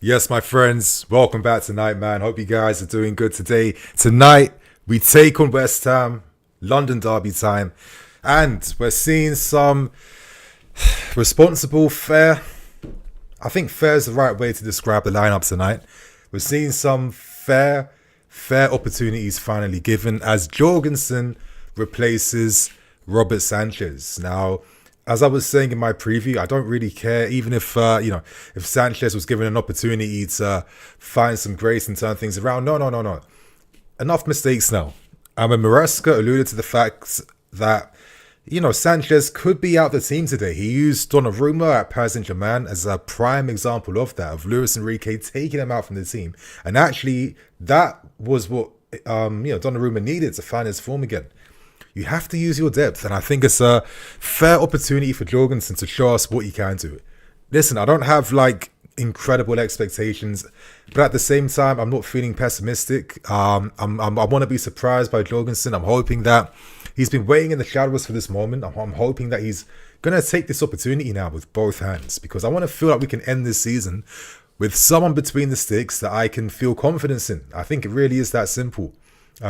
Yes, my friends, welcome back tonight, man. Hope you guys are doing good today. Tonight, we take on West Ham, London derby time, and we're seeing some responsible, fair. I think fair is the right way to describe the lineup tonight. We're seeing some fair opportunities finally given as Jorgensen replaces Robert Sanchez. Now, as I was saying in my preview, I don't really care, even if if Sanchez was given an opportunity to find some grace and turn things around. No. Enough mistakes now. And when Maresca alluded to the fact that Sanchez could be out the team today, he used Donnarumma at Paris Saint-Germain as a prime example of that, of Luis Enrique taking him out from the team. And actually, that was what Donnarumma needed to find his form again. You have to use your depth, and I think it's a fair opportunity for Jorgensen to show us what he can do. Listen, I don't have incredible expectations, but at the same time, I'm not feeling pessimistic. I want to be surprised by Jorgensen. I'm hoping that he's been waiting in the shadows for this moment. I'm hoping that he's going to take this opportunity now with both hands, because I want to feel like we can end this season with someone between the sticks that I can feel confidence in. I think it really is that simple.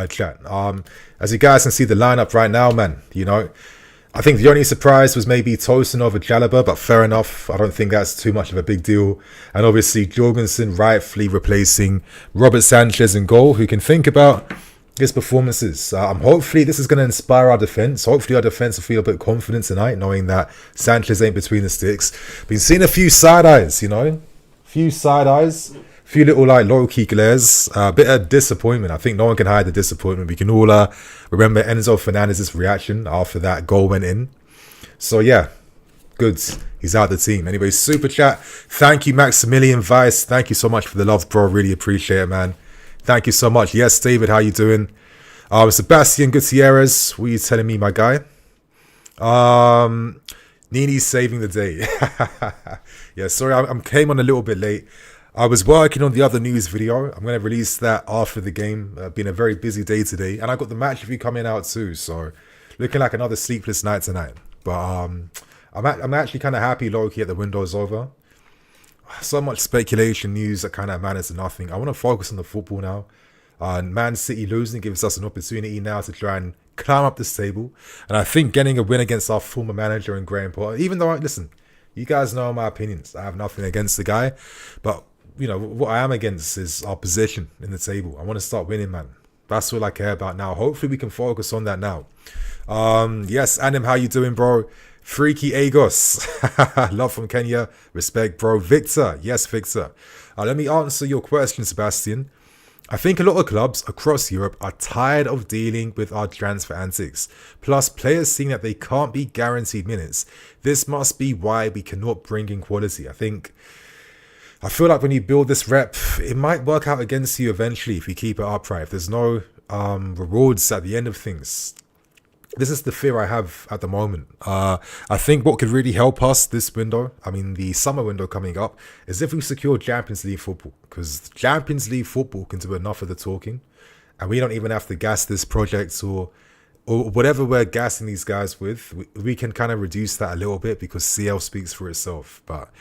Chat. As you guys can see the lineup right now, man, I think the only surprise was maybe Tosin over Chalobah, but fair enough. I don't think that's too much of a big deal. And obviously Jorgensen rightfully replacing Robert Sanchez in goal, who can think about his performances. Hopefully this is going to inspire our defense. Hopefully our defense will feel a bit confident tonight, knowing that Sanchez ain't between the sticks. Been seeing a few side eyes, few little low-key glares, a bit of disappointment. I think no one can hide the disappointment. We can all remember Enzo Fernandez's reaction after that goal went in. So yeah, good. He's out of the team. Anyway, super chat. Thank you, Maximilian Weiss. Thank you so much for the love, bro. Really appreciate it, man. Thank you so much. Yes, David, how you doing? Sebastian Gutierrez, what are you telling me, my guy? Nini's saving the day. Yeah, sorry, I came on a little bit late. I was working on the other news video. I'm going to release that after the game. Been a very busy day today. And I got the match review coming out too. So looking like another sleepless night tonight. But I'm actually kind of happy low-key at the window's over. So much speculation news that kind of amounts to nothing. I want to focus on the football now. Man City losing gives us an opportunity now to try and climb up this table. And I think getting a win against our former manager in Graham Potter, even though, listen, you guys know my opinions. I have nothing against the guy. But what I am against is our position in the table. I want to start winning, man. That's all I care about now. Hopefully we can focus on that now. Yes, Anim, how you doing, bro? Freaky Agos. Love from Kenya. Respect, bro. Victor. Yes, Victor. Let me answer your question, Sebastian. I think a lot of clubs across Europe are tired of dealing with our transfer antics. Plus, players seeing that they can't be guaranteed minutes. This must be why we cannot bring in quality. I feel like when you build this rep, it might work out against you eventually if you keep it upright. If there's no rewards at the end of things. This is the fear I have at the moment. I think what could really help us this window, the summer window coming up, is if we secure Champions League football. Because Champions League football can do enough of the talking. And we don't even have to gas this project or whatever we're gassing these guys with. We can kind of reduce that a little bit because CL speaks for itself. But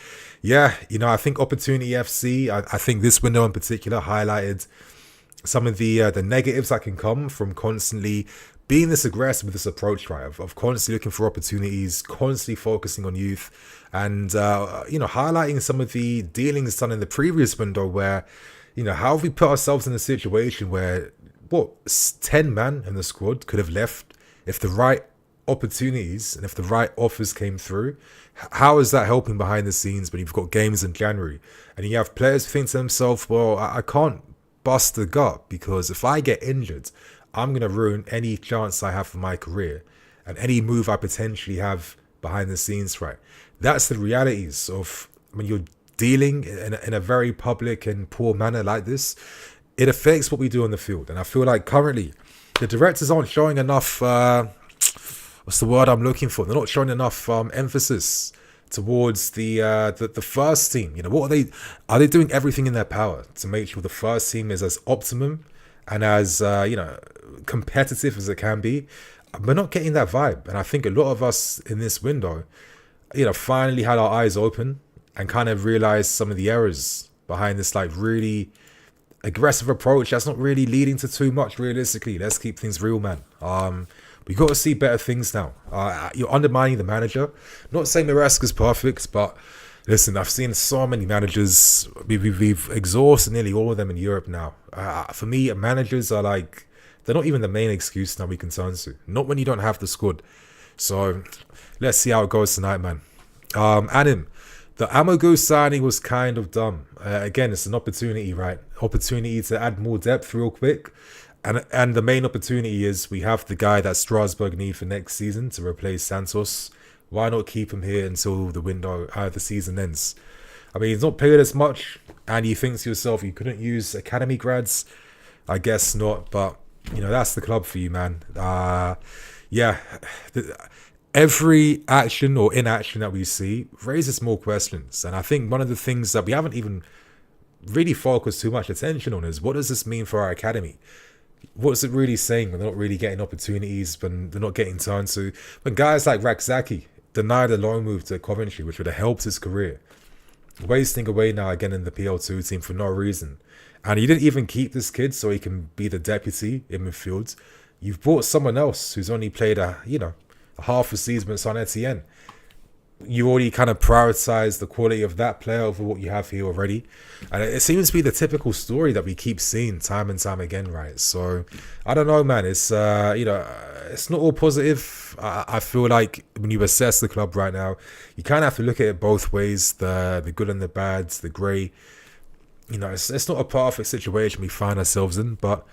yeah, I think Opportunity FC, I think this window in particular highlighted some of the negatives that can come from constantly being this aggressive with this approach, right? Of constantly looking for opportunities, constantly focusing on youth, and highlighting some of the dealings done in the previous window where, how have we put ourselves in a situation where 10 man in the squad could have left if the right opportunities and if the right offers came through. How is that helping behind the scenes when you've got games in January and you have players who think to themselves, well, I can't bust the gut because if I get injured, I'm going to ruin any chance I have for my career and any move I potentially have behind the scenes, right? That's the realities of when you're dealing in a very public and poor manner like this. It affects what we do on the field. And I feel like currently the directors aren't showing enough, what's the word I'm looking for? They're not showing enough emphasis towards the first team. What are they doing everything in their power to make sure the first team is as optimum and as competitive as it can be? We're not getting that vibe. And I think a lot of us in this window, finally had our eyes open and kind of realized some of the errors behind this like really aggressive approach that's not really leading to too much realistically. Let's keep things real, man. We got to see better things now. You're undermining the manager. Not saying Maresca's perfect, but listen, I've seen so many managers. We've exhausted nearly all of them in Europe now. For me, managers are like, they're not even the main excuse now we can turn to. Not when you don't have the squad. So let's see how it goes tonight, man. Anim, the Amogu signing was kind of dumb. Again, it's an opportunity, right? Opportunity to add more depth real quick. And the main opportunity is we have the guy that Strasbourg need for next season to replace Santos. Why not keep him here until the season ends? I mean, he's not paid as much, and you think to yourself, you couldn't use academy grads? I guess not, but, you know, that's the club for you, man. Every action or inaction that we see raises more questions. And I think one of the things that we haven't even really focused too much attention on is, what does this mean for our academy? What's it really saying when they're not really getting opportunities, when they're not getting turned to? When guys like Rakzaki denied a loan move to Coventry, which would have helped his career, wasting away now again in the PL2 team for no reason. And you didn't even keep this kid so he can be the deputy in midfield. You've brought someone else who's only played a half a season with Saint Etienne. You already kind of prioritize the quality of that player over what you have here already. And it seems to be the typical story that we keep seeing time and time again, right? So, I don't know, man. It's, it's not all positive. I feel like when you assess the club right now, you kind of have to look at it both ways, the good and the bad, the grey. You know, it's not a perfect situation we find ourselves in, but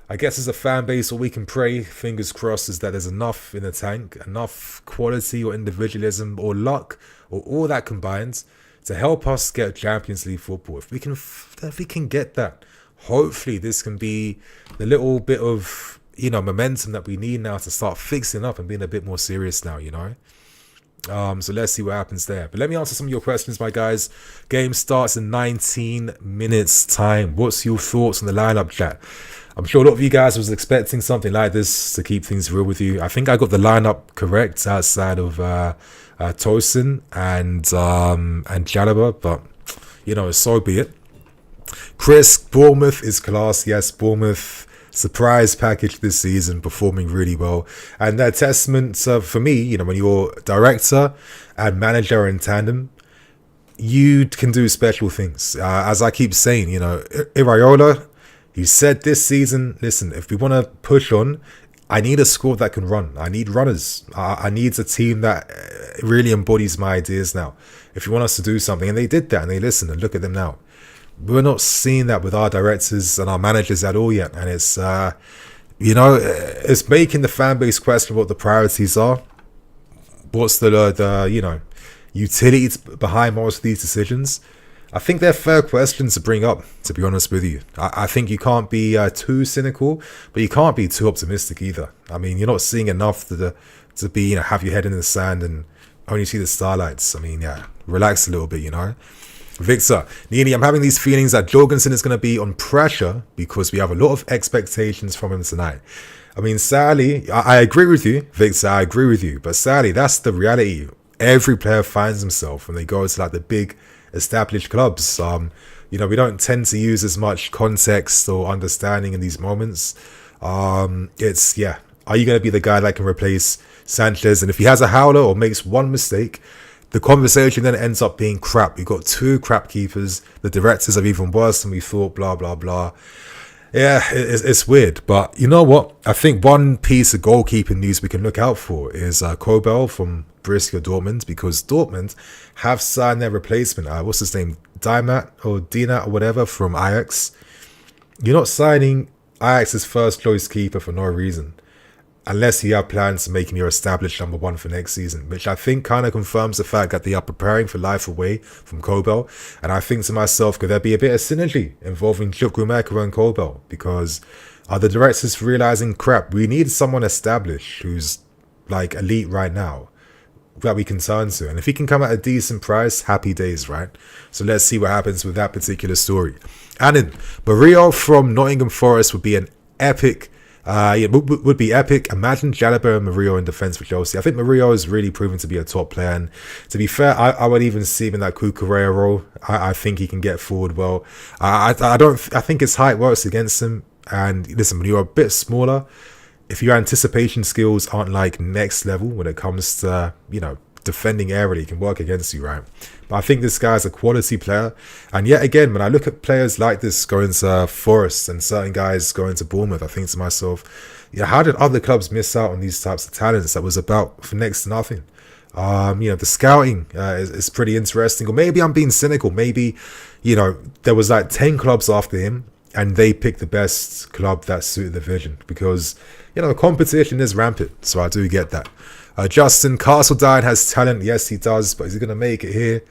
I guess as a fan base, all we can pray, fingers crossed, is that there's enough in the tank, enough quality or individualism or luck or all that combined to help us get Champions League football. If we can get that, hopefully this can be the little bit of, momentum that we need now to start fixing up and being a bit more serious now, So let's see what happens there. But let me answer some of your questions, my guys. Game starts in 19 minutes time. What's your thoughts on the lineup, chat? I'm sure a lot of you guys was expecting something like this to keep things real with you. I think I got the lineup correct outside of Tosin and Jalaba, but so be it. Chris, Bournemouth is class. Yes, Bournemouth surprise package this season, performing really well, and that testament for me, when you're director and manager are in tandem, you can do special things. As I keep saying, Iraola, he said this season, listen, if we want to push on, I need a squad that can run. I need runners. I need a team that really embodies my ideas now. If you want us to do something, and they did that, and they listened, and look at them now. We're not seeing that with our directors and our managers at all yet, and it's it's making the fan base question what the priorities are. What's the utility behind most of these decisions? I think they're fair questions to bring up, to be honest with you. I think you can't be too cynical, but you can't be too optimistic either. I mean, you're not seeing enough to be, have your head in the sand and only see the starlights. I mean, relax a little bit, Victor, Nini, I'm having these feelings that Jorgensen is going to be on pressure because we have a lot of expectations from him tonight. I mean, sadly, I agree with you, Victor, I agree with you. But sadly, that's the reality. Every player finds himself when they go to the big established clubs. We don't tend to use as much context or understanding in these moments. Are you going to be the guy that can replace Sanchez? And if he has a howler or makes one mistake, the conversation then ends up being crap. We've got two crap keepers. The directors are even worse than we thought, blah, blah, blah. Yeah, it's weird. But you know what? I think one piece of goalkeeping news we can look out for is Kobel from Borussia Dortmund, because Dortmund have signed their replacement. What's his name? Dinat or whatever from Ajax. You're not signing Ajax's first choice keeper for no reason, unless you have plans to make him your established number one for next season, which I think kind of confirms the fact that they are preparing for life away from Kobel. And I think to myself, could there be a bit of synergy involving Chukwuemeka and Kobel? Because are the directors realizing, crap, we need someone established who's elite right now that we can turn to. And if he can come at a decent price, happy days, right? So let's see what happens with that particular story. And then Barrio from Nottingham Forest would be an epic Yeah, would be epic. Imagine Jalaba and Murillo in defense for Chelsea. I think Murillo is really proven to be a top player. And to be fair, I would even see him in that Cucurella role. I think he can get forward well. I think his height works against him. And listen, when you're a bit smaller, if your anticipation skills aren't like next level when it comes to, defending aerially, can work against you, right? But I think this guy's a quality player. And yet again, when I look at players like this going to Forest and certain guys going to Bournemouth, I think to myself, how did other clubs miss out on these types of talents that was about for next to nothing? The scouting is pretty interesting. Or maybe I'm being cynical. Maybe, there was like 10 clubs after him and they picked the best club that suited the vision, because, the competition is rampant. So I do get that. Justin, Castledine has talent. Yes, he does. But is he going to make it here?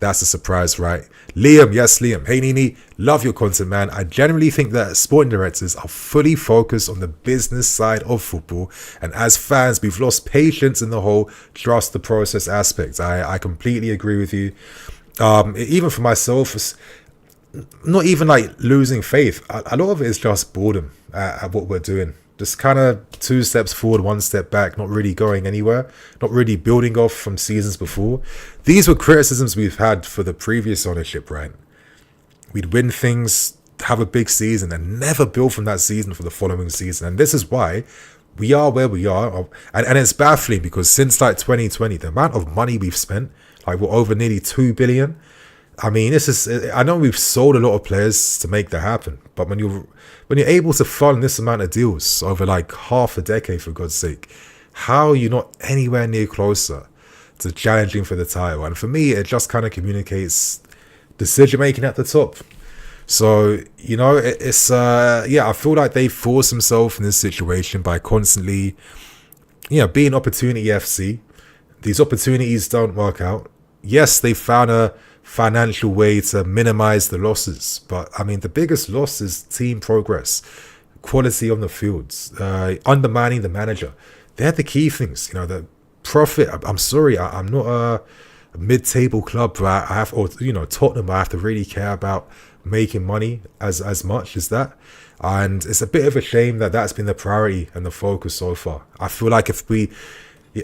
That's a surprise, right? Liam, yes, Liam. Hey, Nini, love your content, man. I generally think that sporting directors are fully focused on the business side of football. And as fans, we've lost patience in the whole trust the process aspect. I completely agree with you. Even for myself, it's not even like losing faith. A lot of it is just boredom at what we're doing. Just kind of 2 steps forward, 1 step back, not really going anywhere, not really building off from seasons before. These were criticisms we've had for the previous ownership, right? We'd win things, have a big season, and never build from that season for the following season. And this is why we are where we are. And it's baffling because since like 2020, the amount of money we've spent, like we're over nearly 2 billion. I mean, I know we've sold a lot of players to make that happen, but when you're able to fund this amount of deals over like half a decade, for God's sake, how are you not anywhere near closer to challenging for the title? And for me, it just kind of communicates decision making at the top. So, I feel like they force themselves in this situation by constantly, being opportunity FC. These opportunities don't work out. Yes, they found a financial way to minimize the losses, but I mean the biggest loss is team progress, quality on the fields, undermining the manager. They're the key things. The profit. I'm sorry, I'm not a mid-table club, but I have, or Tottenham, I have to really care about making money as much as that. And it's a bit of a shame that that's been the priority and the focus so far. I feel like if we,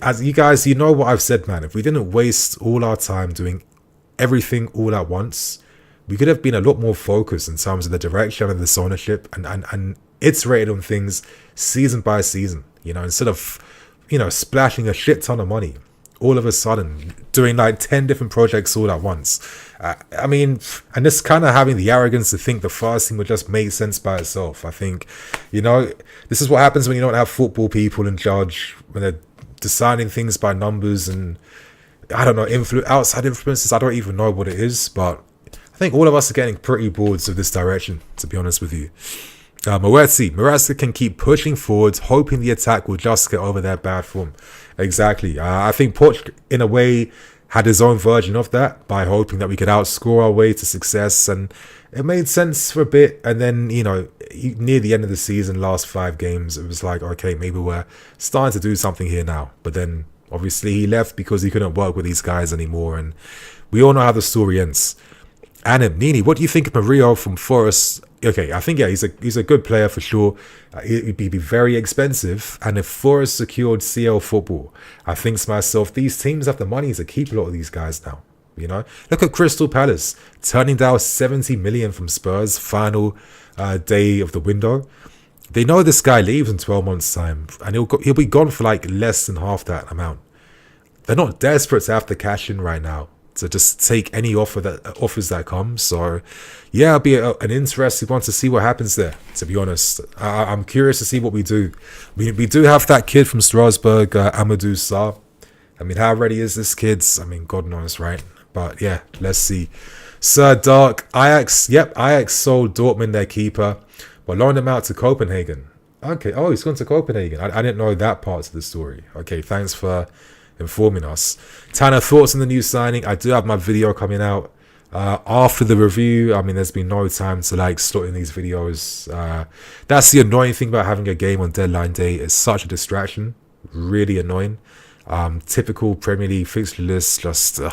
as you guys, what I've said, man, if we didn't waste all our time doing everything all at once, we could have been a lot more focused in terms of the direction of this ownership and iterated on things season by season, instead of, splashing a shit ton of money all of a sudden, doing like 10 different projects all at once. And just kind of having the arrogance to think the first thing would just make sense by itself. I think, this is what happens when you don't have football people in charge, when they're deciding things by numbers and I don't know, outside influences. I don't even know what it is, but I think all of us are getting pretty bored of this direction, to be honest with you. Moretti can keep pushing forwards, hoping the attack will just get over their bad form. Exactly. I think Poch, in a way, had his own version of that by hoping that we could outscore our way to success, and it made sense for a bit. And then, near the end of the season, last 5 games, it was like, okay, maybe we're starting to do something here now. But then obviously he left because he couldn't work with these guys anymore, and we all know how the story ends. And Nini, what do you think of Murillo from Forest? Okay, I think he's a good player for sure. He'd be very expensive, and if Forest secured CL football, I think to myself, these teams have the money to keep a lot of these guys now. Look at Crystal Palace turning down 70 million from Spurs final day of the window. They know this guy leaves in 12 months' time, and he'll be gone for like less than half that amount. They're not desperate to have to cash in right now to just take any offers that come. So, yeah, it'll be an interesting one to see what happens there. To be honest, I'm curious to see what we do. We do have that kid from Strasbourg, Amadou Sarr. How ready is this kid? God knows, right? But yeah, let's see. Sir Dark, Ajax. Yep, Ajax sold Dortmund their keeper. Well, loaned him out to Copenhagen. Okay. Oh, he's gone to Copenhagen. I didn't know that part of the story. Okay, thanks for informing us. Tanner, thoughts on the new signing? I do have my video coming out after the review. There's been no time to slot in these videos. That's the annoying thing about having a game on deadline day. It's such a distraction. Really annoying. Typical Premier League fixture list, just a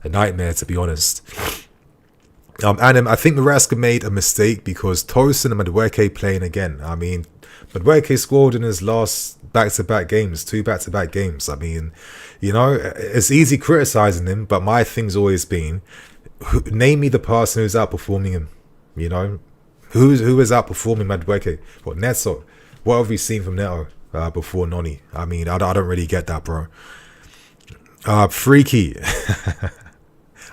nightmare, to be honest. And I think Maresca made a mistake because Tosin and Madueke playing again. But Madueke scored in his last back-to-back games, 2 back-to-back games. I mean, you know, it's easy criticizing him, but my thing's always been, name me the person who's outperforming him. You know, who is outperforming Madueke? What, Neto? What have we seen from Neto before Noni? I mean, I don't really get that, bro. Freaky.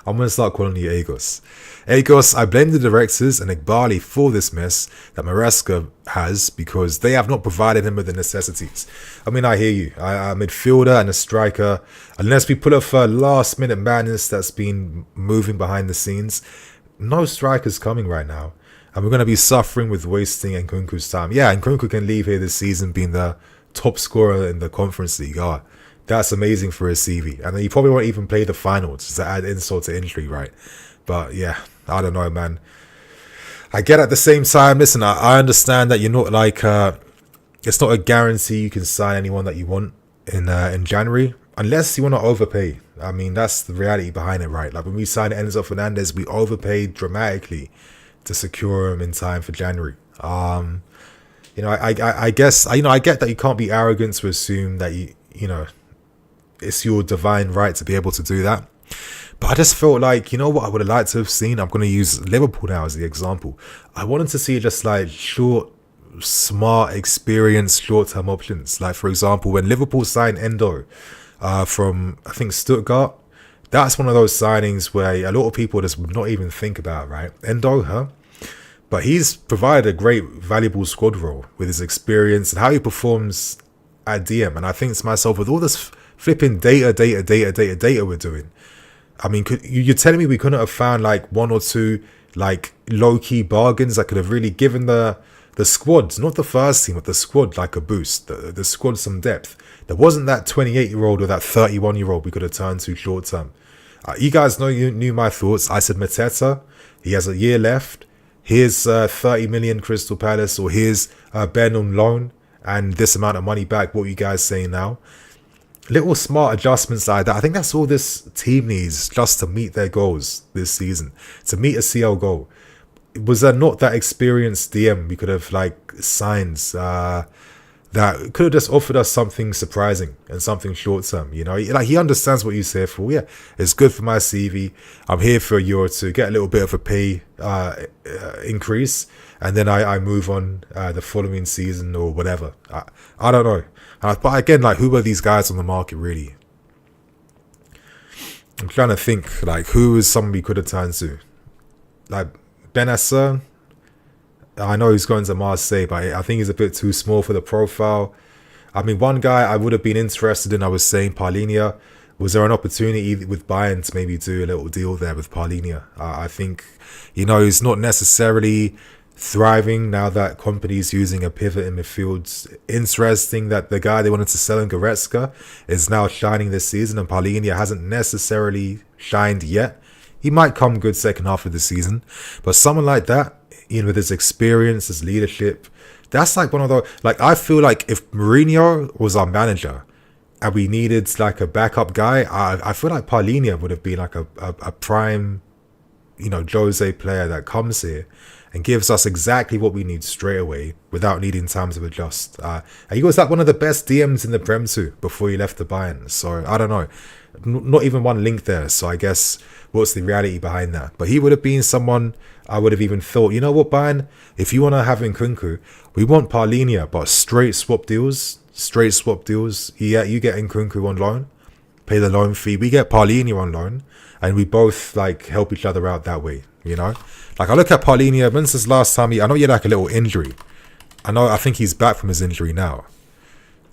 I'm going to start calling you Agos. Agos, I blame the directors and Igbali for this mess that Maresca has because they have not provided him with the necessities. I mean, I hear you. A midfielder and a striker, unless we pull off a last-minute madness that's been moving behind the scenes, no strikers coming right now. And we're going to be suffering with wasting Nkunku's time. Yeah, Nkunku can leave here this season being the top scorer in the Conference League. That's amazing for his CV. And he probably won't even play the finals to add insult to injury, right? But yeah, I don't know, man. I get at the same time, listen, I understand that you're not like, it's not a guarantee you can sign anyone that you want in January, unless you want to overpay. I mean, that's the reality behind it, right? Like when we signed Enzo Fernandez, we overpaid dramatically to secure him in time for January. You know, I guess, you know, I get that you can't be arrogant to assume that you know, it's your divine right to be able to do that. But I just felt like, you know what I would have liked to have seen? I'm going to use Liverpool now as the example. I wanted to see just like short, smart, experienced, short-term options. Like, for example, when Liverpool signed Endo from, I think, Stuttgart, that's one of those signings where a lot of people just would not even think about, right? Endo, huh? But he's provided a great, valuable squad role with his experience and how he performs at DM. And I think to myself, with all this flipping data we're doing, I mean, you're telling me we couldn't have found like 1 or 2 like low-key bargains that could have really given the squad, not the first team, but the squad like a boost, the squad some depth. There wasn't that 28-year-old or that 31-year-old we could have turned to short-term. You guys know, you knew my thoughts. I said Mateta, he has a year left. Here's 30 million Crystal Palace, or here's Ben on loan and this amount of money back. What are you guys saying now? Little smart adjustments like that. I think that's all this team needs just to meet their goals this season, to meet a CL goal. Was there not that experienced DM we could have like signed that could have just offered us something surprising and something short term? You know, like he understands what he's here for. Yeah, it's good for my CV. I'm here for a year or two, get a little bit of a pay increase, and then I move on the following season or whatever. I don't know. But again, like, who are these guys on the market really? I'm trying to think, like, who is someone we could have turned to? Like, Benasser, I know he's going to Marseille, but I think he's a bit too small for the profile. I mean, one guy I would have been interested in, I was saying, Paulinho. Was there an opportunity with Bayern to maybe do a little deal there with Paulinho? I think, you know, he's not necessarily thriving now that company's using a pivot in midfield. Interesting that the guy they wanted to sell in Goretzka is now shining this season, and Paulinho hasn't necessarily shined yet. He might come good second half of the season, but someone like that, you know, with his experience, his leadership, that's like one of those, like, I feel like if Mourinho was our manager and we needed like a backup guy, I feel like Paulinho would have been like a prime, you know, Jose player that comes here and gives us exactly what we need straight away without needing time to adjust. And he was like one of the best DMs in the Prem too before he left the Bayern. So I don't know, not even one link there. So I guess what's the reality behind that? But he would have been someone I would have even thought, you know what, Bayern, if you want to have Nkunku, we want Paulinho, but straight swap deals. Yeah, you get Nkunku on loan, pay the loan fee. We get Paulinho on loan, and we both like help each other out that way. You know, like I look at Paulinho. When's his last time? I know he had like a little injury. I think he's back from his injury now.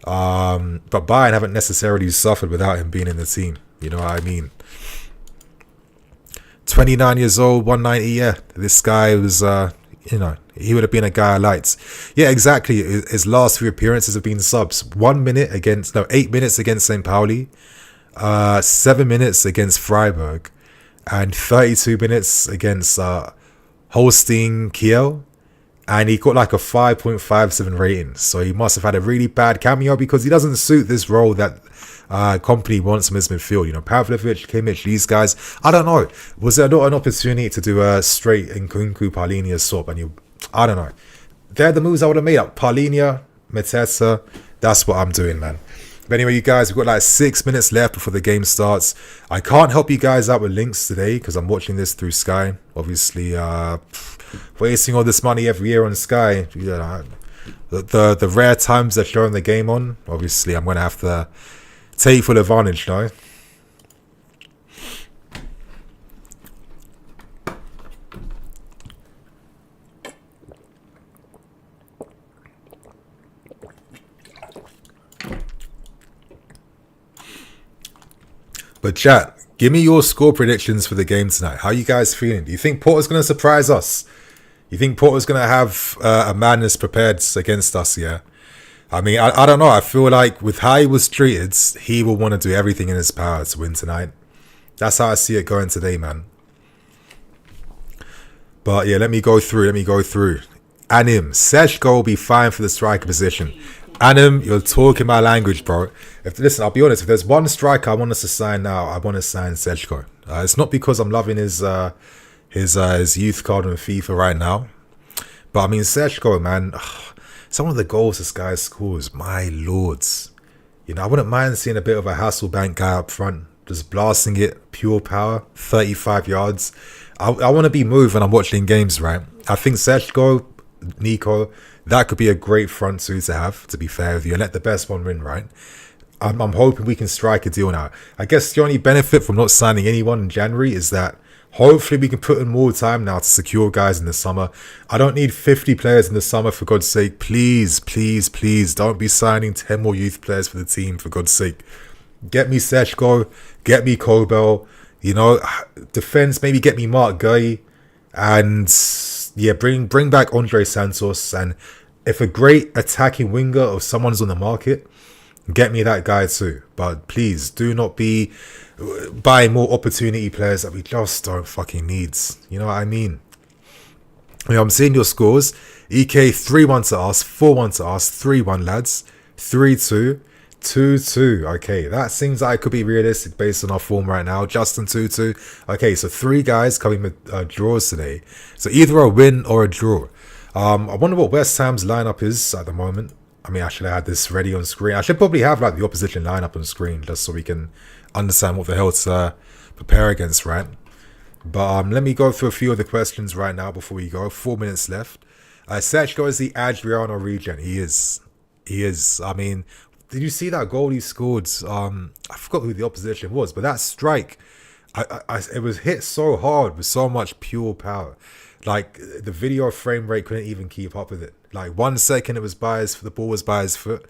But Bayern haven't necessarily suffered without him being in the team. You know what I mean? 29 years old, 190. Yeah, this guy was, you know, he would have been a guy I liked. Yeah, exactly. His last 3 appearances have been subs. 8 minutes against St. Pauli, 7 minutes against Freiburg, and 32 minutes against Holstein Kiel. And he got like a 5.57 rating. So he must have had a really bad cameo because he doesn't suit this role that company wants him as midfield. You know, Pavlovic, Kimmich, these guys. I don't know. Was there not an opportunity to do a straight Nkunku Paulinho swap? And I don't know. they're the moves I would have made. Like Paulinho, Mateta, that's what I'm doing, man. But anyway, you guys, we've got like 6 minutes left before the game starts. I can't help you guys out with links today because I'm watching this through Sky. Obviously, wasting all this money every year on Sky. You know, the rare times they're showing the game on, obviously, I'm going to have to take full advantage, no? But chat, give me your score predictions for the game tonight. How are you guys feeling? Do you think Porto's going to surprise us? You think Porto's going to have a madness prepared against us, yeah? I mean, I don't know. I feel like with how he was treated, he will want to do everything in his power to win tonight. That's how I see it going today, man. But yeah, let me go through. Anim, Seshko will be fine for the striker position. Anim, you're talking my language, bro. Listen, I'll be honest. If there's one striker I want us to sign now, I want to sign Seshko. It's not because I'm loving his youth card on FIFA right now, but I mean Seshko, man. Some of the goals this guy scores, my lords. You know, I wouldn't mind seeing a bit of a Hasselbank guy up front, just blasting it, pure power, 35 yards. I want to be moved when I'm watching games, right? I think Seshko, Nico, that could be a great front two to have, to be fair with you, and let the best one win, right? I'm hoping we can strike a deal now. I guess the only benefit from not signing anyone in January is that hopefully we can put in more time now to secure guys in the summer. I don't need 50 players in the summer, for God's sake. Please, please, please don't be signing 10 more youth players for the team, for God's sake. Get me Seshko, get me Kobel, you know, defense, maybe get me Mark Guy, and yeah, bring back Andre Santos, and if a great attacking winger or someone's on the market, get me that guy too. But please do not be buying more opportunity players that we just don't fucking need. You know what I mean? You know, I'm seeing your scores. EK 3-1 to us, 4-1 to us, 3-1 lads, 3-2, 2-2. Okay, that seems like it could be realistic based on our form right now. Justin 2-2. Okay, so 3 guys coming with draws today. So either a win or a draw. I wonder what West Ham's lineup is at the moment. I mean, I should have had this ready on screen. I should probably have like the opposition lineup on screen just so we can understand what the hell to prepare against, right? But let me go through a few of the questions right now before we go. 4 minutes left. Sechko is the Adriano regen. He is. I mean, did you see that goal he scored? I forgot who the opposition was, but that strike, it was hit so hard with so much pure power. Like the video frame rate couldn't even keep up with it. Like 1 second it was the ball was by his foot.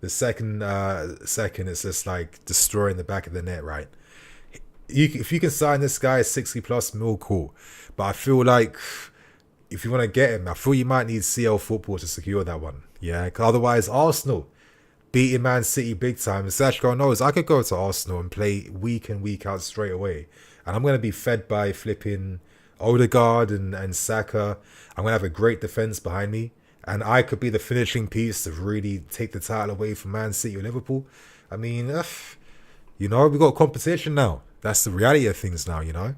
The second it's just like destroying the back of the net, right? If you can sign this guy 60 plus mil, cool. But I feel like if you want to get him, I feel you might need CL football to secure that one. Yeah, otherwise Arsenal beating Man City big time. And Sashko knows I could go to Arsenal and play week in, week out straight away. And I'm going to be fed by flipping Odegaard and Saka. I'm going to have a great defense behind me. And I could be the finishing piece to really take the title away from Man City or Liverpool. I mean, you know, we got competition now. That's the reality of things now, you know.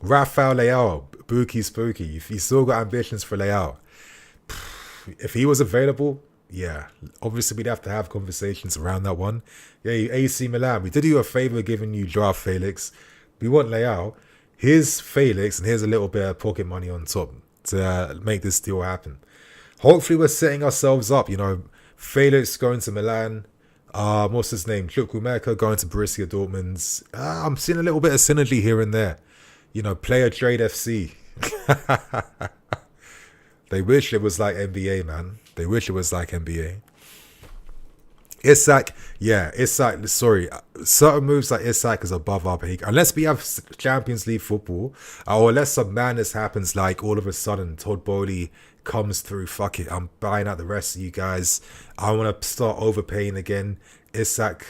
Rafael Leao, Bookie Spooky. If you still got ambitions for Leao, if he was available, yeah, obviously we'd have to have conversations around that one. Yeah, AC Milan, we did you a favour giving you Joao Felix. We want Leao. Here's Felix, and here's a little bit of pocket money on top to make this deal happen. Hopefully we're setting ourselves up, you know. Felix going to Milan. What's his name? Chukwuemeka going to Borussia Dortmund. I'm seeing a little bit of synergy here and there. You know, player trade FC. They wish it was like NBA, man. They wish it was like NBA. Isak, sorry. Certain moves like Isak is above our pay. Unless we have Champions League football, or unless some madness happens, like all of a sudden Todd Bowley comes through, fuck it, I'm buying out the rest of you guys. I want to start overpaying again. Isak,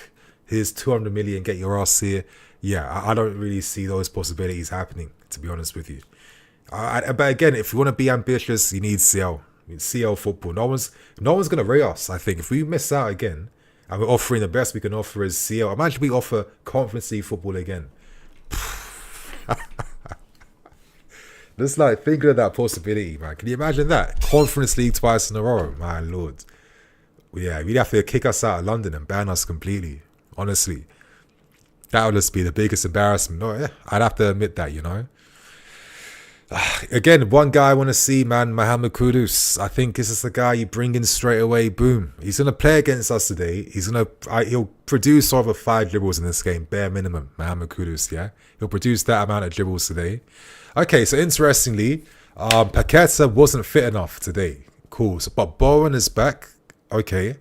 here's 200 million, get your ass here. Yeah, I don't really see those possibilities happening, to be honest with you. But again, if you want to be ambitious, you need CL. CL football. No one's going to rate us, I think. If we miss out again, and we're offering the best we can offer is CL. Imagine we offer Conference League football again. Just like thinking of that possibility, man. Can you imagine that? Conference League twice in a row, my lord. Yeah, you'd have to kick us out of London and ban us completely. Honestly, that would just be the biggest embarrassment. No, yeah, I'd have to admit that, you know. Again, one guy I want to see, man, Mohamed Kudus. I think this is the guy you bring in straight away. Boom. He's going to play against us today. He'll produce over 5 dribbles in this game, bare minimum. Mohamed Kudus, yeah. He'll produce that amount of dribbles today. Okay, so interestingly, Paqueta wasn't fit enough today. Cool. So, but Bowen is back. Okay.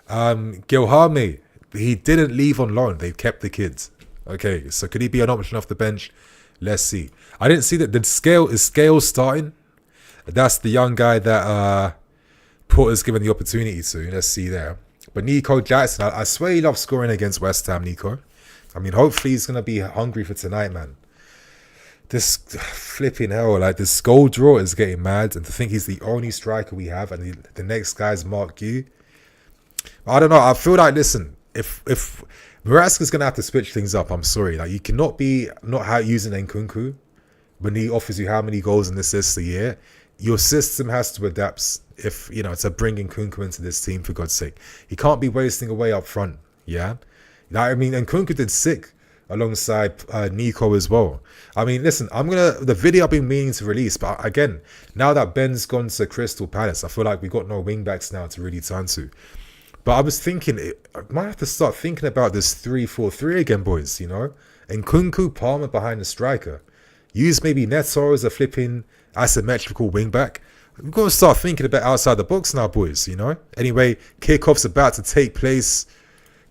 Gilhame, he didn't leave on loan. They kept the kids. Okay, so could he be an option off the bench? Let's see. I didn't see that. Is Scale starting? That's the young guy that Porter's given the opportunity to. Let's see there. But Nico Jackson, I swear he loves scoring against West Ham, Nico. I mean, hopefully he's going to be hungry for tonight, man. This flipping hell, like this goal draw is getting mad. And to think he's the only striker we have and the next guy's Mark Q. I don't know. I feel like, listen, if Maraska's going to have to switch things up, I'm sorry. Like, you cannot be not using Nkunku when he offers you how many goals and assists a year. Your system has to adapt if, you know, to bring Nkunku into this team, for God's sake. He can't be wasting away up front, yeah? I mean, Nkunku did sick alongside Nico as well. I mean, listen, the video I've been meaning to release, but again, now that Ben's gone to Crystal Palace, I feel like we've got no wing backs now to really turn to. But I was thinking, I might have to start thinking about this 3-4-3 again, boys, you know? Nkunku, Palmer behind the striker. Use maybe Neto as a flipping asymmetrical wing-back. We've got to start thinking a bit outside the box now, boys, you know? Anyway, kickoff's about to take place.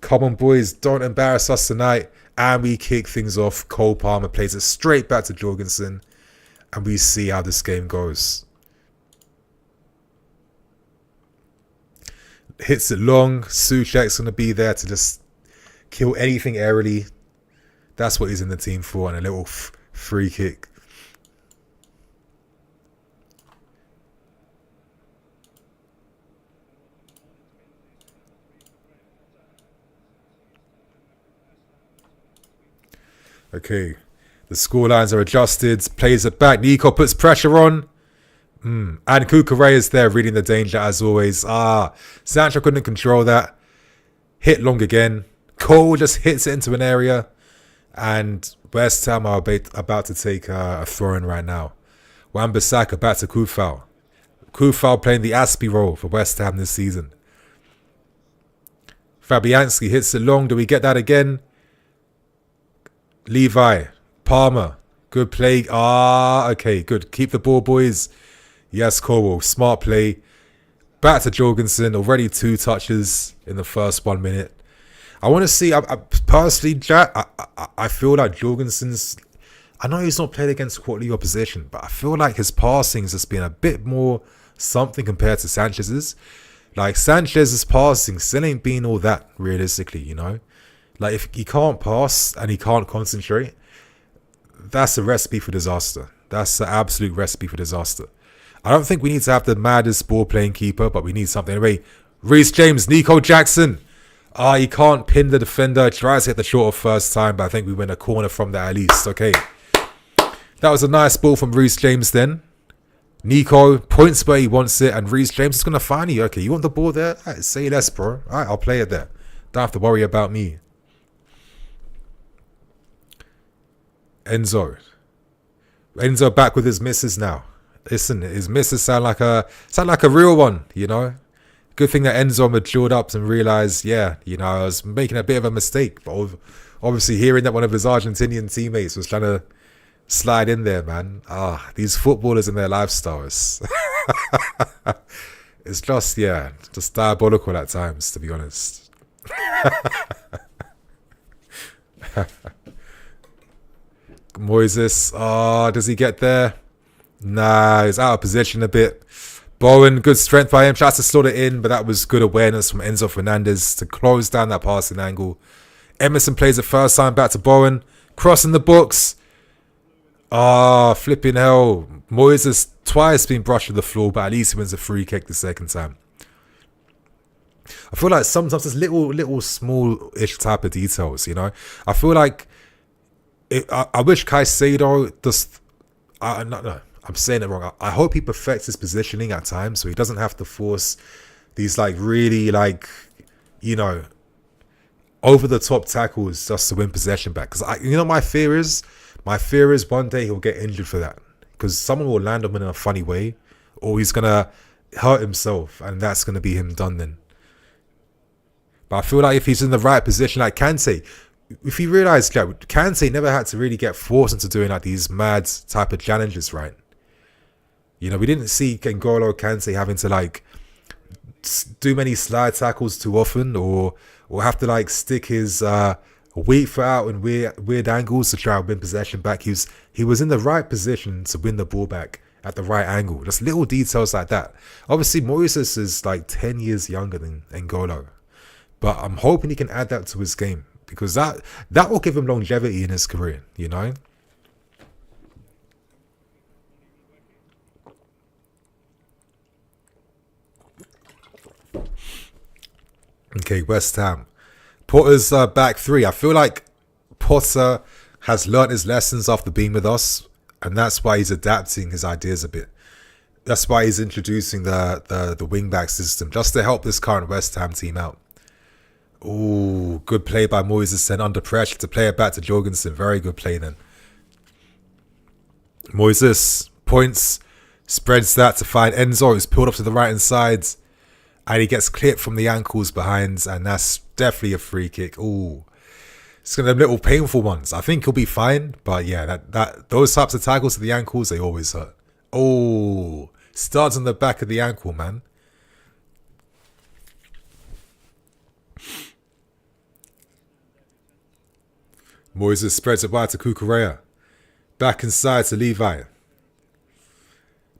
Come on, boys, don't embarrass us tonight. And we kick things off. Cole Palmer plays it straight back to Jorgensen. And we see how this game goes. Hits it long. Soucek's going to be there to just kill anything aerially. That's what he's in the team for. And a little free kick. Okay. The scorelines are adjusted. Plays it back. Nico puts pressure on. And Kukurea is there reading the danger as always. Sancho couldn't control that. Hit long again. Cole just hits it into an area. And West Ham are about to take a throw-in right now. Wan-Bissaka back to Kufal. Kufal playing the Aspie role for West Ham this season. Fabianski hits it long. Do we get that again? Levi. Palmer. Good play. Okay, good. Keep the ball, boys. Yes, Corwell. Smart play. Back to Jorgensen. Already 2 touches in the first 1 minute. I want to see, personally, Jack, I feel like Jorgensen's, I know he's not played against quality opposition, but I feel like his passing has been a bit more something compared to Sanchez's. Like, Sanchez's passing still ain't been all that, realistically, you know? Like, if he can't pass and he can't concentrate, that's a recipe for disaster. That's the absolute recipe for disaster. I don't think we need to have the maddest ball-playing keeper, but we need something. Anyway, Reece James, Nico Jackson. He can't pin the defender. Tries to hit the shorter first time, but I think we win a corner from that at least. Okay. That was a nice ball from Reece James then. Nico points where he wants it, and Reece James is going to find you. Okay, you want the ball there? All right, say less, bro. All right, I'll play it there. Don't have to worry about me. Enzo back with his misses now. Listen, his misses sound like a real one, you know. Good thing that Enzo matured up and realized, yeah, you know, I was making a bit of a mistake. But obviously hearing that one of his Argentinian teammates was trying to slide in there, man. These footballers and their lifestyles. It's just, yeah, just diabolical at times, to be honest. Moises, does he get there? Nah, he's out of position a bit. Bowen, good strength by him. Tries to slot it in, but that was good awareness from Enzo Fernandez to close down that passing angle. Emerson plays it first time back to Bowen. Crossing the box. Flipping hell. Moises twice been brushed to the floor, but at least he wins a free kick the second time. I feel like sometimes there's little small-ish type of details, you know. I feel like I wish Caicedo just no, I'm saying it wrong. I hope he perfects his positioning at times so he doesn't have to force these like really like, you know, over the top tackles just to win possession back. Because my fear is one day he'll get injured for that because someone will land him in a funny way, or he's gonna hurt himself, and that's gonna be him done then. But I feel like if he's in the right position, like Kante, if you realize that Kante never had to really get forced into doing like these mad type of challenges, right? You know, we didn't see N'Golo Kante having to like do many slide tackles too often, or have to like stick his weak foot out in weird angles to try and win possession back. He was in the right position to win the ball back at the right angle. Just little details like that. Obviously, Moises is like 10 years younger than N'Golo, but I'm hoping he can add that to his game because that will give him longevity in his career, you know. Okay, West Ham. Potter's back three. I feel like Potter has learnt his lessons after being with us, and that's why he's adapting his ideas a bit. That's why he's introducing the wing-back system, just to help this current West Ham team out. Ooh, good play by Moises then under pressure to play it back to Jorgensen. Very good play then. Moises points, spreads that to find Enzo, who's pulled up to the right-hand side. And he gets clipped from the ankles behind, and that's definitely a free kick. Ooh, it's gonna be little painful ones. I think he'll be fine, but yeah, that those types of tackles to the ankles, they always hurt. Oh, starts on the back of the ankle, man. Moises spreads it wide to Cucurella. Back inside to Levi.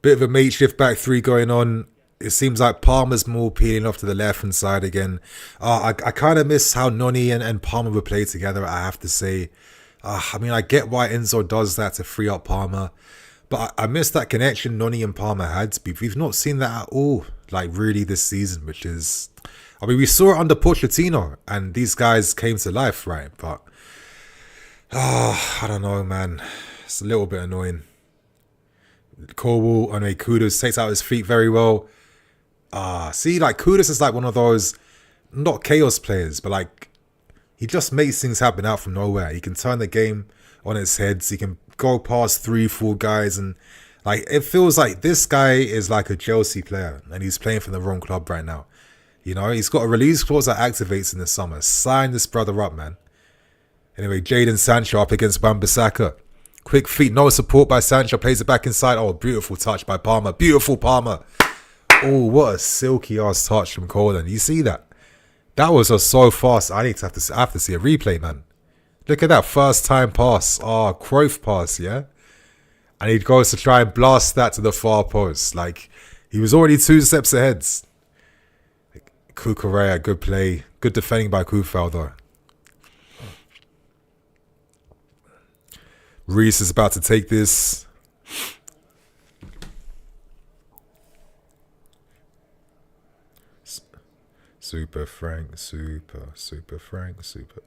Bit of a makeshift back three going on. It seems like Palmer's more peeling off to the left-hand side again. I kind of miss how Noni and Palmer would play together, I have to say. I mean, I get why Enzo does that to free up Palmer. But I miss that connection Noni and Palmer had. We've not seen that at all, like, really this season, which is... I mean, we saw it under Pochettino, and these guys came to life, right? But... I don't know, man. It's a little bit annoying. Corwell, Kudus takes out his feet very well. See, like, Kudus is like one of those, not chaos players, but like, he just makes things happen out from nowhere. He can turn the game on its head. He can go past 3-4 guys, and like, it feels like this guy is like a Chelsea player, and he's playing for the wrong club right now. You know, he's got a release clause that activates in the summer. Sign this brother up, man. Anyway, Jadon Sancho up against Wan-Bissaka. Quick feet, no support by Sancho, plays it back inside. Oh, beautiful touch by Palmer. Beautiful Palmer. Oh, what a silky ass touch from Colin. You see that? That was just so fast. I have to see a replay, man. Look at that first time pass. Oh, Cruyff pass, yeah? And he goes to try and blast that to the far post. Like, he was already 2 steps ahead. Cucurella, good play. Good defending by Kufel, though. Reese is about to take this. Super Frank, super Frank, super.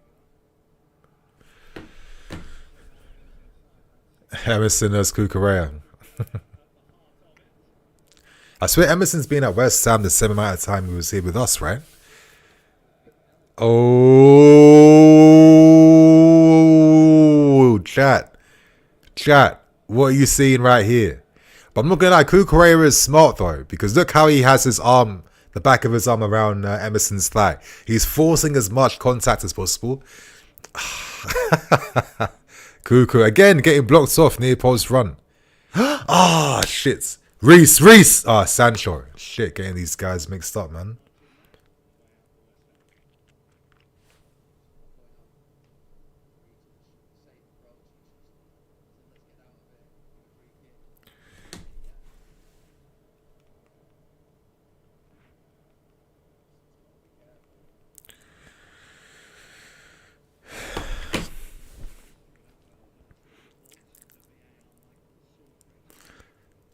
Emerson as Cucurella. I swear Emerson's been at West Ham the same amount of time he was here with us, right? Oh, chat, what are you seeing right here? But I'm not gonna lie, Cucurella is smart though, because look how he has his arm, the back of his arm around Emerson's thigh. He's forcing as much contact as possible. Cuckoo again getting blocked off near post run. Shit. Reese. Sancho. Shit, getting these guys mixed up, man.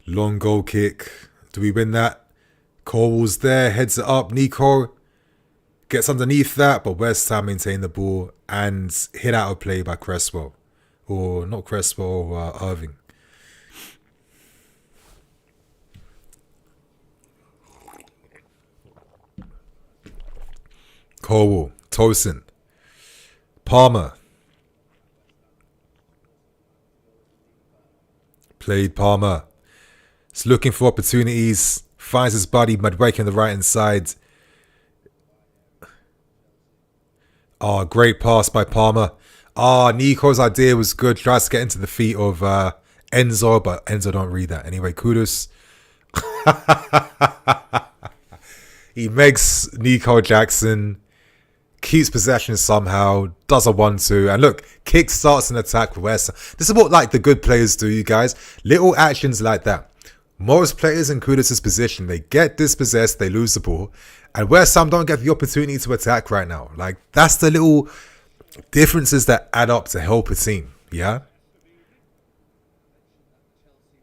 Long goal kick. Do we win that? Corwell's there, heads it up. Nico gets underneath that, but West Ham maintain the ball and hit out of play by Cresswell. Or not Cresswell, Irving. Colwell, Tosin, Palmer. Played Palmer. He's looking for opportunities. Finds his buddy Madwake on the right hand side. Oh, great pass by Palmer. Oh, Nico's idea was good. Tries to get into the feet of Enzo, but Enzo don't read that. Anyway, kudos. He makes Nico Jackson, keeps possession somehow, does a 1-2, and look, kick starts an attack with West Ham. This is what like the good players do, you guys. Little actions like that. Most players in Kudus' position, they get dispossessed, they lose the ball, and West Ham don't get the opportunity to attack right now. Like, that's the little differences that add up to help a team, yeah?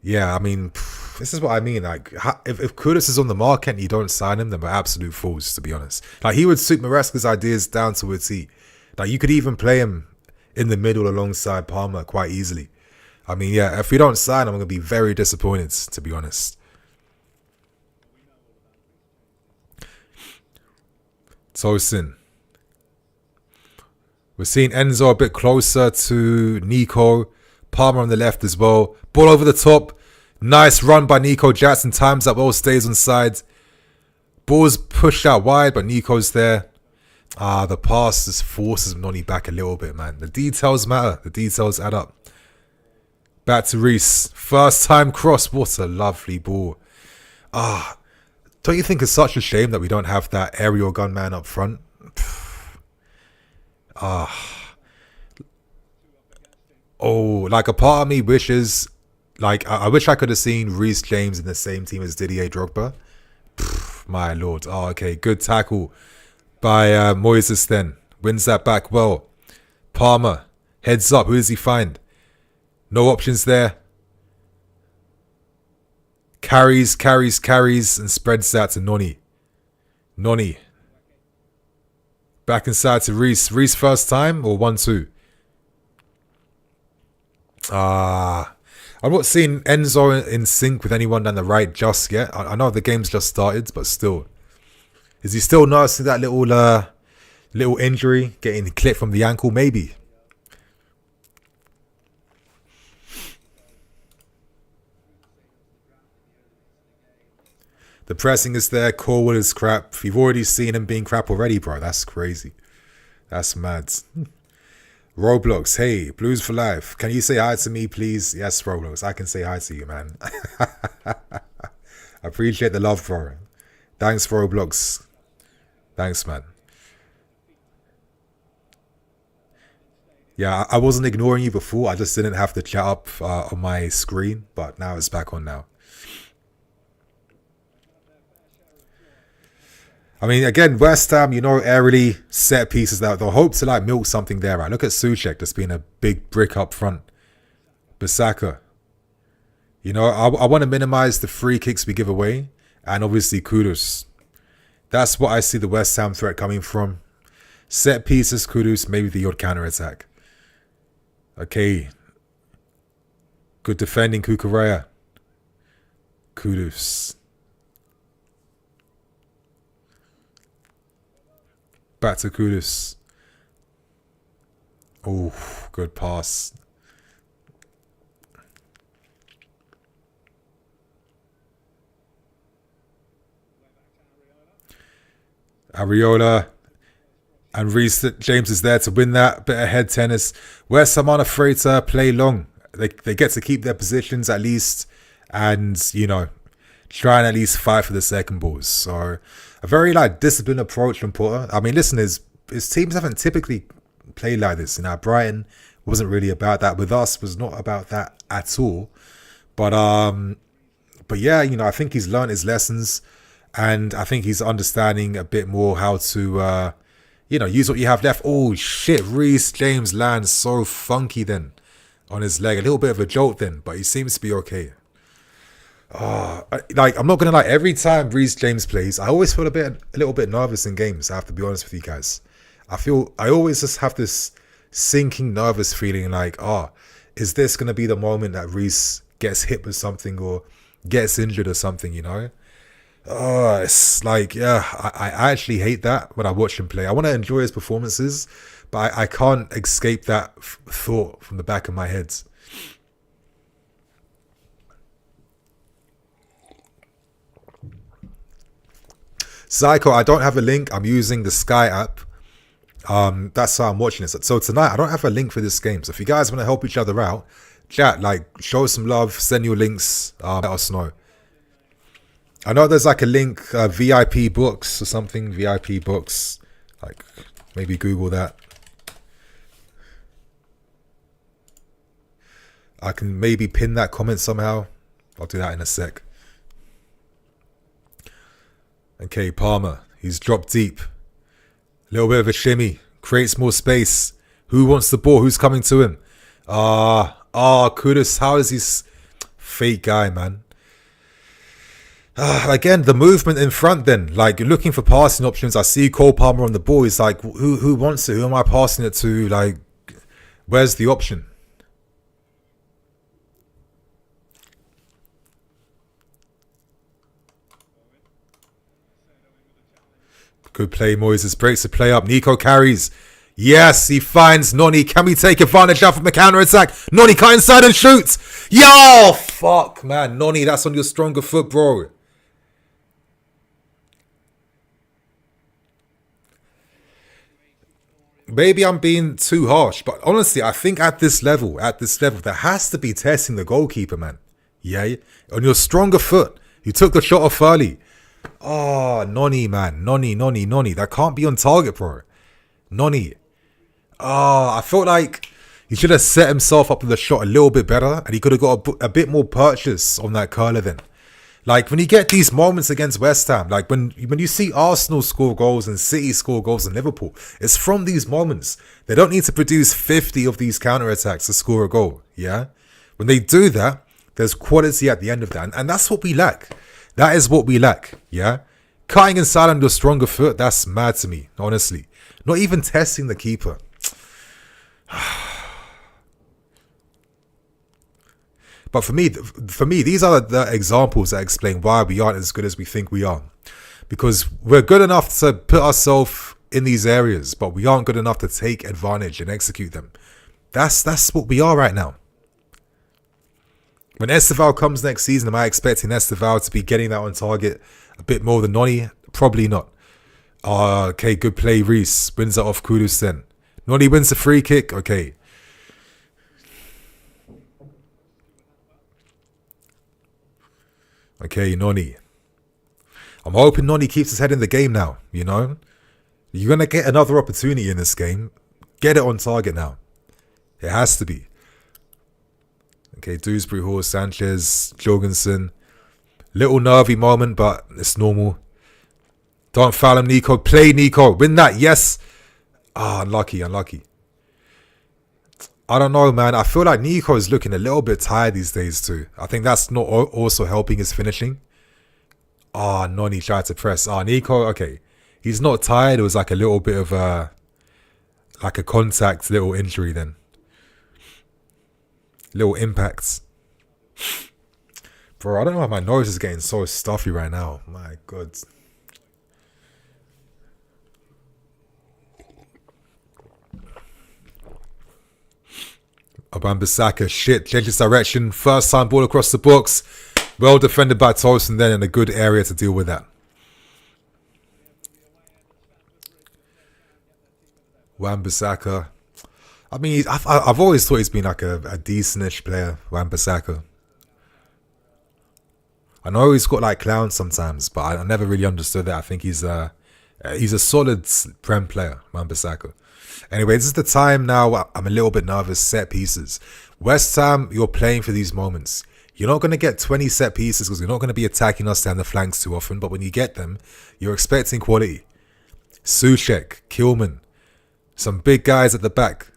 Yeah, I mean, this is what I mean. Like, if Kudus is on the market and you don't sign him, then we're absolute fools, to be honest. Like, he would suit Maresca's ideas down to a T. Like, you could even play him in the middle alongside Palmer quite easily. I mean, yeah, if we don't sign him, I'm going to be very disappointed, to be honest. Tosin. We're seeing Enzo a bit closer to Nico. Palmer on the left as well. Ball over the top. Nice run by Nico Jackson. Times up well, stays on side. Ball's pushed out wide, but Nico's there. The pass just forces Noni back a little bit, man. The details matter. The details add up. Back to Reese. First time cross. What a lovely ball. Don't you think it's such a shame that we don't have that aerial gunman up front? Oh, like a part of me wishes, like I wish I could have seen Reece James in the same team as Didier Drogba. My lord. Oh, okay. Good tackle by Moises then. Wins that back well. Palmer. Heads up. Who does he find? No options there. Carries, and spreads that to Noni. Noni. Back inside to Reese. Reese first time or 1-2? I'm not seeing Enzo in sync with anyone down the right just yet. I know the game's just started, but still. Is he still nursing that little injury? Getting clipped from the ankle? Maybe. The pressing is there. Corwell is crap. You've already seen him being crap already, bro. That's crazy. That's mad. Roblox, hey, Blues for life. Can you say hi to me, please? Yes, Roblox, I can say hi to you, man. I appreciate the love, bro. Thanks, Roblox. Thanks, man. Yeah, I wasn't ignoring you before. I just didn't have the chat up on my screen, but now it's back on now. I mean, again, West Ham, you know, aerially set pieces that they'll hope to like milk something there, right? Look at Soucek just being a big brick up front. Bissaka. You know, I want to minimize the free kicks we give away. And obviously, Kudus. That's what I see the West Ham threat coming from. Set pieces, Kudus, maybe the odd counter-attack. Okay. Good defending, Kukurea. Kudus. Back to Kudus. Oh, good pass. Areola. And Reece James is there to win that bit of head tennis. West Ham aren't afraid to play long. They get to keep their positions at least. And, you know, try and at least fight for the second balls. So a very like disciplined approach from Potter. I mean, listen, his teams haven't typically played like this. You know, Brighton wasn't really about that. With us, was not about that at all. But yeah, you know, I think he's learned his lessons, and I think he's understanding a bit more how to, you know, use what you have left. Oh shit, Reece James lands so funky then on his leg. A little bit of a jolt then, but he seems to be okay. Like, I'm not gonna lie, every time Reece James plays, I always feel a little bit nervous in games. I have to be honest with you guys. I always just have this sinking nervous feeling like, is this gonna be the moment that Reece gets hit with something or gets injured or something, you know? It's like, yeah, I actually hate that when I watch him play. I want to enjoy his performances, but I can't escape that thought from the back of my head. Psycho, I don't have a link. I'm using the Sky app. That's how I'm watching this. So tonight, I don't have a link for this game. So if you guys want to help each other out, chat, like, show us some love, send your links, let us know. I know there's like a link, VIP books or something, VIP books. Like, maybe Google that. I can maybe pin that comment somehow. I'll do that in a sec. Okay, Palmer. He's dropped deep. A little bit of a shimmy. Creates more space. Who wants the ball? Who's coming to him? Kudus. How is this fake guy, man? Again, the movement in front then. Like, you're looking for passing options. I see Cole Palmer on the ball. He's like, who wants it? Who am I passing it to? Like, where's the option? Good play, Moises. Breaks the play up. Nico carries. Yes, he finds Noni. Can we take advantage out from the counter-attack? Noni cut inside and shoots. Yo, fuck, man. Noni, that's on your stronger foot, bro. Maybe I'm being too harsh, but honestly, I think at this level, there has to be testing the goalkeeper, man. Yeah, on your stronger foot. You took the shot off early. Oh, Noni, man. Noni. That can't be on target, bro. Noni. Oh, I felt like he should have set himself up with the shot a little bit better, and he could have got a bit more purchase on that curler then. Like, when you get these moments against West Ham, like when you see Arsenal score goals and City score goals in Liverpool, it's from these moments. They don't need to produce 50 of these counter-attacks to score a goal, yeah? When they do that, there's quality at the end of that, and that's what we lack. That is what we lack, yeah? Cutting inside on your stronger foot, that's mad to me, honestly. Not even testing the keeper. But for me, these are the examples that explain why we aren't as good as we think we are. Because we're good enough to put ourselves in these areas, but we aren't good enough to take advantage and execute them. That's what we are right now. When Esteval comes next season, am I expecting Esteval to be getting that on target a bit more than Noni? Probably not. Okay, good play, Reese. Wins it off Kudus then. Noni wins the free kick. Okay. Okay, Noni. I'm hoping Noni keeps his head in the game now, you know? You're going to get another opportunity in this game. Get it on target now. It has to be. Okay, Dewsbury Hall, Sanchez, Jorgensen. Little nervy moment, but it's normal. Don't foul him, Nico. Play, Nico. Win that, yes. Unlucky. I don't know, man. I feel like Nico is looking a little bit tired these days too. I think that's not also helping his finishing. Noni tried to press. Nico, okay. He's not tired. It was like a little bit of a contact, little injury then. Little impacts. Bro, I don't know why my nose is getting so stuffy right now. My God. Wan-Bissaka, shit, changes direction. First time ball across the box. Well defended by Tolson then in a good area to deal with that. Wan-Bissaka. I mean, I've always thought he's been like a decent-ish player, Wan-Bissaka. I know he's got like clowns sometimes, but I never really understood that. I think he's a solid Prem player, Wan-Bissaka. Anyway, this is the time now. I'm a little bit nervous. Set pieces. West Ham, you're playing for these moments. You're not going to get 20 set pieces because you're not going to be attacking us down the flanks too often. But when you get them, you're expecting quality. Soucek, Kilman, some big guys at the back.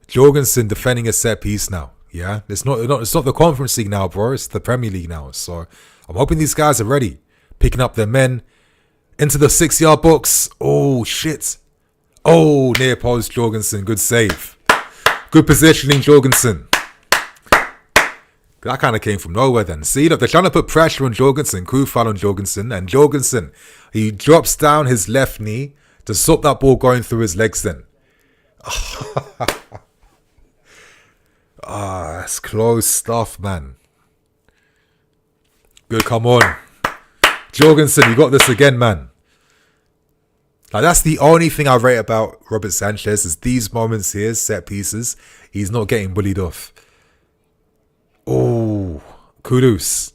Jorgensen defending a set piece now. Yeah, it's not the Conference League now, bro. It's the Premier League now. So I'm hoping these guys are ready, picking up their men. Into the 6-yard box. Oh, shit. Oh, near post, Jorgensen. Good save. Good positioning, Jorgensen. That kind of came from nowhere then. See, look, they're trying to put pressure on Jorgensen, Kufal on Jorgensen, and Jorgensen, he drops down his left knee to stop that ball going through his legs then. That's close stuff, man. Good, come on. Jorgensen, you got this again, man. Like, that's the only thing I rate about Robert Sanchez is these moments here, set pieces. He's not getting bullied off. Oh, kudos.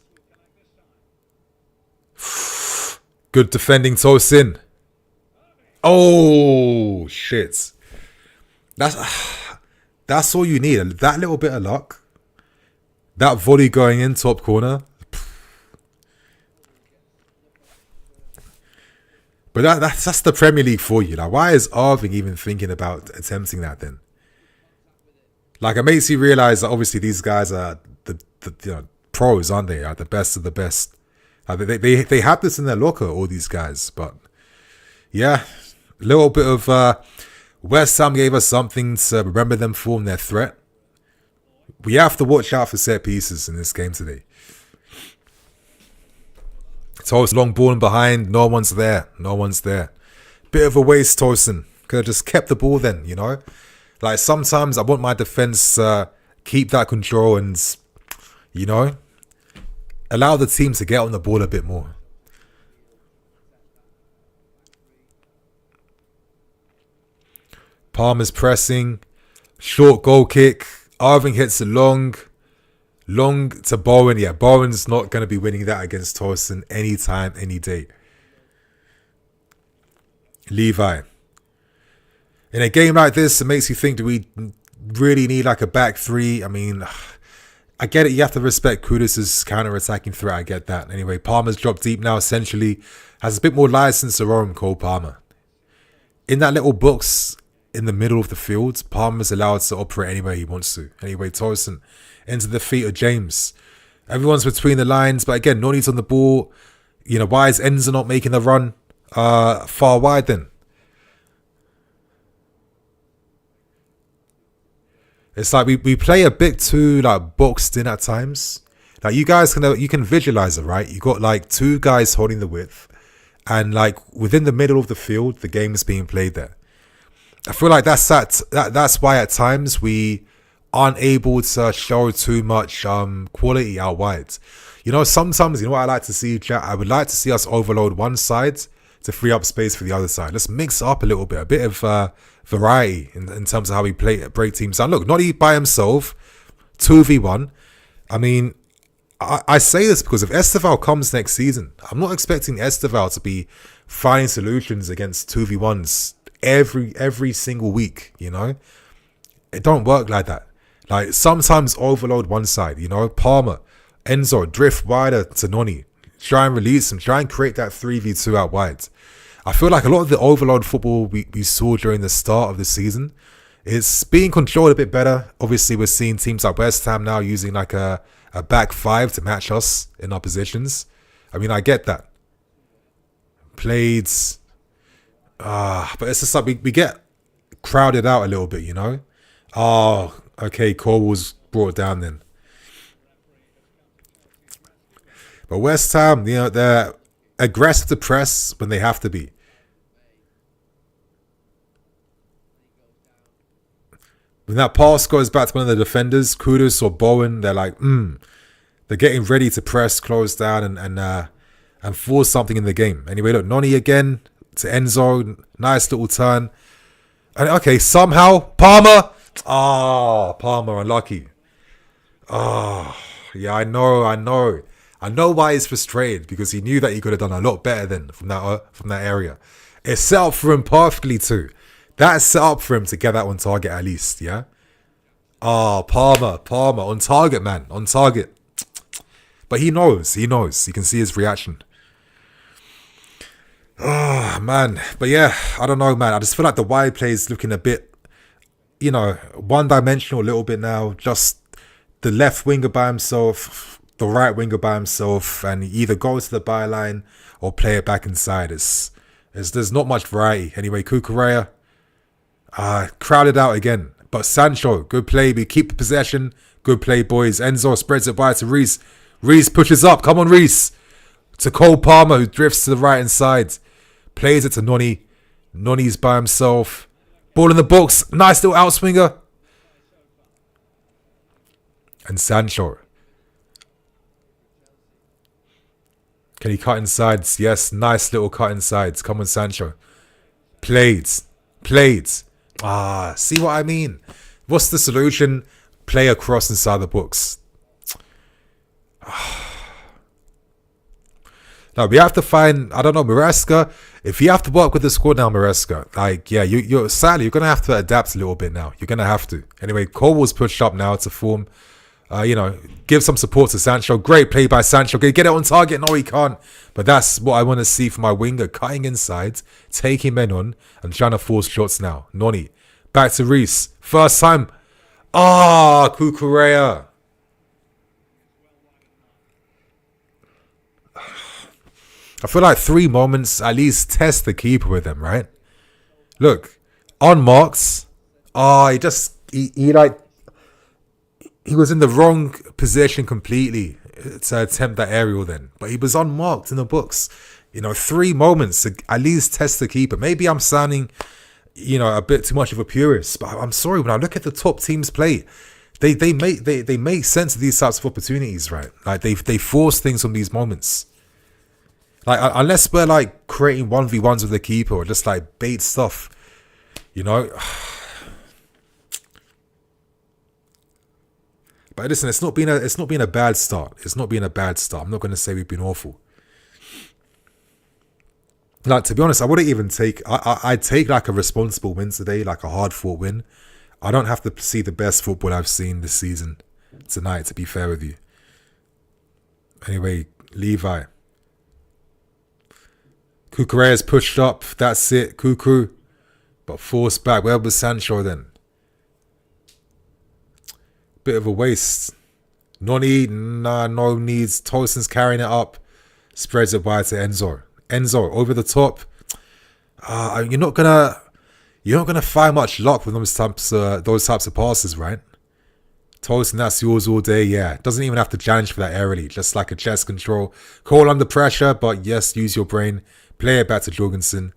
Good defending, Tosin. Oh, shit. That's all you need. That little bit of luck. That volley going in, top corner. But that's the Premier League for you. Like, why is Irving even thinking about attempting that then? Like, it makes you realise that obviously these guys are the pros, aren't they? Are the best of the best. They have this in their locker, all these guys. But yeah, a little bit of West Ham gave us something to remember them for in their threat. We have to watch out for set pieces in this game today. Tosin, long ball in behind. No one's there. No one's there. Bit of a waste, Tosin. Could have just kept the ball then, you know? Like, sometimes I want my defense keep that control and, you know, allow the team to get on the ball a bit more. Palmer's pressing. Short goal kick. Irving hits it long. Long to Bowen. Yeah, Bowen's not going to be winning that against Tosin anytime, any day. Levi. In a game like this, it makes you think, do we really need like a back three? I mean, I get it. You have to respect Kudus' counter-attacking threat. I get that. Anyway, Palmer's dropped deep now, essentially. Has a bit more license to roam, Cole Palmer. In that little box in the middle of the field, Palmer's allowed to operate anywhere he wants to. Anyway, Tosin into the feet of James. Everyone's between the lines, but again, Noni's on the ball. You know, why is Enzo not making the run far wide then? It's like we play a bit too like boxed in at times. Like, you guys you can visualize it, right? You got like two guys holding the width, and like within the middle of the field, the game is being played there. I feel like that's why at times we aren't able to show too much quality out wide. You know, sometimes, you know what I like to see, Jack? I would like to see us overload one side to free up space for the other side. Let's mix it up a little bit, a bit of variety in terms of how we break teams down. Look, Noni by himself, 2v1. I mean, I say this because if Esteval comes next season, I'm not expecting Esteval to be finding solutions against 2v1s every single week, you know? It don't work like that. Like, sometimes overload one side, you know? Palmer, Enzo, drift wider to Noni. Try and release him. Try and create that 3v2 out wide. I feel like a lot of the overload football we saw during the start of the season is being controlled a bit better. Obviously, we're seeing teams like West Ham now using like a back five to match us in our positions. I mean, I get that. Played... but it's just like we get crowded out a little bit, you know? Oh, okay, Corwell's brought down then. But West Ham, you know, they're aggressive to press when they have to be. When that pass goes back to one of the defenders, Kudus or Bowen, they're like, they're getting ready to press, close down, and force something in the game. Anyway, look, Noni again to Enzo, nice little turn. And okay, somehow Palmer. Palmer unlucky. Yeah, I know why he's frustrated, because he knew that he could have done a lot better than from that area. It's set up for him perfectly too. That's set up for him to get that on target at least, yeah? Palmer, on target, man, on target. But he knows. You can see his reaction. Man. But yeah, I don't know, man. I just feel like the wide play is looking a bit, you know, one-dimensional a little bit now. Just the left winger by himself, the right winger by himself, and either go to the byline or play it back inside. There's not much variety. Anyway, Cucurella, crowded out again. But Sancho, good play. We keep the possession, Good play, boys. Enzo spreads it by to Reese. Reese pushes up. Come on, Reese. To Cole Palmer, who drifts to the right-hand side. Plays it to Noni. Noni's by himself. Ball in the box. Nice little outswinger. And Sancho. Can he cut inside? Yes, nice little cut inside. Come on, Sancho. Played. See what I mean? What's the solution? Play across inside the box. Now, we have to find, I don't know, Maresca. If you have to work with the squad now, Maresca, like, yeah, you're sadly, you're going to have to adapt a little bit now. You're going to have to. Anyway, Colwell's pushed up now to form, give some support to Sancho. Great play by Sancho. Can he get it on target? No, he can't. But that's what I want to see from my winger. Cutting inside, taking men on, and trying to force shots now. Noni, back to Reese. First time. Cucurella. I feel like 3 moments, at least test the keeper with them, right? Look, unmarked. He was in the wrong position completely to attempt that aerial then. But he was unmarked in the books. 3 moments to at least test the keeper. Maybe I'm sounding, a bit too much of a purist. But I'm sorry, when I look at the top teams play, they make sense of these types of opportunities, right? Like they force things from these moments. Like, unless we're like creating 1v1s with the keeper or just like bait stuff, But listen, it's not been a bad start. It's not been a bad start. I'm not going to say we've been awful. Like, to be honest, I wouldn't even take. I'd take like a responsible win today, like a hard-fought win. I don't have to see the best football I've seen this season tonight, to be fair with you. Anyway, Levi. Cucurella's pushed up. That's it. Cuckoo. But forced back. Where was Sancho then? Bit of a waste. Noni, no needs. Tolson's carrying it up. Spreads it wide to Enzo. Enzo over the top. You're not gonna find much luck with those types of passes, right? Tolson, that's yours all day. Yeah, doesn't even have to challenge for that aerially. Just like a chest control. Call under pressure, but yes, use your brain. Play it back to Jorgensen.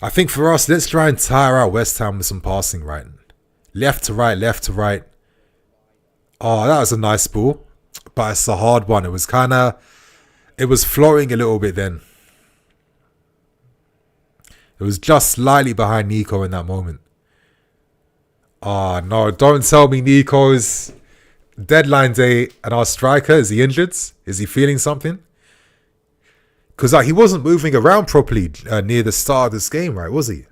I think for us, let's try and tire out West Ham with some passing, right? Left to right, left to right. Oh, that was a nice ball, but it's a hard one. It was floating a little bit then. It was just slightly behind Nico in that moment. Oh, no, don't tell me Nico's deadline day and our striker, is he injured? Is he feeling something? Because he wasn't moving around properly near the start of this game, right, was he?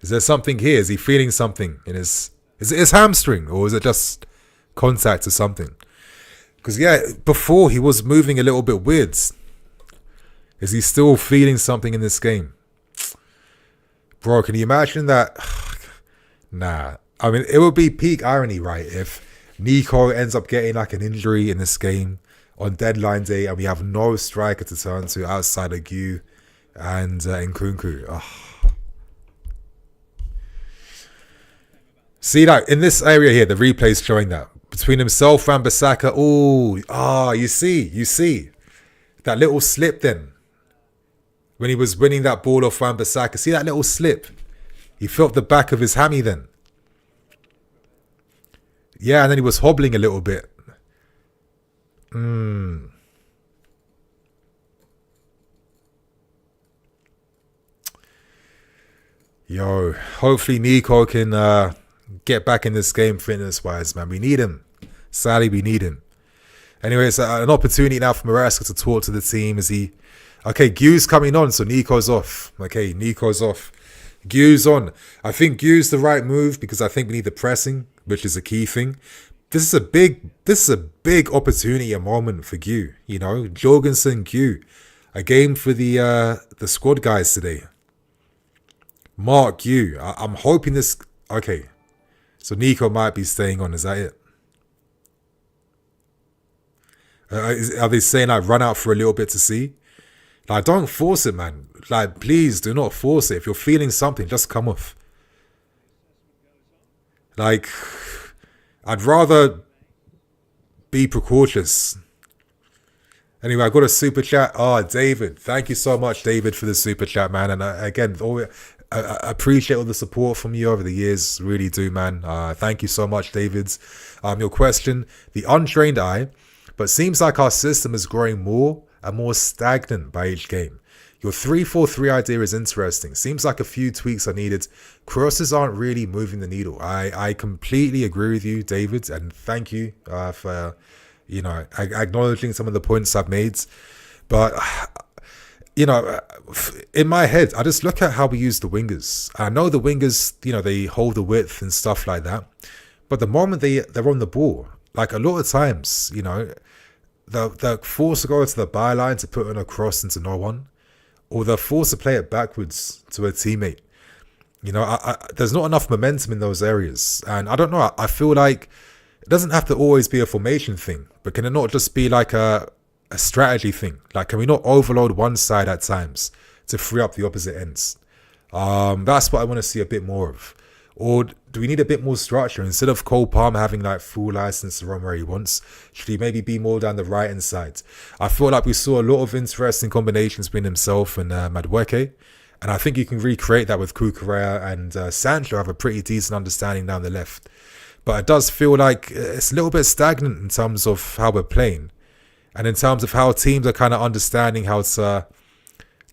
Is there something here? Is he feeling something in his... Is it his hamstring? Or is it just contact or something? Because, yeah, before he was moving a little bit weird. Is he still feeling something in this game? Bro, can you imagine that? Nah. I mean, it would be peak irony, right? If Nico ends up getting like an injury in this game on deadline day and we have no striker to turn to outside of Gu and Nkunku. See that in this area here, the replay's showing that between himself and Bissaka. You see that little slip then when he was winning that ball off Wan-Bissaka. See that little slip? He felt the back of his hammy then. Yeah, and then he was hobbling a little bit. Yo, hopefully Nico can get back in this game fitness-wise, man. We need him. Sadly, we need him. Anyway, it's an opportunity now for Maresca to talk to the team. Okay, Gu's coming on, so Nico's off. Okay, Nico's off. Gu's on. I think Gu's the right move because I think we need the pressing, which is a key thing. This is a big opportunity, a moment for Gu. Jorgensen, Gu. A game for the squad guys today. Mark Gu. I'm hoping this... Okay. So Nico might be staying on. Is that it? Are they saying run out for a little bit to see? Like, don't force it, man. Like, please do not force it. If you're feeling something, just come off. Like, I'd rather be precautious. Anyway, I got a super chat. Oh, David. Thank you so much, David, for the super chat, man. And again, I appreciate all the support from you over the years. Really do, man. Thank you so much, David. Your question, the untrained eye, but seems like our system is growing more and more stagnant by each game. Your 3-4-3 idea is interesting. Seems like a few tweaks are needed. Crosses aren't really moving the needle. I completely agree with you, David, and thank you for acknowledging some of the points I've made. But in my head, I just look at how we use the wingers. I know the wingers, they hold the width and stuff like that. But the moment they're on the ball, like a lot of times, they're forced to go to the byline to put in a cross into no one, or they're forced to play it backwards to a teammate. There's not enough momentum in those areas. And I don't know, I feel like it doesn't have to always be a formation thing, but can it not just be like a strategy thing? Like, can we not overload one side at times to free up the opposite ends? That's what I want to see a bit more of. Or do we need a bit more structure? Instead of Cole Palmer having like full license to run where he wants, should he maybe be more down the right hand side? I feel like we saw a lot of interesting combinations between himself and Madueke, and I think you can recreate that with Cucurella, and Sancho have a pretty decent understanding down the left. But it does feel like it's a little bit stagnant in terms of how we're playing, and in terms of how teams are kind of understanding how to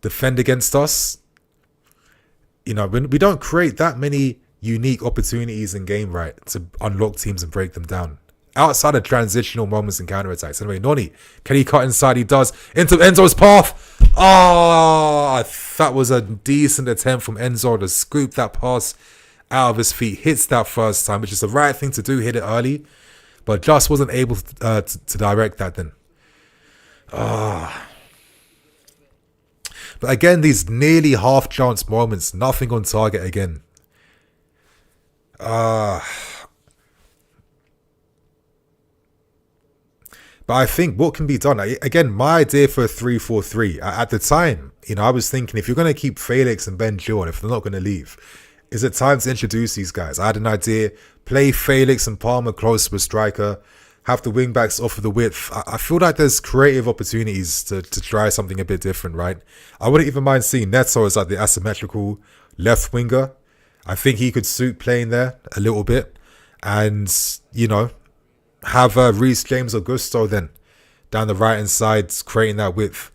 defend against us. We don't create that many unique opportunities in game, right, to unlock teams and break them down. Outside of transitional moments and counterattacks. Anyway, Noni, can he cut inside? He does. Into Enzo's path. Oh, that was a decent attempt from Enzo to scoop that pass out of his feet. Hits that first time, which is the right thing to do, hit it early, but just wasn't able to direct that then. But again, these nearly half chance moments, nothing on target again. But I think what can be done, again, my idea for a 3-4-3 at the time, I was thinking, if you're going to keep Felix and Ben Chilwell, if they're not going to leave, is it time to introduce these guys? I had an idea, play Felix and Palmer close to a striker, have the wing backs offer the width. I feel like there's creative opportunities to try something a bit different, right? I wouldn't even mind seeing Neto as like the asymmetrical left winger. I think he could suit playing there a little bit. And, have Reece James or Gusto then down the right hand side, creating that width.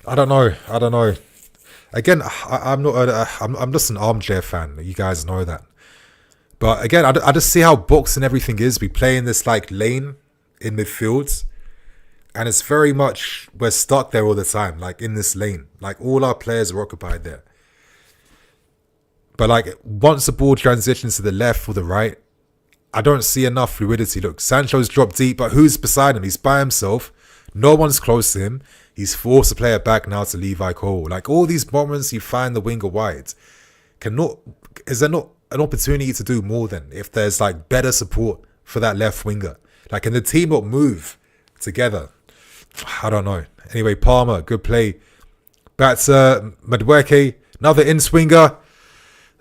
I don't know. Again, I'm just an armchair fan. You guys know that. But again, I just see how boxing everything is. We play in this like lane in midfield, and it's very much we're stuck there all the time, like in this lane. Like all our players are occupied there. But like once the ball transitions to the left or the right, I don't see enough fluidity. Look, Sancho's dropped deep, but who's beside him? He's by himself. No one's close to him. He's forced to play it back now to Levi Cole. Like all these moments you find the winger wide. Is there not an opportunity to do more then if there's like better support for that left winger? Like, can the team not move together? I don't know. Anyway, Palmer, good play. Back to Madueke, another in-swinger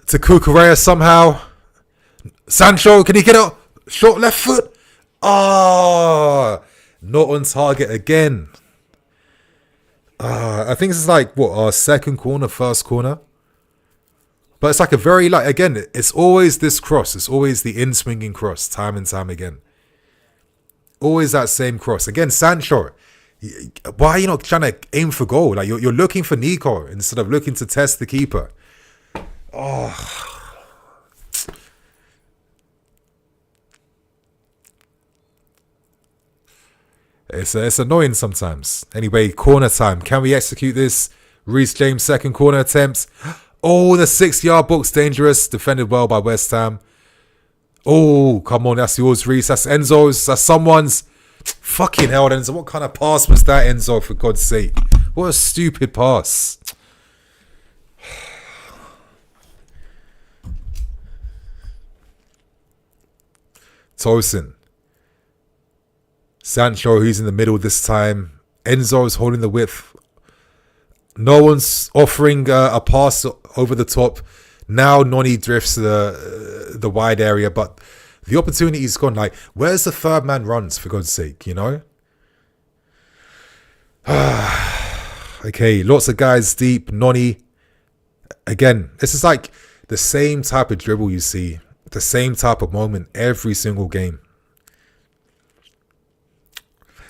to Cucurella somehow. Sancho, can he get out? Short left foot. Not on target again. I think this is like, our second corner, first corner? But it's like a very, again, it's always this cross. It's always the in-swinging cross, time and time again. Always that same cross. Again, Sancho, why are you not trying to aim for goal? Like, you're looking for Nico instead of looking to test the keeper. It's annoying sometimes. Anyway, corner time. Can we execute this? Reece James, second corner attempt. Oh, the 6-yard box, dangerous. Defended well by West Ham. Oh, come on, that's yours, Reece. That's Enzo's. That's someone's. Fucking hell, Enzo. What kind of pass was that, Enzo, for God's sake? What a stupid pass. Tosin. Sancho, who's in the middle this time. Enzo's holding the width. No one's offering a pass over the top. Now Noni drifts the wide area, but the opportunity's gone. Like, where's the third man runs, for God's sake, you know? Okay, lots of guys deep. Noni, again, this is like the same type of dribble you see, the same type of moment every single game.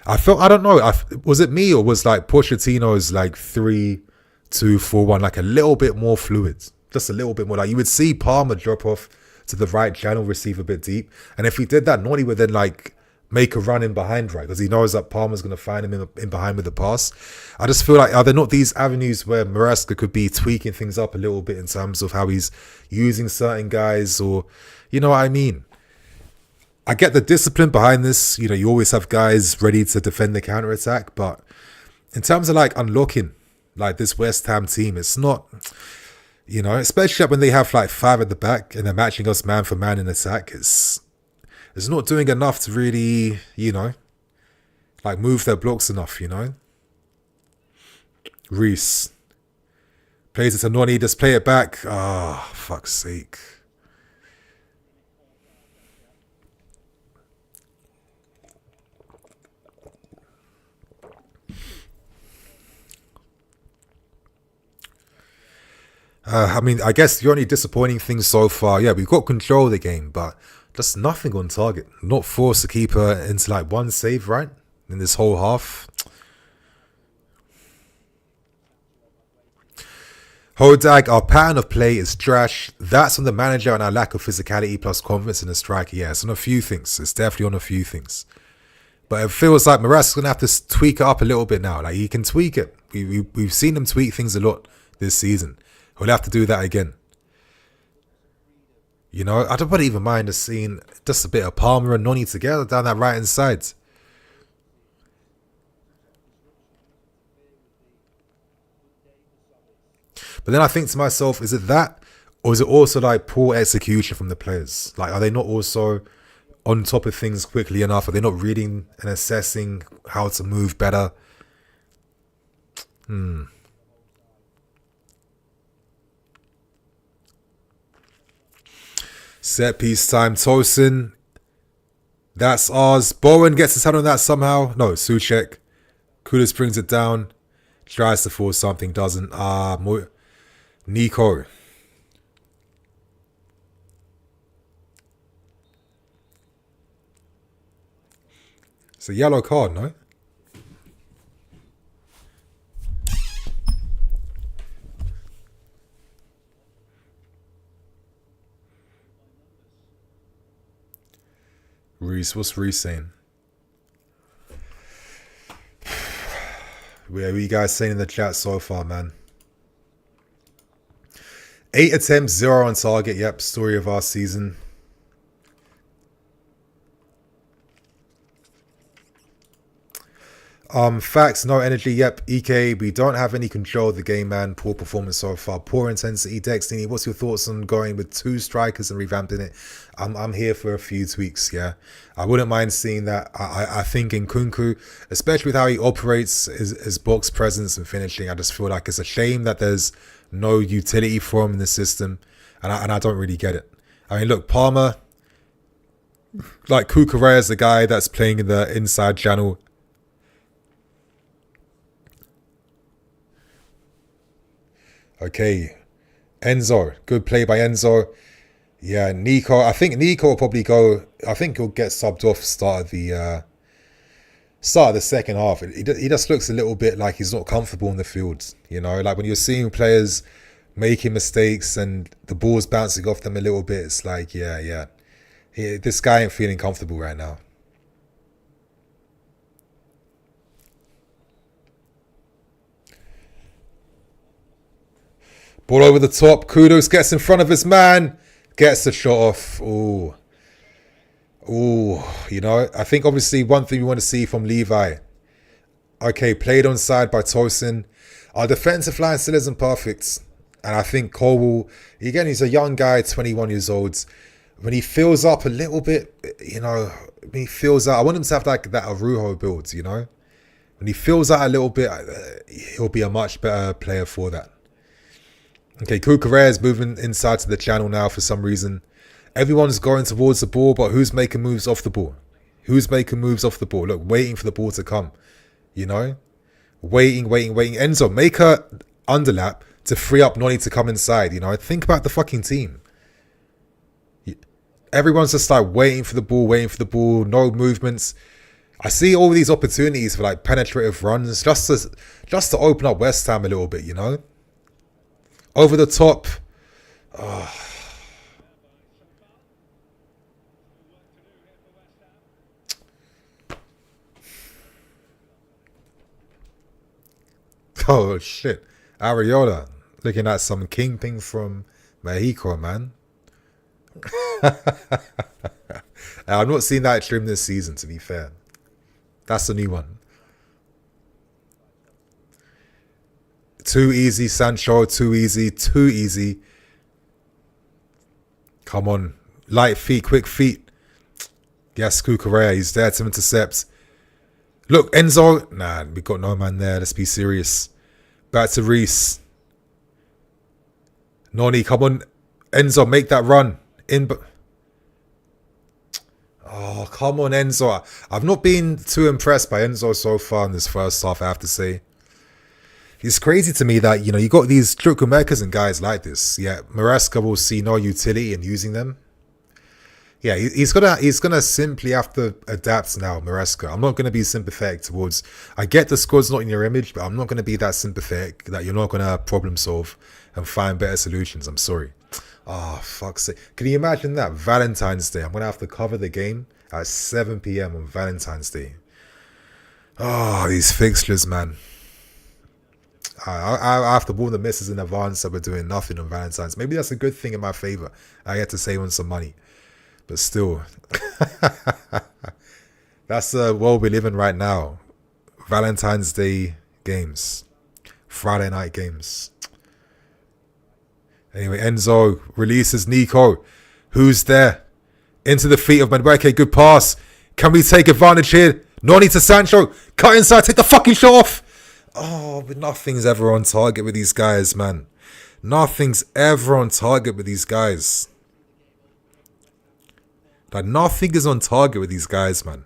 I don't know, was it me or was like Pochettino's like 3-2-4-1 like a little bit more fluid? Just a little bit more. Like, you would see Palmer drop off to the right channel, receive a bit deep. And if he did that, Noni would then like make a run in behind, right? Because he knows that Palmer's going to find him in behind with the pass. I just feel like, are there not these avenues where Maresca could be tweaking things up a little bit in terms of how he's using certain guys, or, you know what I mean? I get the discipline behind this. You know, you always have guys ready to defend the counter-attack. But in terms of like unlocking like this West Ham team, it's not, you know, especially when they have like 5 at the back and they're matching us man for man in attack. It's not doing enough to really, you know, like move their blocks enough, you know. Reese plays it to Noni, just play it back. Ah, oh, fuck's sake. I mean, I guess the only disappointing thing so far, yeah, we've got control of the game, but just nothing on target. Not forced to keep her into like one save, right? In this whole half. Hodag, our pattern of play is trash. That's on the manager and our lack of physicality plus confidence in the striker. Yeah, it's on a few things. It's definitely on a few things. But it feels like Maresca's going to have to tweak it up a little bit now. Like, he can tweak it. We've seen him tweak things a lot this season. He'll have to do that again. You know, I don't even mind just seeing just a bit of Palmer and Noni together down that right hand side. But then I think to myself, is it that? Or is it also like poor execution from the players? Like, are they not also on top of things quickly enough? Are they not reading and assessing how to move better? Set piece time. Tosin. That's ours. Bowen gets his hand on that somehow. No, Suchek. Kudus brings it down. Tries to force something. Doesn't. Nico. It's a yellow card, no? Reese, what's Reese saying? What are you guys saying in the chat so far, man? 8 attempts, 0 on target. Yep, story of our season. Facts, no energy. Yep, EK, we don't have any control of the game, man. Poor performance so far. Poor intensity. Dextini, what's your thoughts on going with 2 strikers and revamping it? I'm here for a few tweaks, yeah. I wouldn't mind seeing that. I think in Nkunku, especially with how he operates, his box presence and finishing, I just feel like it's a shame that there's no utility for him in the system. And I don't really get it. I mean, look, Palmer, like Kukurea is the guy that's playing in the inside channel. Okay, Enzo, good play by Enzo. Yeah, Nico. I think Nico will probably go. I think he'll get subbed off start of the second half. He just looks a little bit like he's not comfortable in the field. You know, like when you're seeing players making mistakes and the ball's bouncing off them a little bit, it's like, yeah. This guy ain't feeling comfortable right now. Ball over the top. Kudos gets in front of his man. Gets the shot off. Ooh. You know, I think obviously one thing we want to see from Levi. Okay, played on side by Tosin. Our defensive line still isn't perfect. And I think Cole will, again, he's a young guy, 21 years old. When he fills up a little bit, you know, when he fills out, I want him to have like that Arujo build, you know. When When he fills out a little bit, he'll be a much better player for that. Okay, Kukurea is moving inside to the channel now for some reason. Everyone's going towards the ball, but who's making moves off the ball? Who's making moves off the ball? Look, waiting for the ball to come. You know? Waiting. Enzo, make a underlap to free up Noni to come inside. You know? Think about the fucking team. Everyone's just like waiting for the ball, no movements. I see all these opportunities for like penetrative runs just to open up West Ham a little bit, you know? Over the top. Oh shit. Areola. Looking at some kingpin from Mexico, man. I've not seen that trim this season, to be fair. That's a new one. Too easy, Sancho. Too easy. Come on. Light feet, quick feet. Yes, Kukurea. He's there to intercept. Look, Enzo. Nah, we got no man there. Let's be serious. Back to Reece. Noni, come on. Enzo, make that run. Oh, come on, Enzo. I've not been too impressed by Enzo so far in this first half, I have to say. It's crazy to me that, you know, you got these Chukwuemekas and guys like this. Yeah, Maresca will see no utility in using them. Yeah, he's gonna simply have to adapt now, Maresca. I'm not gonna be sympathetic towards. I get the squad's not in your image, but I'm not gonna be that sympathetic that you're not gonna problem solve and find better solutions. I'm sorry. Oh, fuck's sake. Can you imagine that? Valentine's Day. I'm going to have to cover the game at 7 p.m. on Valentine's Day. Oh, these fixtures, man. I have to warn the missus in advance that we're doing nothing on Valentine's. Maybe that's a good thing in my favour. I get to save on some money. But still. That's the world we live in right now. Valentine's Day games. Friday night games. Anyway, Enzo releases Nico. Who's there? Into the feet of Madueke. Good pass. Can we take advantage here? Noni to Sancho. Cut inside. Take the fucking shot off. Oh, but nothing's ever on target with these guys, man. Nothing's ever on target with these guys. Like, nothing is on target with these guys, man.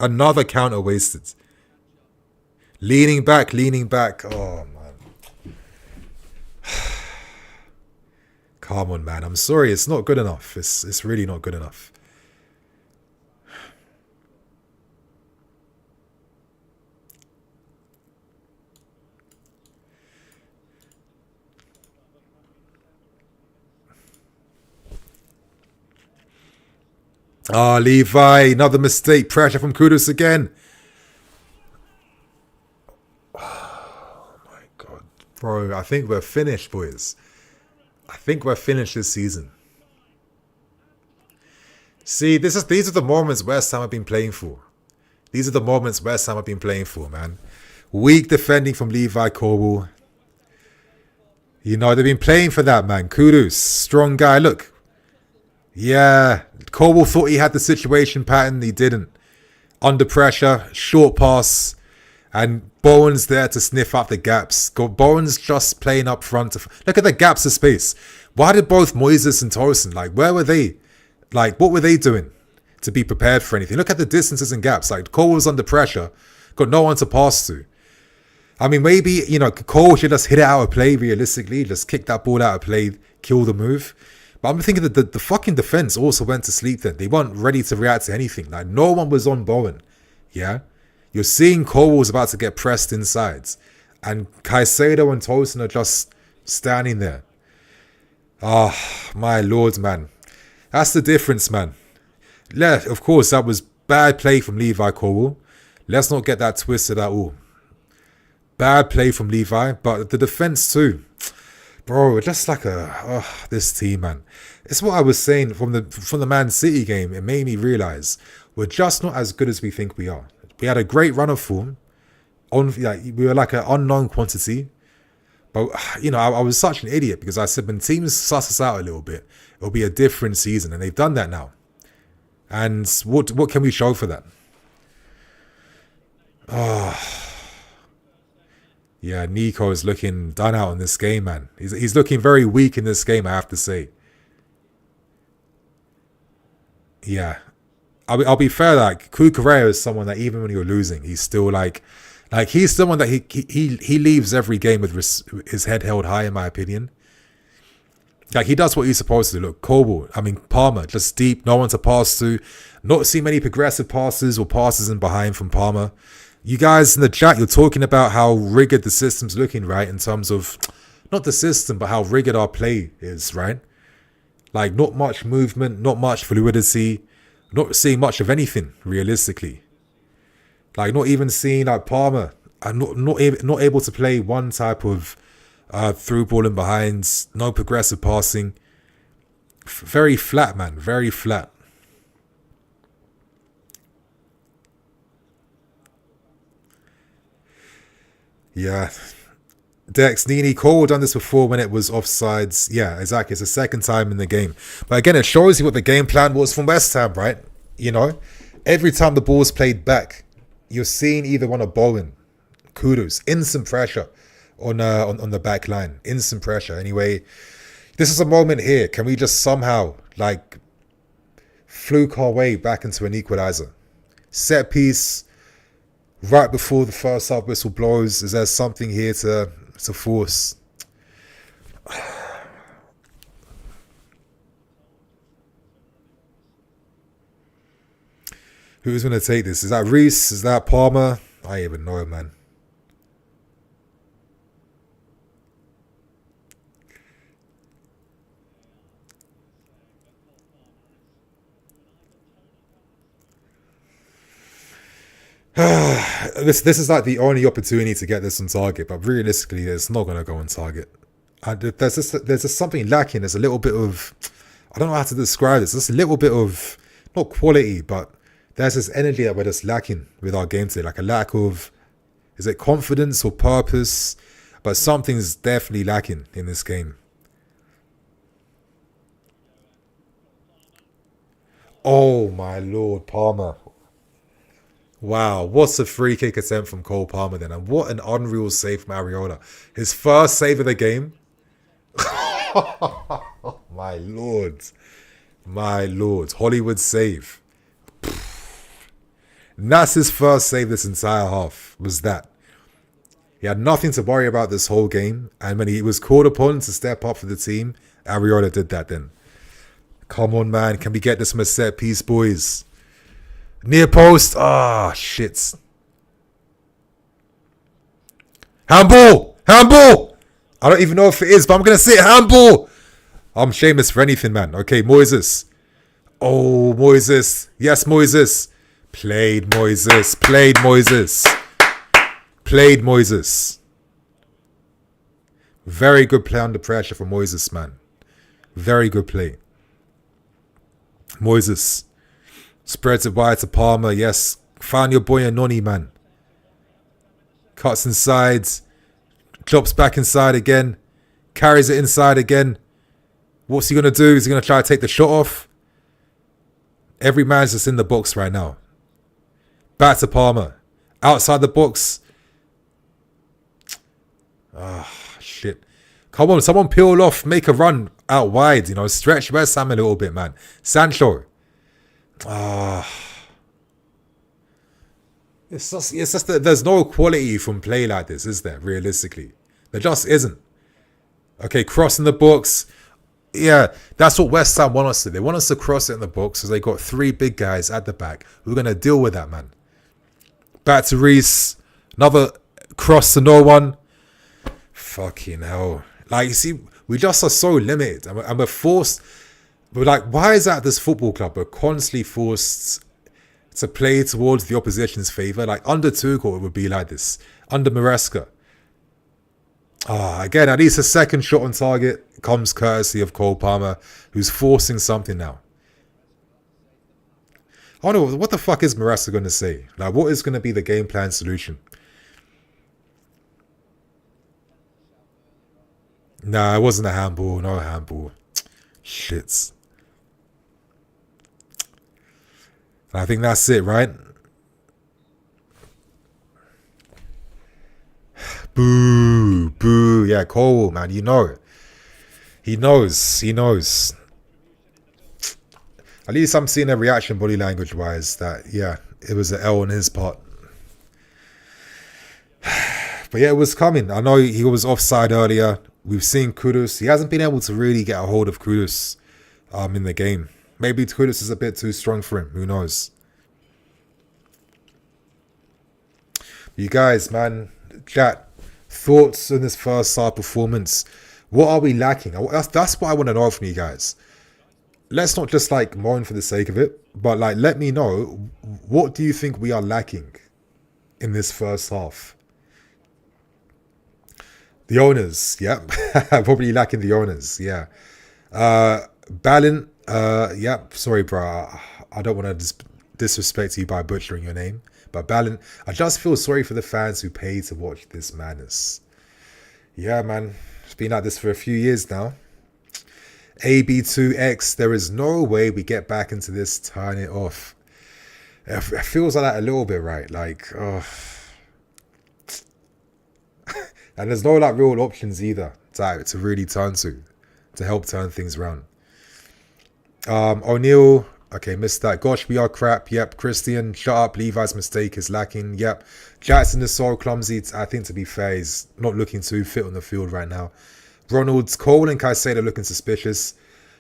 Another counter wasted. Leaning back. Oh, man. Come on, man. I'm sorry. It's not good enough. It's really not good enough. Ah, Levi. Another mistake. Pressure from Kudus again. Oh, my God. Bro, I think we're finished, boys. I think we're finished this season. See, these are the moments West Ham have been playing for. These are the moments West Ham have been playing for, man. Weak defending from Levi Colwill. You know, they've been playing for that, man. Kudus, strong guy. Look. Yeah, Colwill thought he had the situation pattern. He didn't. Under pressure, short pass. And Bowen's there to sniff out the gaps. Bowen's just playing up front. Look at the gaps of space. Why did both Moises and Torsen, like, where were they? Like, what were they doing to be prepared for anything? Look at the distances and gaps. Like, Cole was under pressure. Got no one to pass to. I mean, maybe, you know, Cole should just hit it out of play realistically. Just kick that ball out of play, kill the move. But I'm thinking that the fucking defense also went to sleep then. They weren't ready to react to anything. Like, no one was on Bowen. Yeah? You're seeing Cole was about to get pressed inside. And Caicedo and Tosin are just standing there. Oh, my lord, man. That's the difference, man. Yeah, of course, that was bad play from Levi Colwill. Let's not get that twisted at all. Bad play from Levi, but the defense too. Bro, just like this team, man. It's what I was saying from the Man City game. It made me realise we're just not as good as we think we are. We had a great run of form. We were like an unknown quantity. But, you know, I was such an idiot because I said when teams suss us out a little bit, it'll be a different season. And they've done that now. And what can we show for that? Yeah, Nico is looking done out in this game, man. He's looking very weak in this game, I have to say. Yeah. I'll be fair, like, Kukurea is someone that even when you're losing, he's still like he's someone that he leaves every game with his head held high, in my opinion. Like, he does what he's supposed to do. Look, Palmer, just deep, no one to pass to. Not see many progressive passes or passes in behind from Palmer. You guys in the chat, you're talking about how rigged the system's looking, right? In terms of, not the system, but how rigged our play is, right? Like, not much movement, not much fluidity, not seeing much of anything, realistically. Like, not even seeing, like, Palmer, not able to play one type of through ball and behinds, no progressive passing. Very flat, man, very flat. Yeah. Dex, Nini, Cole done this before when it was offsides. Yeah, exactly. It's the second time in the game. But again, it shows you what the game plan was from West Ham, right? You know, every time the ball's played back, you're seeing either one of Bowen, Kudus, instant pressure on the back line. Instant pressure. Anyway, this is a moment here. Can we just somehow, like, fluke our way back into an equalizer? Set piece, right before the first half whistle blows. Is there something here to force? Who's going to take this? Is that Reese? Is that Palmer? I don't even know, man. This is like the only opportunity to get this on target, but realistically, it's not going to go on target. There's just something lacking. There's a little bit of, I don't know how to describe this. There's a little bit of, not quality, but there's this energy that we're just lacking with our game today. Like a lack of, is it confidence or purpose? But something's definitely lacking in this game. Oh my Lord, Palmer. Wow, what's a free kick attempt from Cole Palmer then? And what an unreal save from Areola. His first save of the game. My Lord. My Lord. Hollywood save. And that's his first save this entire half, was that. He had nothing to worry about this whole game. And when he was called upon to step up for the team, Areola did that then. Come on, man. Can we get this from a set piece, boys? Near post. Ah, shit. Handball! Handball! I don't even know if it is, but I'm going to say handball. I'm shameless for anything, man. Okay, Moises. Oh, Moises. Yes, Moises. Played Moises. Played Moises. Played Moises. Very good play under pressure for Moises, man. Very good play. Moises. Spreads it wide to Palmer. Yes. Find your boy Anoni, man. Cuts inside. Drops back inside again. Carries it inside again. What's he going to do? Is he going to try to take the shot off? Every man's just in the box right now. Back to Palmer. Outside the box. Ah, shit. Come on, someone peel off. Make a run out wide. You know, stretch West Ham a little bit, man. Sancho. Ah. It's just that there's no quality from play like this, is there? Realistically. There just isn't. Okay, crossing the box. Yeah, that's what West Ham want us to do. They want us to cross it in the box because they got three big guys at the back who are going to deal with that, man. Back to Reese. Another cross to no one. Fucking hell. Like, you see, we just are so limited. And we're forced. We're like, why is that this football club? We're constantly forced to play towards the opposition's favour. Like, under Tuchel, it would be like this. Under Maresca. Again, at least a second shot on target comes courtesy of Cole Palmer, who's forcing something now. I don't know, what the fuck is Maresca going to say? Like, what is going to be the game plan solution? Nah, it wasn't a handball. No handball. Shits. I think that's it, right? Boo, boo. Yeah, Cole, man, you know. He knows. He knows. At least I'm seeing a reaction body language wise that, yeah, it was an L on his part. But yeah, it was coming. I know he was offside earlier. We've seen Kudus. He hasn't been able to really get a hold of Kudus in the game. Maybe Kudus is a bit too strong for him. Who knows? You guys, man, chat, thoughts on this first half performance. What are we lacking? That's what I want to know from you guys. Let's not just like moan for the sake of it, but like let me know, what do you think we are lacking in this first half? The owners, yeah. Probably lacking the owners, yeah. Balin, yeah, sorry bro, I don't want to disrespect you by butchering your name, but Balin, I just feel sorry for the fans who pay to watch this madness. Yeah, man, it's been like this for a few years now. AB2X, there is no way we get back into this, turn it off. It feels like that a little bit, right? Like, oh. And there's no like real options either to really turn to help turn things around. O'Neill, okay, missed that. Gosh, we are crap. Yep. Christian, shut up. Levi's mistake is lacking. Yep. Jackson is so clumsy. I think, to be fair, he's not looking too fit on the field right now. Ronald's, Cole and Caicedo looking suspicious.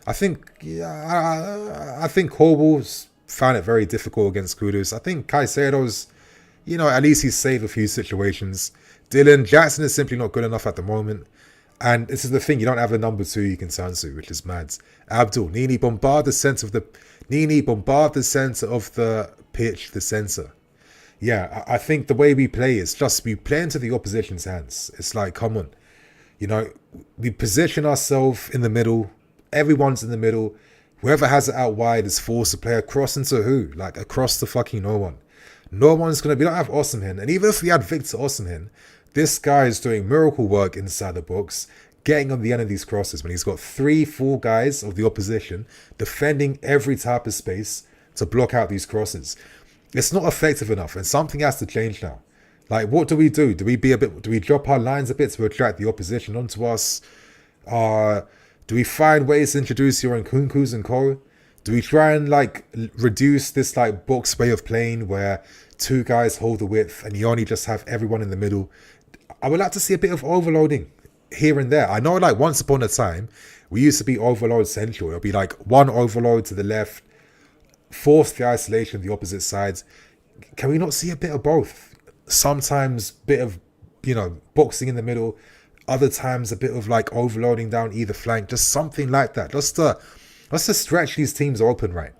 I think, yeah, I think Cole's found it very difficult against Kudus. I think Caicedo's, you know, at least he's saved a few situations. Dylan, Jackson is simply not good enough at the moment. And this is the thing, you don't have a number 2 you can turn to, which is mad. Abdul, Nini, bombard the center of the pitch, the center. Yeah, I think the way we play is just we play into the opposition's hands. It's like, come on. You know, we position ourselves in the middle. Everyone's in the middle. Whoever has it out wide is forced to play across into who? Like across to fucking no one. No one's going to... We don't have Osimhen. And even if we had Victor Osimhen, this guy is doing miracle work inside the box, getting on the end of these crosses when he's got 3-4 guys of the opposition defending every type of space to block out these crosses. It's not effective enough, and something has to change now. Like, what do? Do we drop our lines a bit to attract the opposition onto us? Do we find ways to introduce your Nkunkus and co? Do we try and like reduce this like box way of playing where 2 guys hold the width and you only just have everyone in the middle? I would like to see a bit of overloading here and there. I know like once upon a time, we used to be overload central. It'll be like one overload to the left, force the isolation of the opposite sides. Can we not see a bit of both? Sometimes bit of, you know, boxing in the middle. Other times a bit of like overloading down either flank. Just something like that. Just to stretch these teams open, right?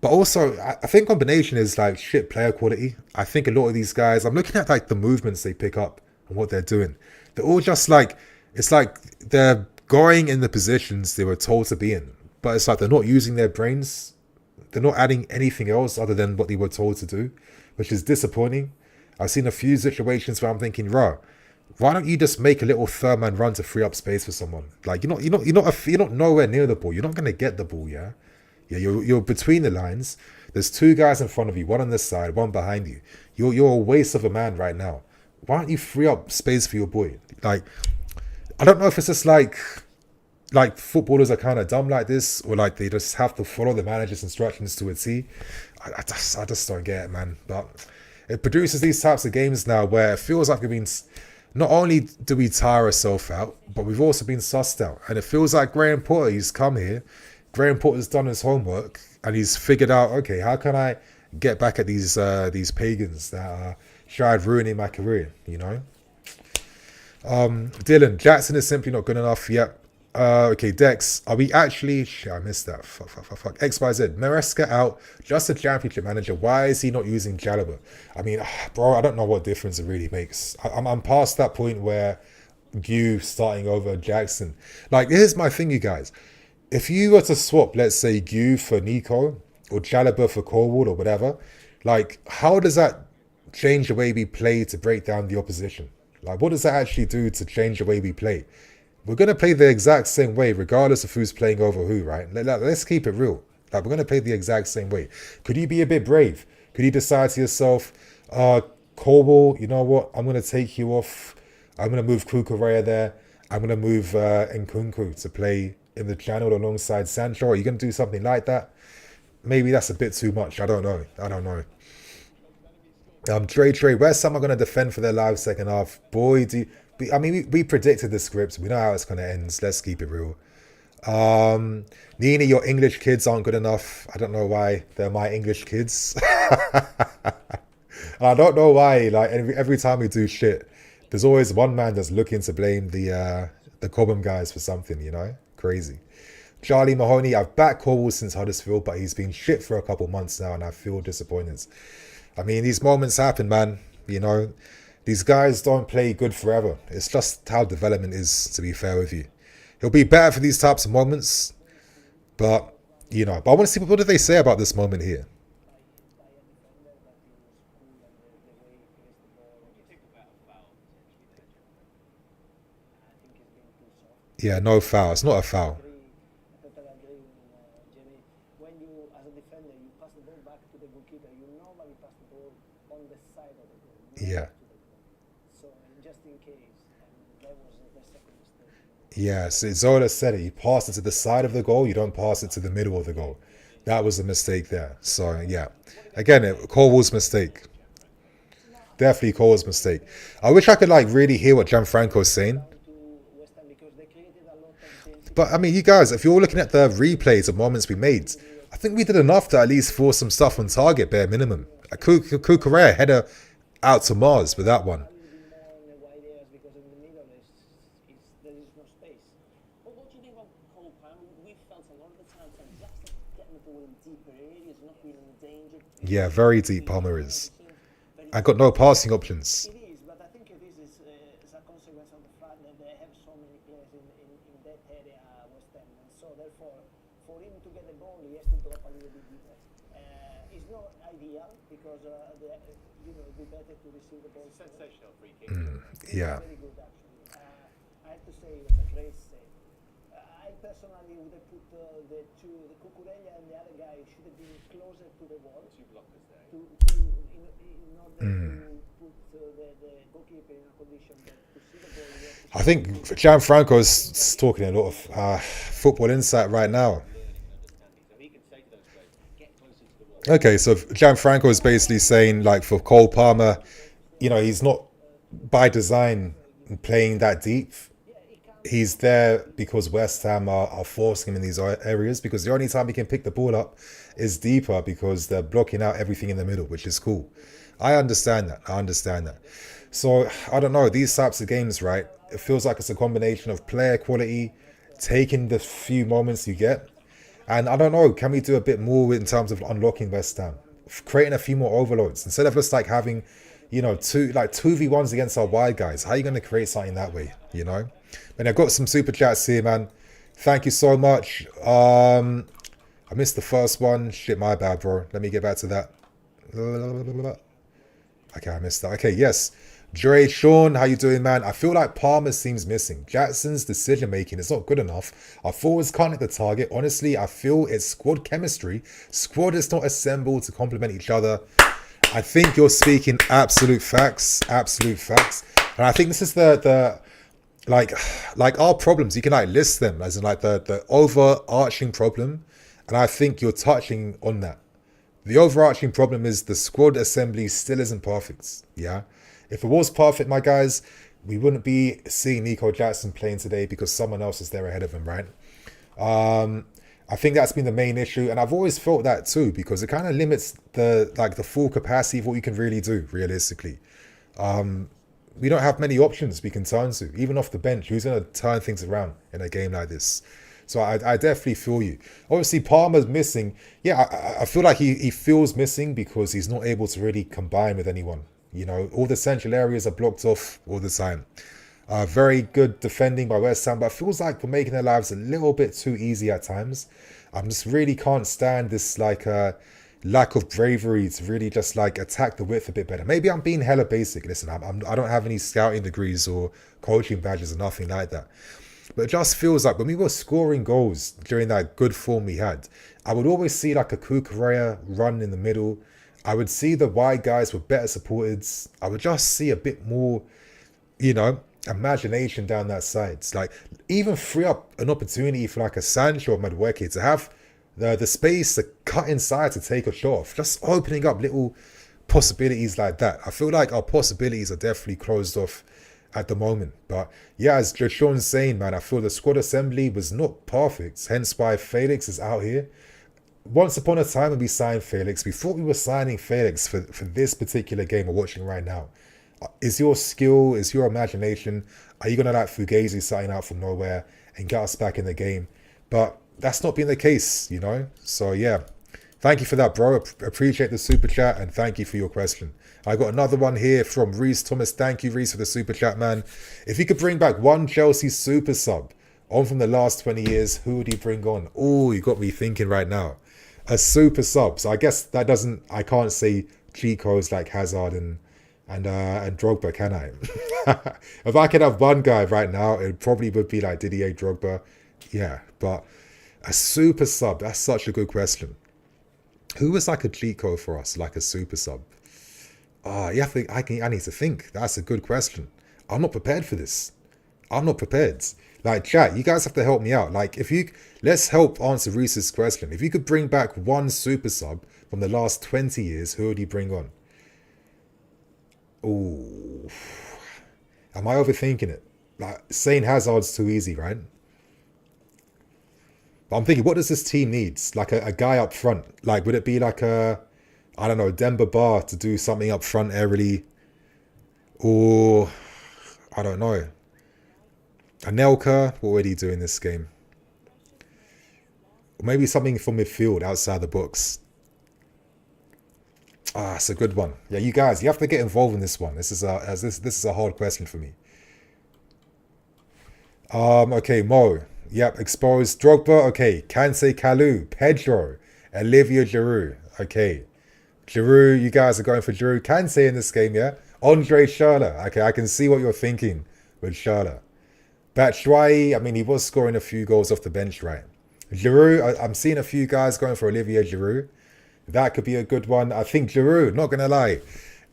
But also, I think combination is like shit player quality. I think a lot of these guys, I'm looking at like the movements they pick up and what they're doing. They're all just like, it's like they're going in the positions they were told to be in. But it's like they're not using their brains. They're not adding anything else other than what they were told to do, which is disappointing. I've seen a few situations where I'm thinking, rah, why don't you just make a little third man run to free up space for someone? Like you're not nowhere near the ball. You're not gonna get the ball, yeah. Yeah, you're between the lines. There's 2 guys in front of you, one on this side, one behind you. You're a waste of a man right now. Why don't you free up space for your boy? Like, I don't know if it's just like footballers are kind of dumb like this, or like they just have to follow the manager's instructions to a T. I just don't get it, man. But it produces these types of games now where it feels like we've been... Not only do we tire ourselves out, but we've also been sussed out. And it feels like Graham Potter, he's come here. Graham Potter's done his homework and he's figured out, okay, how can I get back at these pagans that tried ruining my career, you know? Dylan, Jackson is simply not good enough. Yep. Okay, Dex, are we actually... Shit, I missed that. Fuck. XYZ. Maresca out. Just a championship manager. Why is he not using Jalaba? I mean, bro, I don't know what difference it really makes. I'm past that point where Gu starting over Jackson. Like, here's my thing, you guys. If you were to swap, let's say, Gu for Nico or Jalaba for Corwood or whatever, like, how does that change the way we play to break down the opposition? Like, what does that actually do to change the way we play? We're going to play the exact same way, regardless of who's playing over who, right? Let's keep it real. Like, we're going to play the exact same way. Could you be a bit brave? Could you decide to yourself, Corwell, you know what? I'm going to take you off I'm going to move Kukurea there. I'm going to move Nkunku to play in the channel alongside Sancho. Are you going to do something like that? Maybe that's a bit too much. I don't know. I don't know. Trey, West Ham are going to defend for their lives second half. Boy, I mean, we predicted the script. We know how it's going to end. Let's keep it real. Nini, your English kids aren't good enough. I don't know why they're my English kids. And I don't know why. Like every time we do shit, there's always one man that's looking to blame the Cobham guys for something. You know, crazy. Charlie Mahoney, I've backed Cornwall since Huddersfield, but he's been shit for a couple months now, and I feel disappointed. I mean, these moments happen, man. You know, these guys don't play good forever. It's just how development is, to be fair with you. He'll be better for these types of moments, but, you know, but I want to see what do they say about this moment here. Yeah, no foul. It's not a foul. Yeah. Yeah, so Zola said it. You pass it to the side of the goal. You don't pass it to the middle of the goal. That was a mistake there. So, yeah. Again, Cornwall's mistake. Definitely Cole's mistake. I wish I could, like, really hear what Gianfranco's saying. But, I mean, you guys, if you're looking at the replays of moments we made, I think we did enough to at least force some stuff on target, bare minimum. A Kukurea header out to Mars with that one. Yeah, very deep Palmer is. I got no passing options. Yeah. I think Gianfranco is talking a lot of football insight right now. Okay, so Gianfranco is basically saying, like, for Cole Palmer, you know, he's not by design playing that deep. He's there because West Ham are forcing him in these areas, because the only time he can pick the ball up is deeper because they're blocking out everything in the middle, which is cool. I understand that. So, I don't know, these types of games, right, it feels like it's a combination of player quality, taking the few moments you get, and I don't know, can we do a bit more in terms of unlocking West Ham? Creating a few more overloads, instead of just like having, you know, 2v1s against our wide guys. How are you going to create something that way, you know? And I've got some super chats here, man. Thank you so much. I missed the first one. Shit, my bad, bro. Let me get back to that. Okay, I missed that. Okay, yes. Dre, Sean, how you doing, man? I feel like Palmer seems missing. Jackson's decision-making is not good enough. Our forwards can't hit the target. Honestly, I feel it's squad chemistry. Squad is not assembled to complement each other. I think you're speaking absolute facts. Absolute facts. And I think this is the like our problems. You can like list them as in like the overarching problem. And I think you're touching on that. The overarching problem is the squad assembly still isn't perfect. Yeah. If it was perfect, my guys, we wouldn't be seeing Nico Jackson playing today because someone else is there ahead of him, right? I think that's been the main issue, and I've always felt that too, because it kind of limits the full capacity of what you can really do realistically. We don't have many options we can turn to, even off the bench. Who's going to turn things around in a game like this? So I definitely feel you. Obviously, Palmer's missing. Yeah, I feel like he feels missing because he's not able to really combine with anyone. You know, all the central areas are blocked off all the time. Very good defending by West Ham, but it feels like we're making their lives a little bit too easy at times. I just really can't stand this like lack of bravery to really just like attack the width a bit better. Maybe I'm being hella basic. Listen, I don't have any scouting degrees or coaching badges or nothing like that. But it just feels like when we were scoring goals during that good form we had, I would always see like a Kukurea run in the middle. I would see the wide guys were better supported. I would just see a bit more, you know, imagination down that side. It's like even free up an opportunity for like a Sancho or Madueke to have the space to cut inside to take a shot off. Just opening up little possibilities like that. I feel like our possibilities are definitely closed off at the moment. But yeah, as Sean's saying, man, I feel the squad assembly was not perfect. Hence why Felix is out here. Once upon a time when we signed Felix, we thought we were signing Felix for this particular game we're watching right now. Is your skill, is your imagination, are you going to like Fugazi starting out from nowhere and get us back in the game? But that's not been the case, you know? So yeah, thank you for that, bro. Appreciate the super chat and thank you for your question. I got another one here from Reese Thomas. Thank you, Reese, for the super chat, man. If you could bring back one Chelsea super sub on from the last 20 years, who would you bring on? Oh, you got me thinking right now. A super sub. So I guess that doesn't, I can't say cheat codes like Hazard and Drogba, can I? If I could have one guy right now, it probably would be like Didier Drogba. Yeah, but a super sub, that's such a good question. Who was like a cheat code for us, like a super sub? Yeah, I need to think. That's a good question. I'm not prepared for this. I'm not prepared. Like, chat, you guys have to help me out. Like, let's help answer Reese's question. If you could bring back one super sub from the last 20 years, who would you bring on? Oh, am I overthinking it? Like, saying Hazard's too easy, right? But I'm thinking, what does this team need? Like a guy up front. Like, would it be like I don't know, Demba Ba to do something up front aerially? Or, I don't know. Anelka, what would he do in this game? Or maybe something for midfield outside the box. It's a good one. Yeah, you guys, you have to get involved in this one. This is a hard question for me. Okay, Mo. Yep, exposed. Drogba, okay. Kante, Kalou, Pedro, Olivier Giroud. Okay. Giroud, you guys are going for Giroud. Kante in this game, yeah? Andre Schürrle. Okay, I can see what you're thinking with Schürrle. Batshuayi, I mean, he was scoring a few goals off the bench, right? Giroud, I'm seeing a few guys going for Olivier Giroud. That could be a good one. I think Giroud, not going to lie,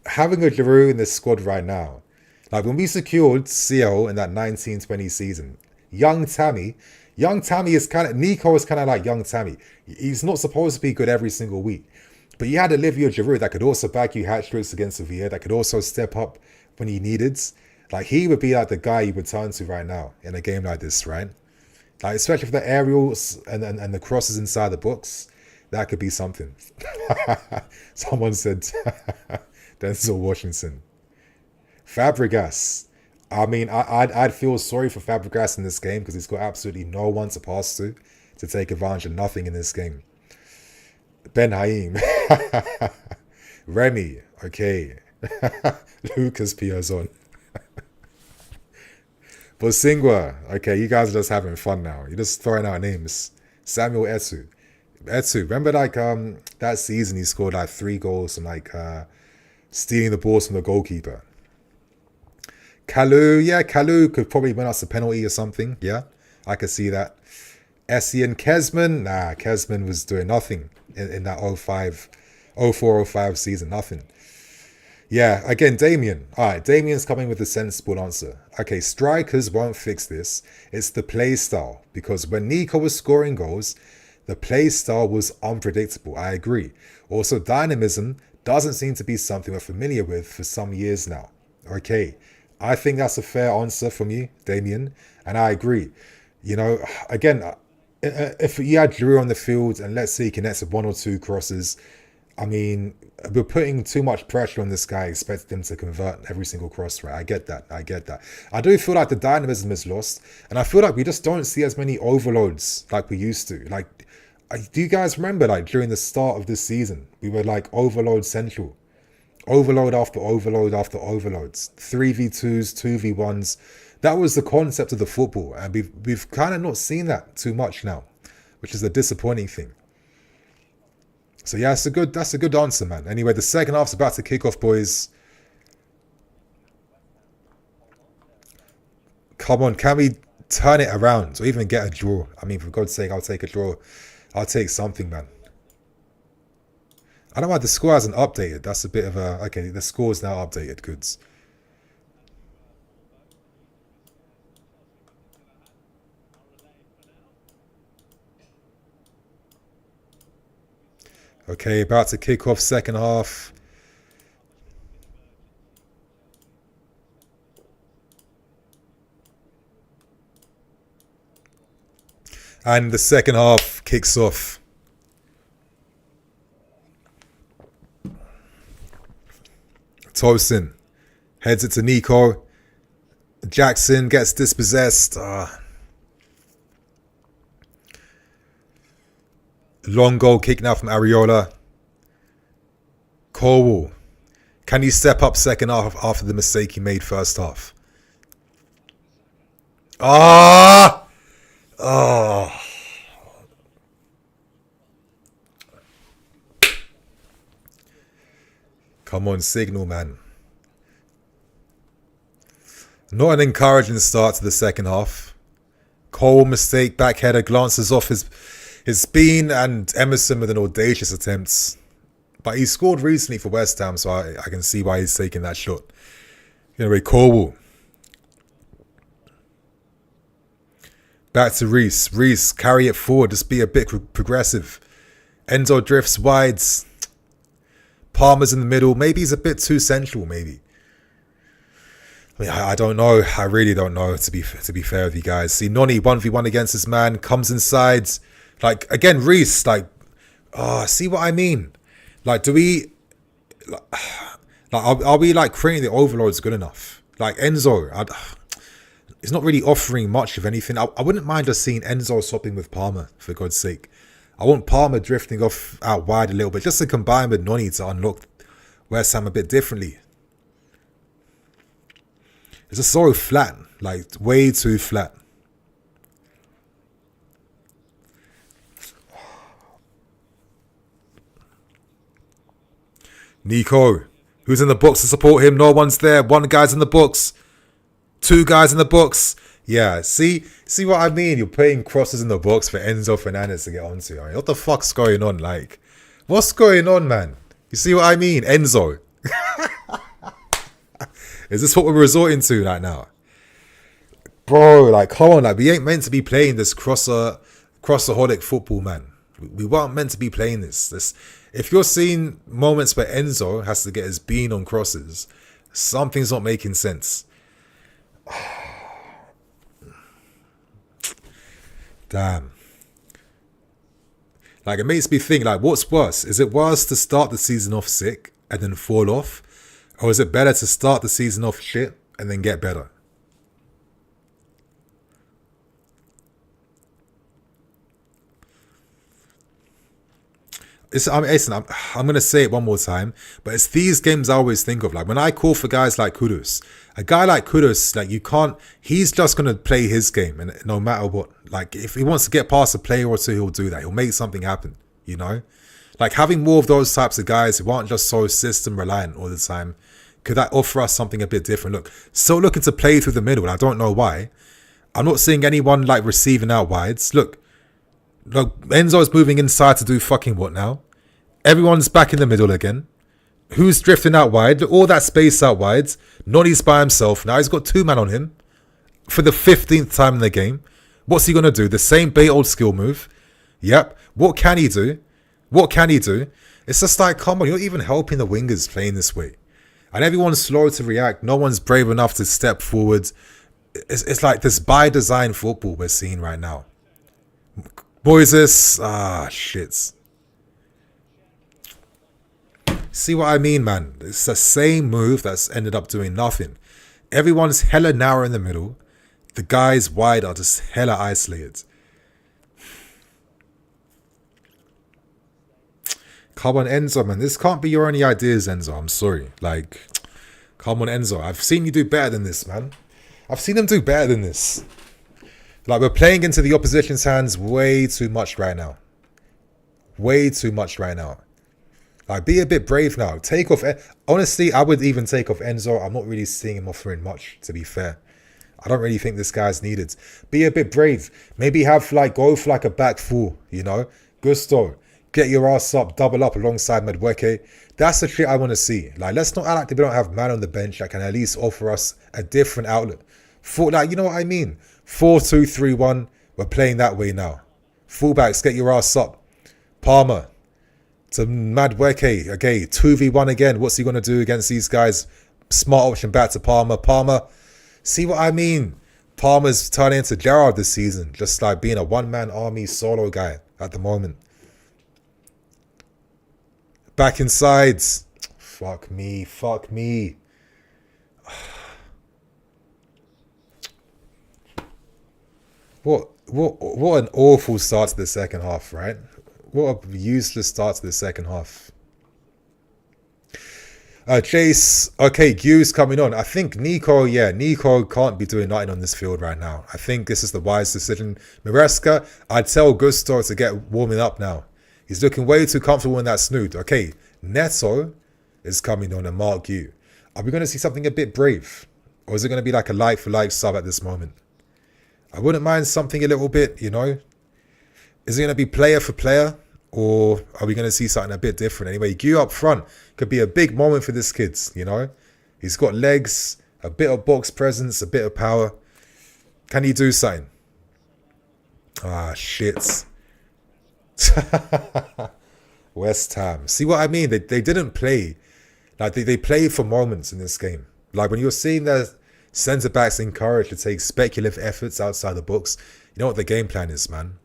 having a Giroud in this squad right now, like when we secured CL in that 1920 season, young Tammy is kind of, Nico is kind of like young Tammy. He's not supposed to be good every single week. But you had Olivier Giroud that could also back you hat-tricks against Sevilla, that could also step up when he needed. Like, he would be like the guy you would turn to right now in a game like this, right? Like, especially for the aerials and the crosses inside the box, that could be something. Someone said Denzel Washington. Fabregas. I mean, I'd feel sorry for Fabregas in this game because he's got absolutely no one to pass to take advantage of nothing in this game. Ben Haim. Remy. Okay. Lucas Piazon. Bosingwa. Okay, you guys are just having fun now. You're just throwing out names. Samuel Etu. Remember like that season he scored like 3 goals from like stealing the balls from the goalkeeper. Kalou could probably win us a penalty or something. Yeah, I could see that. Essien Kesman. Nah, Kesman was doing nothing in that 04-05 season. Nothing. Yeah, again, Damien. All right, Damien's coming with a sensible answer. Okay, strikers won't fix this. It's the play style. Because when Nico was scoring goals, the play style was unpredictable. I agree. Also, dynamism doesn't seem to be something we're familiar with for some years now. Okay, I think that's a fair answer from you, Damien. And I agree. You know, again, if you had Giroud on the field and let's say he connects with 1 or 2 crosses, I mean, we're putting too much pressure on this guy, expecting him to convert every single cross, right? I get that. I do feel like the dynamism is lost, and I feel like we just don't see as many overloads like we used to. Like, do you guys remember, like, during the start of this season, we were like overload central. Overload after overload after overloads. 3v2s, 2v1s. That was the concept of the football, and we've kind of not seen that too much now, which is a disappointing thing. So yeah, that's a good answer, man. Anyway, the second half's about to kick off, boys. Come on, can we turn it around or even get a draw? I mean, for God's sake, I'll take a draw. I'll take something, man. I don't know why the score hasn't updated. That's a bit of a... Okay, the score's now updated. Goods. Okay, about to kick off second half. And the second half kicks off. Tosin heads it to Nico. Jackson gets dispossessed. Long goal kick now from Areola. Corwell. Can he step up second half after the mistake he made first half? Oh! Come on, signal, man. Not an encouraging start to the second half. Cole mistake, backheader, glances off his spin, and Emerson with an audacious attempt. But he scored recently for West Ham, so I can see why he's taking that shot. Anyway, Corwell. Back to Reese. Reese, carry it forward, just be a bit progressive. Enzo drifts wide. Palmer's in the middle. Maybe he's a bit too central, maybe. I mean, I don't know. I really don't know, to be fair with you guys. See, Noni 1v1 against this man, comes inside. Like, again, Reese, like, see what I mean? Like, do we... Like, are we, like, creating the overloads good enough? Like, Enzo, he's not really offering much of anything. I wouldn't mind just seeing Enzo swapping with Palmer, for God's sake. I want Palmer drifting off out wide a little bit, just to combine with Noni to unlock West Ham a bit differently. It's just so flat, like way too flat. Nico, who's in the box to support him? No one's there. One guy's in the box. Two guys in the box. Yeah, see what I mean? You're putting crosses in the box for Enzo Fernandez to get onto. I mean, what the fuck's going on? Like, what's going on, man? You see what I mean? Enzo. Is this what we're resorting to right now? Bro, like, come on. Like, we ain't meant to be playing this crossaholic football, man. We weren't meant to be playing this. If you're seeing moments where Enzo has to get his bean on crosses, something's not making sense. Damn. Like, it makes me think, like, what's worse? Is it worse to start the season off sick and then fall off? Or is it better to start the season off shit and then get better? I'm going to say it one more time, but it's these games I always think of. Like, when I call for guys like Kudus, a guy like Kudus, like, you can't, he's just going to play his game, and no matter what. Like, if he wants to get past a player or two, he'll do that. He'll make something happen, you know? Like, having more of those types of guys who aren't just so system reliant all the time, could that offer us something a bit different? Look, still looking to play through the middle, and I don't know why. I'm not seeing anyone, like, receiving out wides. Look, Enzo's moving inside to do fucking what now? Everyone's back in the middle again. Who's drifting out wide? All that space out wide. Noni's by himself now. He's got two men on him for the 15th time in the game. What's he going to do? The same bait old skill move. Yep. What can he do? What can he do? It's just like, come on, you're not even helping the wingers playing this way. And everyone's slow to react. No one's brave enough to step forward. It's like this by design football we're seeing right now. Moises, shit. See what I mean, man? It's the same move that's ended up doing nothing. Everyone's hella narrow in the middle. The guys wide are just hella isolated. Come on, Enzo, man. This can't be your only ideas, Enzo. I'm sorry. Like, come on, Enzo. I've seen you do better than this, man. I've seen them do better than this. Like, we're playing into the opposition's hands way too much right now. Way too much right now. Like, be a bit brave now. Take off... Honestly, I would even take off Enzo. I'm not really seeing him offering much, to be fair. I don't really think this guy's needed. Be a bit brave. Maybe have, like, go for, like, a back four, you know? Gusto. Get your ass up. Double up alongside Medweke. That's the shit I want to see. Like, let's not act like we don't have man on the bench that can at least offer us a different outlet. Like, you know what I mean? 4-2-3-1. We're playing that way now. Fullbacks, get your ass up. Palmer. To Madweke, okay, 2v1 again. What's he going to do against these guys? Smart option back to Palmer. Palmer, see what I mean? Palmer's turning into Gerrard this season. Just like being a one-man army solo guy at the moment. Back inside. Fuck me. Fuck me. What an awful start to the second half, right? What a useless start to the second half. Chase, okay, Gu's coming on. I think Nico can't be doing nothing on this field right now. I think this is the wise decision. Maresca, I'd tell Gusto to get warming up now. He's looking way too comfortable in that snood. Okay, Neto is coming on and Mark Gu. Are we going to see something a bit brave? Or is it going to be like a like-for-like sub at this moment? I wouldn't mind something a little bit, you know. Is it going to be player for player? Or are we going to see something a bit different? Anyway, Gu up front could be a big moment for this kid, you know. He's got legs, a bit of box presence, a bit of power. Can he do something? Ah, shit. West Ham. See what I mean? They didn't play. Like, they played for moments in this game. Like, when you're seeing their centre-backs encouraged to take speculative efforts outside the box, you know what the game plan is, man.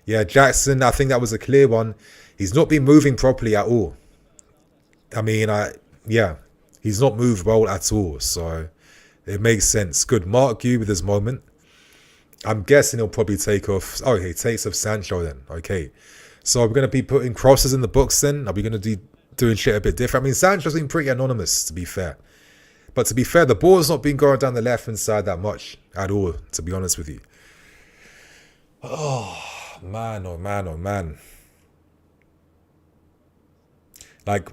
Yeah, Jackson, I think that was a clear one. He's not been moving properly at all. I mean, he's not moved well at all. So it makes sense. Good. Mark Gu with his moment. I'm guessing he'll probably take off. Oh, he takes off Sancho then. Okay. So we're going to be putting crosses in the books then. Are we going to be doing shit a bit different? I mean, Sancho's been pretty anonymous, to be fair. But to be fair, the ball's not been going down the left-hand side that much at all, to be honest with you. Oh, man, oh, man, oh, man. Like,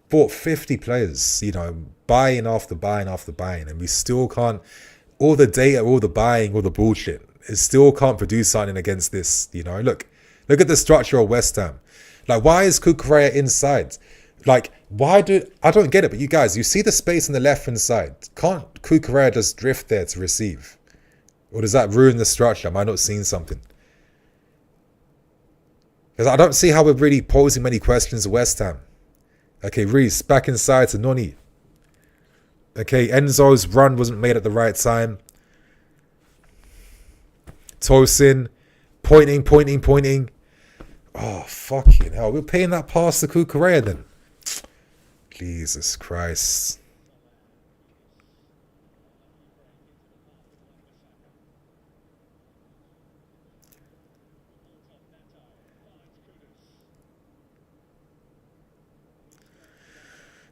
bought 50 players, you know, buying after buying after buying, and we still can't, all the data, all the buying, all the bullshit, it still can't produce something against this, you know. Look at the structure of West Ham. Like, why is Kukurea inside? Like, I don't get it, but you guys, you see the space on the left-hand side. Can't Kukurea just drift there to receive? Or does that ruin the structure? Am I not seeing something? Because I don't see how we're really posing many questions to West Ham. Okay, Reese, back inside to Noni. Okay, Enzo's run wasn't made at the right time. Tosin, pointing. Oh, fucking hell. We're paying that pass to Kukurea then. Jesus Christ.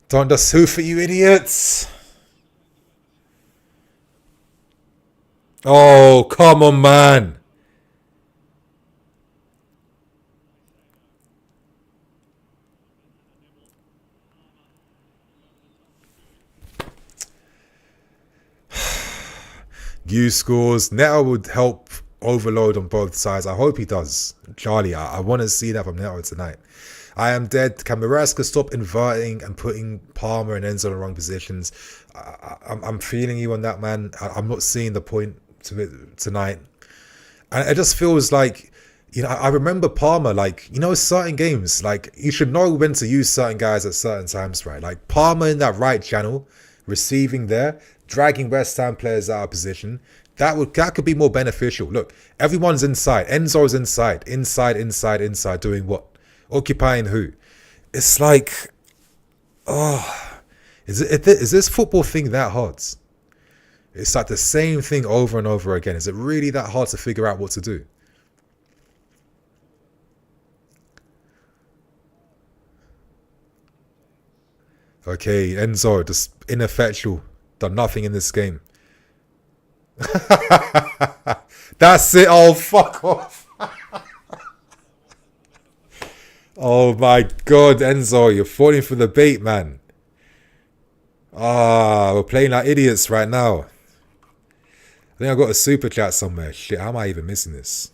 Don't just hoof at you idiots. Oh, come on, man. Gu scores. Neto would help overload on both sides. I hope he does. Charlie, I want to see that from Neto tonight. I am dead. Can Maresca stop inverting and putting Palmer and Enzo in the wrong positions? I'm feeling you on that, man. I'm not seeing the point to it tonight. And it just feels like, you know, I remember Palmer, like, you know, certain games, like, you should know when to use certain guys at certain times, right? Like, Palmer in that right channel, receiving there, dragging West Ham players out of position, that could be more beneficial. Look, everyone's inside. Enzo's inside, doing what? Occupying who? It's like, oh, is this football thing that hard? It's like the same thing over and over again. Is it really that hard to figure out what to do? Okay, Enzo, just ineffectual. Done nothing in this game. That's it. Oh, fuck off. Oh my God, Enzo, you're falling for the bait, man. We're playing like idiots right now. I think I got a super chat somewhere. Shit, how am I even missing this?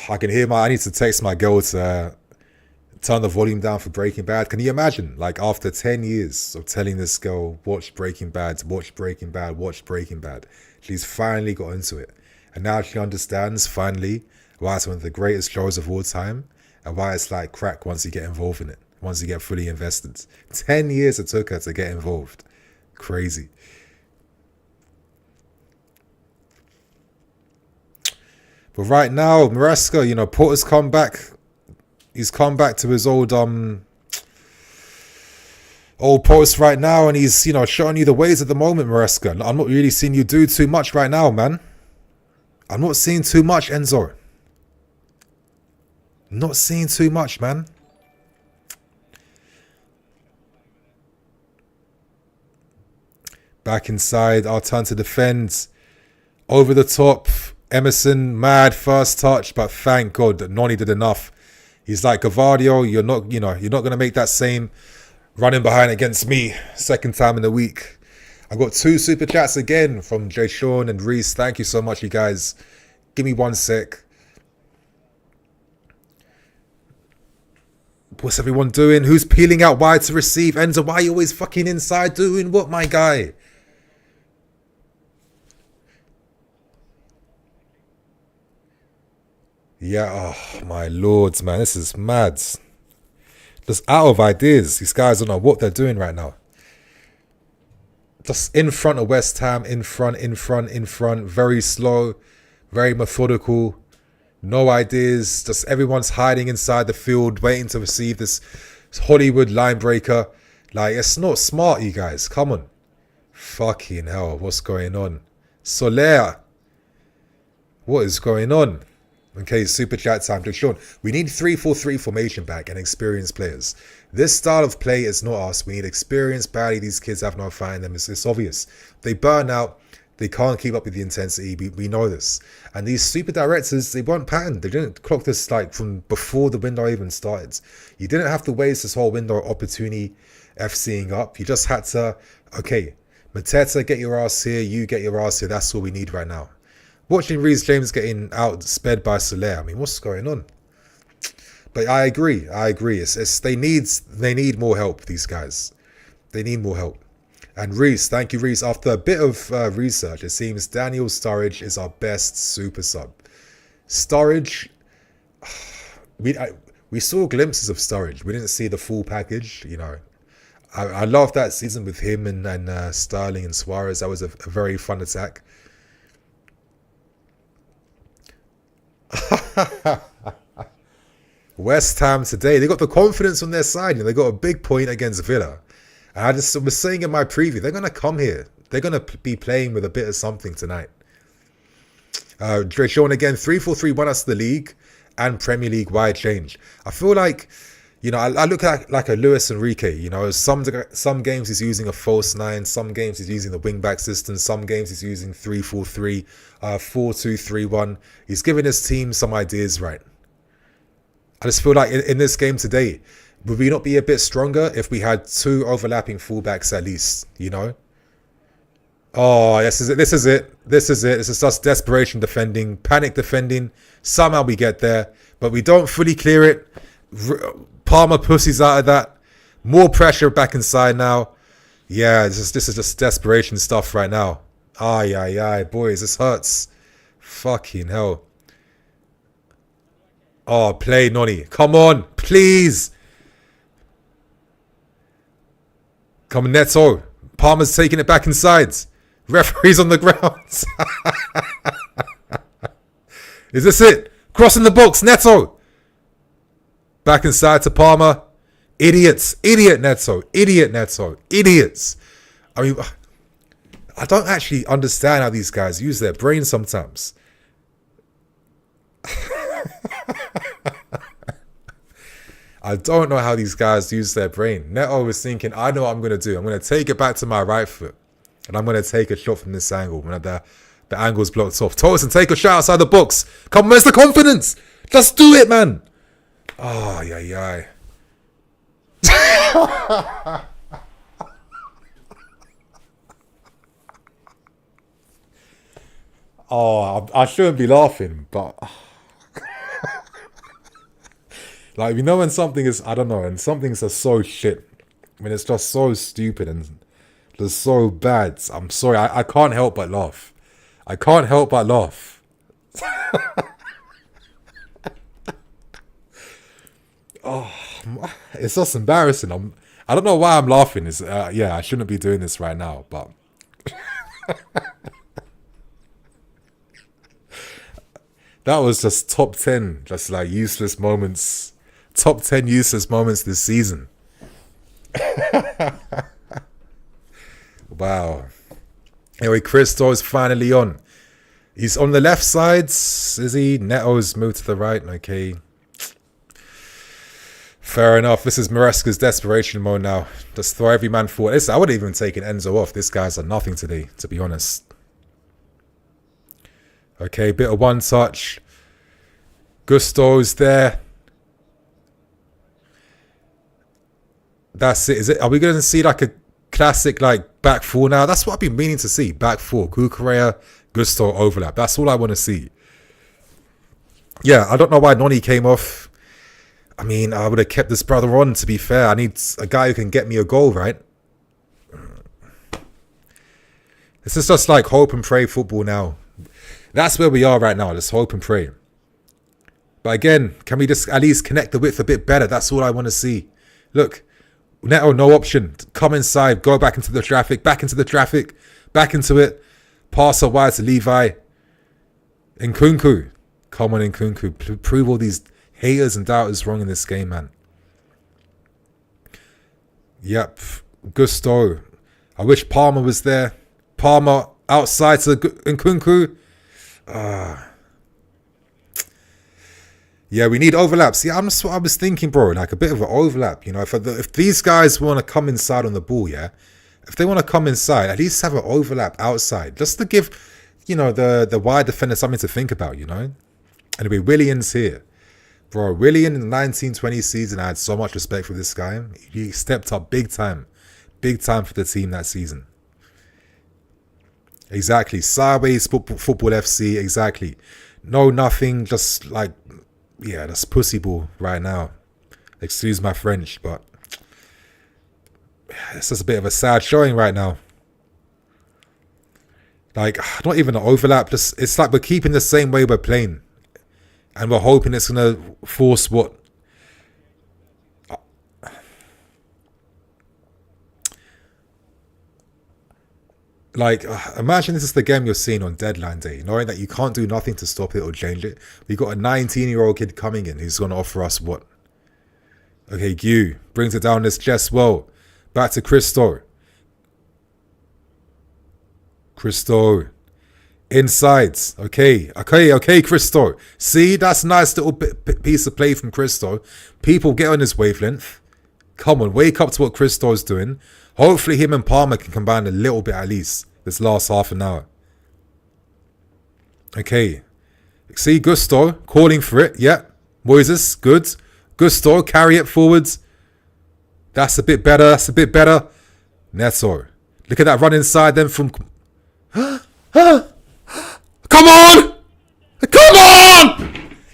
I can hear I need to text my girl to turn the volume down for Breaking Bad. Can you imagine? Like, after 10 years of telling this girl, watch Breaking Bad, watch Breaking Bad, watch Breaking Bad, she's finally got into it. And now she understands, finally, why it's one of the greatest shows of all time and why it's like crack once you get involved in it, once you get fully invested. 10 years it took her to get involved. Crazy. But right now, Maresca, you know, Porter's come back. He's come back to his old post right now, and he's, you know, showing you the ways at the moment, Maresca. I'm not really seeing you do too much right now, man. I'm not seeing too much, Enzo. Not seeing too much, man. Back inside, our turn to defend. Over the top, Emerson, mad first touch, but thank God that Noni did enough. He's like, Gavadio, you're not going to make that same running behind against me second time in the week. I've got 2 super chats again from Jay Sean and Reese. Thank you so much, you guys. Give me 1 sec. What's everyone doing? Who's peeling out wide to receive? Enzo, why are you always fucking inside doing what, my guy? Yeah, oh my lords, man, this is mad. Just out of ideas. These guys don't know what they're doing right now. Just in front of West Ham, in front. Very slow, very methodical. No ideas. Just everyone's hiding inside the field, waiting to receive this Hollywood line breaker. Like, it's not smart, you guys. Come on. Fucking hell, what's going on? Soler. What is going on? Okay, super chat time. Sean, we need 3-4-3 formation back and experienced players. This style of play is not us. We need experience. Badly, these kids have no fight in them. It's obvious. They burn out. They can't keep up with the intensity. We know this. And these super directors, they weren't patterned. They didn't clock this like from before the window even started. You didn't have to waste this whole window of opportunity FCing up. You just had to, okay, Mateta, get your ass here. You get your ass here. That's all we need right now. Watching Reece James getting outsped by Soler, I mean, what's going on? But I agree. They need more help, these guys. They need more help. And Reece, thank you, Reece. After a bit of research, it seems Daniel Sturridge is our best super sub. Sturridge, we saw glimpses of Sturridge. We didn't see the full package, you know. I love that season with him and Sterling and Suarez. That was a very fun attack. West Ham today, they got the confidence on their side. You know, they got a big point against Villa. And I just was saying in my preview, they're going to come here. They're going to be playing with a bit of something tonight. Sean again, 3-4-3 won us the league and Premier League wide change. I feel like, you know, I look at like a Luis Enrique. You know, some games he's using a false 9, some games he's using the wing back system, some games he's using 3-4-3, 4-2-3-1. He's giving his team some ideas, right? I just feel like in this game today, would we not be a bit stronger if we had 2 overlapping fullbacks at least, you know? Oh, this is it. This is just desperation defending, panic defending. Somehow we get there, but we don't fully clear it. Palmer pussies out of that. More pressure back inside now. Yeah, this is just desperation stuff right now. Aye, boys, this hurts. Fucking hell. Oh, play, Noni. Come on, please. Come on, Neto. Palmer's taking it back inside. Referee's on the ground. Is this it? Crossing the box, Neto. Back inside to Palmer. Idiots. Idiot Neto. Idiots. I mean, I don't actually understand how these guys use their brain sometimes. I don't know how these guys use their brain. Neto was thinking, I know what I'm going to do. I'm going to take it back to my right foot. And I'm going to take a shot from this angle. When the angle's blocked off. Tosin, take a shot outside the box. Come on, where's the confidence? Just do it, man. Oh, yeah. Oh, I shouldn't be laughing, but Like, you know when something is, I don't know, and something's just so shit. When it's just so stupid and just so bad. I'm sorry, I can't help but laugh. I can't help but laugh. Oh, it's just embarrassing. I don't know why I'm laughing. Yeah, I shouldn't be doing this right now, but that was just top 10, just like useless moments. Top 10 useless moments this season. Wow. Anyway, Christo's finally on. He's on the left side, is he? Neto's moved to the right. Okay. Fair enough. This is Maresca's desperation mode now. Just throw every man forward. Listen, I would have even taken Enzo off. This guy's done nothing today, to be honest. Okay, bit of one touch. Gusto's there. That's it. Are we going to see like a classic like back four now? That's what I've been meaning to see. Back four. Kukurea, Gusto overlap. That's all I want to see. Yeah, I don't know why Noni came off. I mean, I would have kept this brother on, to be fair. I need a guy who can get me a goal, right? This is just like hope and pray football now. That's where we are right now. Just hope and pray. But again, can we just at least connect the width a bit better? That's all I want to see. Look, Neto, no option. Come inside, go back into the traffic, back into it. Pass a wide to Levi. Nkunku. Come on, Nkunku. Prove all these haters and doubters wrong in this game, man. Yep. Gusto. I wish Palmer was there. Palmer outside to Nkunku. Yeah, we need overlaps. Yeah, that's what I was thinking, bro. Like a bit of an overlap. You know, if these guys want to come inside on the ball, yeah. If they want to come inside, at least have an overlap outside. Just to give, you know, the wide defender something to think about, you know. Anyway, Williams here. Bro, Willian in the 1920 season, I had so much respect for this guy. He stepped up big time. Big time for the team that season. Exactly. Sideways football FC. Exactly. No, nothing. Just like, yeah, that's pussy ball right now. Excuse my French, but it's just a bit of a sad showing right now. Like, not even an overlap. Just, it's like we're keeping the same way we're playing. And we're hoping it's going to force what... Like, imagine this is the game you're seeing on deadline day, knowing that you can't do nothing to stop it or change it. We've got a 19-year-old kid coming in who's going to offer us what? Okay, Gu brings it down this chest well. Back to Christo. Inside. Okay, Christo. See, that's a nice little piece of play from Christo. People get on his wavelength. Come on, wake up to what Christo's doing. Hopefully him and Palmer can combine a little bit at least this last half an hour. Okay. See, Gusto calling for it. Yeah. Moises, good. Gusto, carry it forwards. That's a bit better. Neto. Look at that run inside then from... Come on!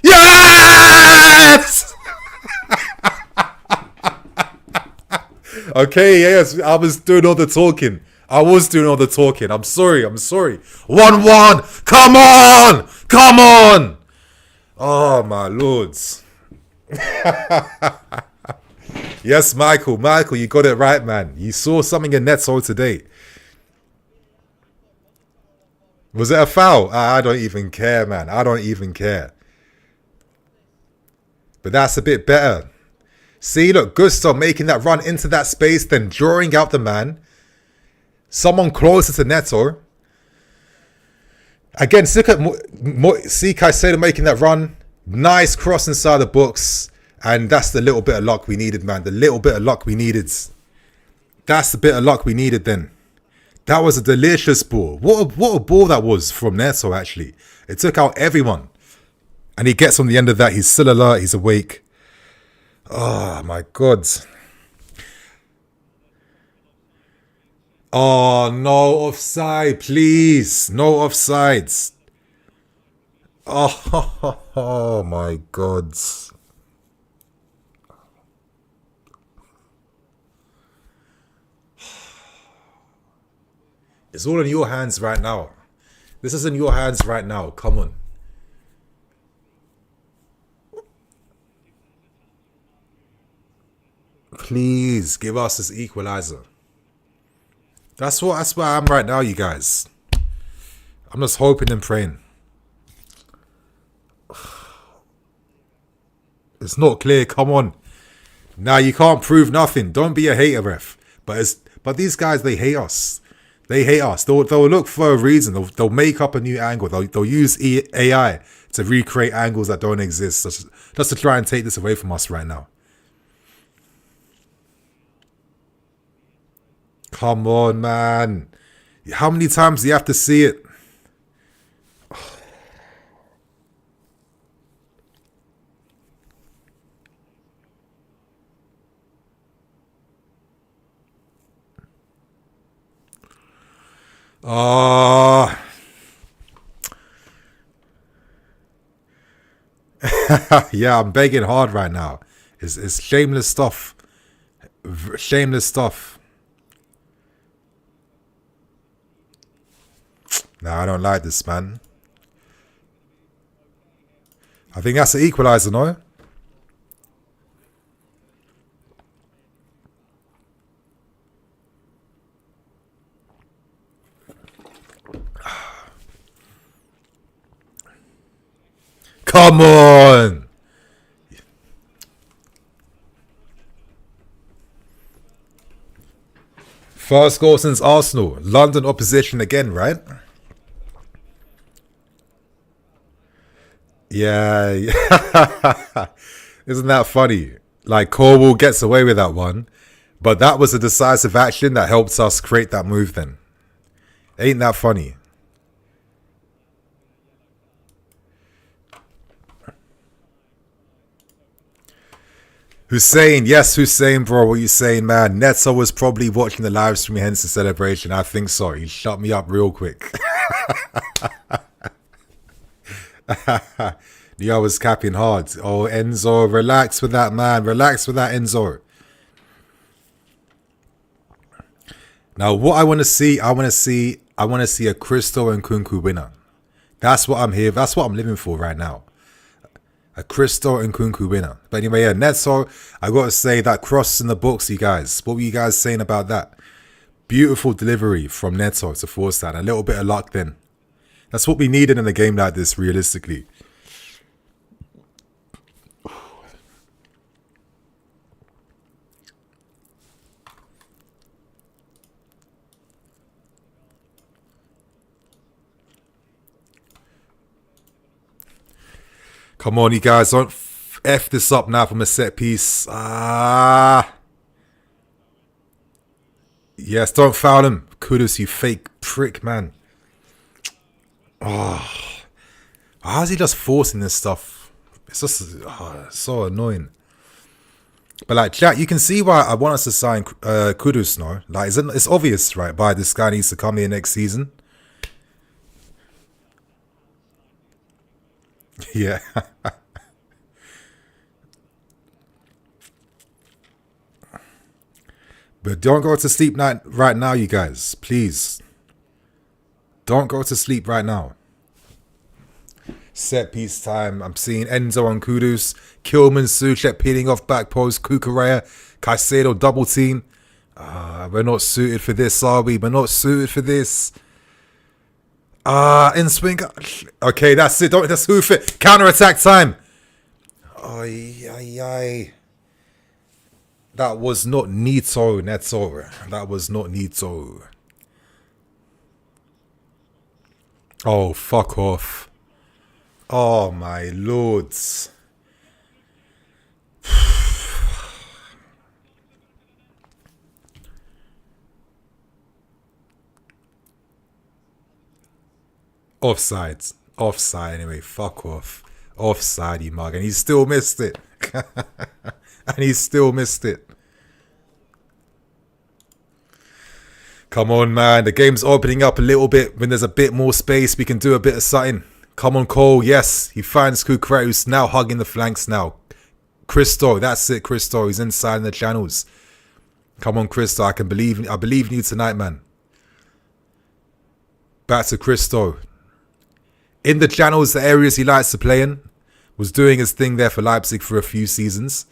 Yes! Okay, yes, I was doing all the talking. I'm sorry. 1-1. Come on! Oh, my lords. Yes, Michael, you got it right, man. You saw something in Neto today. Was it a foul? I don't even care, man. But that's a bit better. See, look, Gusto making that run into that space, then drawing out the man. Someone closer to Neto. Again, see Caicedo making that run. Nice cross inside the box. And that's the little bit of luck we needed, man. That's the bit of luck we needed then. That was a delicious ball. What a ball that was from Neto, actually. It took out everyone. And he gets on the end of that. He's still alert. He's awake. Oh, my God. Oh, no offside, please. No offsides. Oh, my God. It's all in your hands right now. This is in your hands right now. Come on. Please give us this equalizer. That's where I am right now, you guys. I'm just hoping and praying. It's not clear. Come on. Now you can't prove nothing. Don't be a hater, ref. But these guys, they hate us. They hate us. They'll look for a reason. They'll make up a new angle. They'll use AI to recreate angles that don't exist, just to try and take this away from us right now. Come on, man. How many times do you have to see it? Yeah, I'm begging hard right now. It's shameless stuff. Shameless stuff. Nah, I don't like this, man. I think that's the equalizer, no? Come on! First goal since Arsenal. London opposition again, right? Yeah. Isn't that funny? Like, Cornwall gets away with that one. But that was a decisive action that helps us create that move then. Ain't that funny? Hussein, yes, Hussein, bro, what you saying, man? Netzo was probably watching the live stream, hence the celebration. I think so. He shut me up real quick. I was capping hard. Oh, Enzo, relax with that, man. Relax with that, Enzo. Now, what I want to see, I want to see a Crystal and Kunku winner. That's what I'm here. That's what I'm living for right now. A Crystal and Kunku winner. But anyway, yeah, Netzo, I got to say that cross in the books, you guys. What were you guys saying about that? Beautiful delivery from Netzo to force that. A little bit of luck then. That's what we needed in a game like this, realistically. Come on, you guys. Don't F this up now from a set piece. Yes, don't foul him. Kudos, you fake prick, man. Oh, how's he just forcing this stuff? It's just so annoying. But like, chat, you can see why I want us to sign Kudus now. Like, it's obvious, right? Why this guy needs to come here next season. Yeah. But don't go to sleep right now, you guys. Please. Don't go to sleep right now. Set piece time. I'm seeing Enzo on Kudus. Kilman, Suchek peeling off back post. Kukurea. Caicedo double team. We're not suited for this, are we? We're not suited for this. In swing. Okay, that's it. That's hoof it. Counter attack time. Ay. That was not Nito, Netzo. That was not Nito. Oh, fuck off. Oh, my lords. Offside. Offside anyway. Fuck off. Offside, you mug. And he still missed it. And he still missed it. Come on, man. The game's opening up a little bit. When there's a bit more space, we can do a bit of something. Come on, Cole. Yes. He finds Kukurea, who's now hugging the flanks now. Christo. That's it, Christo. He's inside in the channels. Come on, Christo. I believe in you tonight, man. Back to Christo. In the channels, the areas he likes to play in. Was doing his thing there for Leipzig for a few seasons.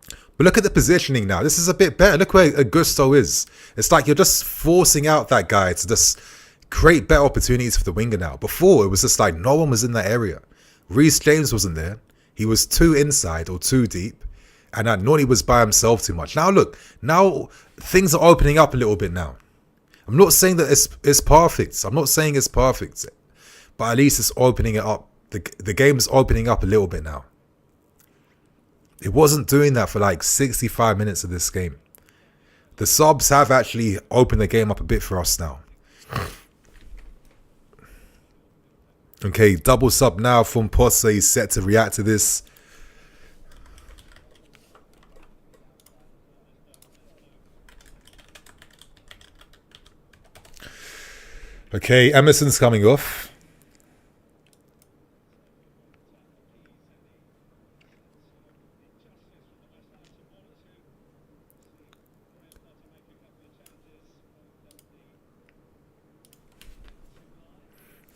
But look at the positioning now. This is a bit better. Look where Augusto is. It's like you're just forcing out that guy to just create better opportunities for the winger now. Before, it was just like no one was in that area. Reece James wasn't there. He was too inside or too deep. And Noni was by himself too much. Now look, now things are opening up a little bit now. I'm not saying that it's perfect. I'm not saying it's perfect. But at least it's opening it up. The game is opening up a little bit now. It wasn't doing that for like 65 minutes of this game. The subs have actually opened the game up a bit for us now. Okay, double sub now from Posse. He's set to react to this. Okay, Emerson's coming off.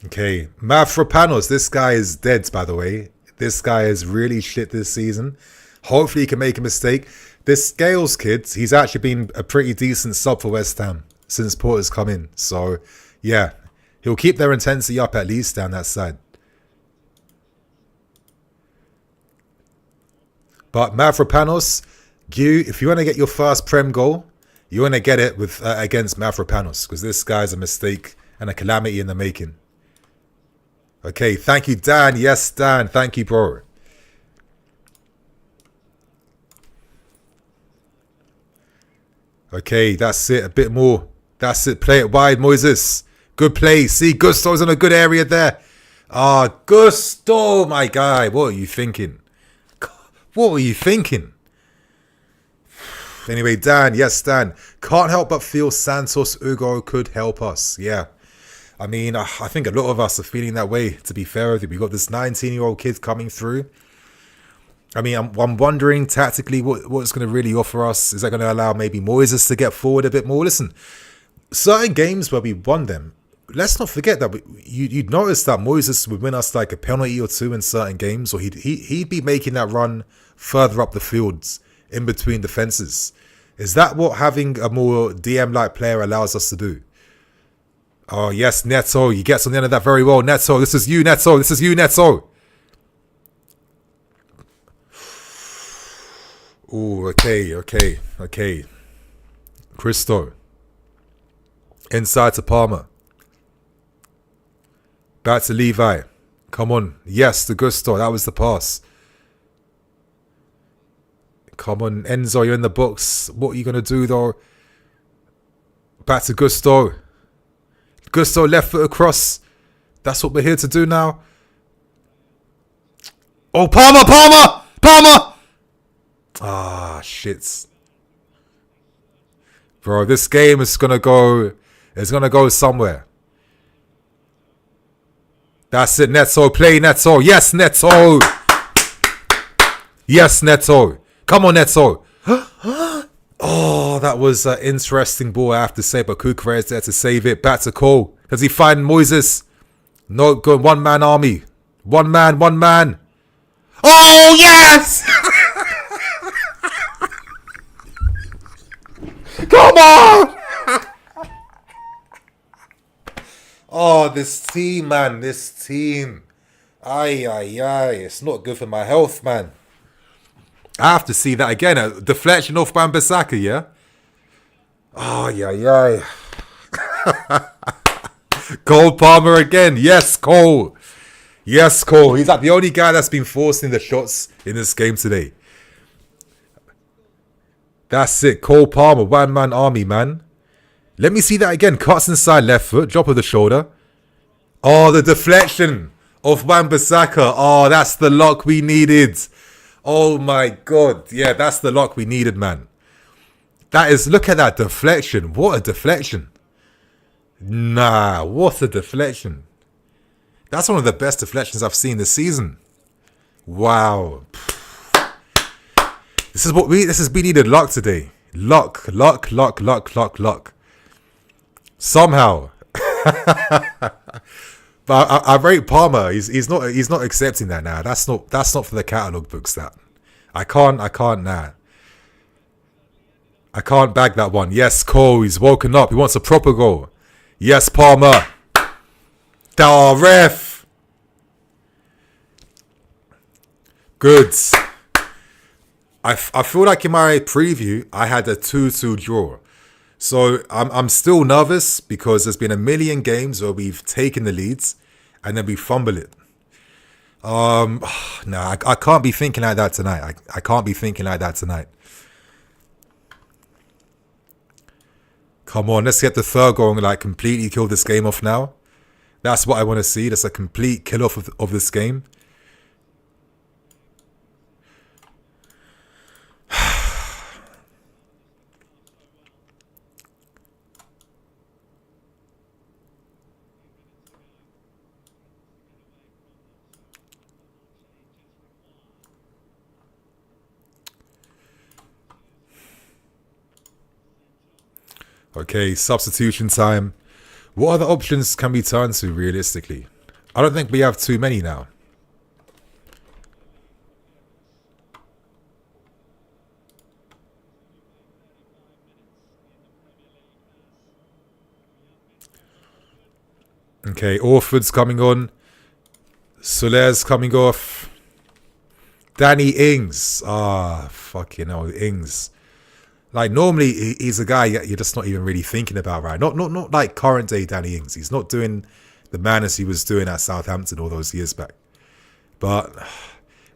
Okay, Mavropanos, this guy is dead, by the way. This guy is really shit this season. Hopefully he can make a mistake. This Scales kid, he's actually been a pretty decent sub for West Ham since Porter's come in. So, yeah, he'll keep their intensity up at least down that side. But Mavropanos, if you want to get your first Prem goal, you want to get it with against Mavropanos, because this guy's a mistake and a calamity in the making. Okay, thank you, Dan. Yes, Dan. Thank you, bro. Okay, that's it. A bit more. That's it. Play it wide, Moises. Good play. See, Gusto's in a good area there. Ah, Gusto, my guy. What are you thinking? What were you thinking? Anyway, Dan. Yes, Dan. Can't help but feel Santos Ugo could help us. Yeah. I mean, I think a lot of us are feeling that way, to be fair with you. We've got this 19-year-old kid coming through. I mean, I'm wondering tactically what it's going to really offer us. Is that going to allow maybe Moises to get forward a bit more? Listen, certain games where we won them, let's not forget that you'd notice that Moises would win us like a penalty or two in certain games, or he'd be making that run further up the fields in between defenses. Is that what having a more DM-like player allows us to do? Oh, yes, Neto. He gets on the end of that very well. Neto, this is you, Neto. This is you, Neto. Oh, okay. Christo. Inside to Palmer. Back to Levi. Come on. Yes, the Gusto. That was the pass. Come on, Enzo. You're in the box. What are you going to do, though? Back to Gusto. Gusto left foot across. That's what we're here to do now. Oh, Palmer! Ah, shit. Bro, this game is gonna go. It's gonna go somewhere. That's it, Neto. Play Neto. Yes, Neto. Yes, Neto. Come on, Neto. Oh, that was an interesting ball, I have to say, but Kukre is there to save it. Back to Cole. Does he find Moises? No, good. One-man army. One man. Oh, yes! Come on! Oh, this team, man. This team. Ay. It's not good for my health, man. I have to see that again. A deflection off Wan-Bissaka, yeah? Oh, yeah. Cole Palmer again. Yes, Cole. Yes, Cole. He's like the only guy that's been forcing the shots in this game today. That's it. Cole Palmer, one-man army, man. Let me see that again. Cuts inside left foot. Drop of the shoulder. Oh, the deflection of Wan-Bissaka. Oh, that's the lock we needed. Oh my God. Yeah, that's the lock we needed, man. That is, look at that deflection. What a deflection. Nah, what a deflection. That's one of the best deflections I've seen this season. Wow. This is we needed luck today. Luck. Somehow. But I rate Palmer. He's not accepting that now. That's not for the catalogue books. That I can't nah. I can't bag that one. Yes, Cole, he's woken up. He wants a proper goal. Yes, Palmer. Oh, ref. Good. I feel like in my preview, I had a 2-2 draw. So I'm still nervous because there's been a million games where we've taken the leads and then we fumble it. Nah, I can't be thinking like that tonight. I can't be thinking like that tonight. Come on, let's get the third goal and like completely kill this game off now. That's what I want to see. That's a complete kill off of this game. Okay, substitution time. What other options can we turn to realistically? I don't think we have too many now. Okay, Orford's coming on. Soler's coming off. Danny Ings. Fucking hell, Ings. Like, normally, he's a guy you're just not even really thinking about, right? Not like current day Danny Ings. He's not doing the madness he was doing at Southampton all those years back. But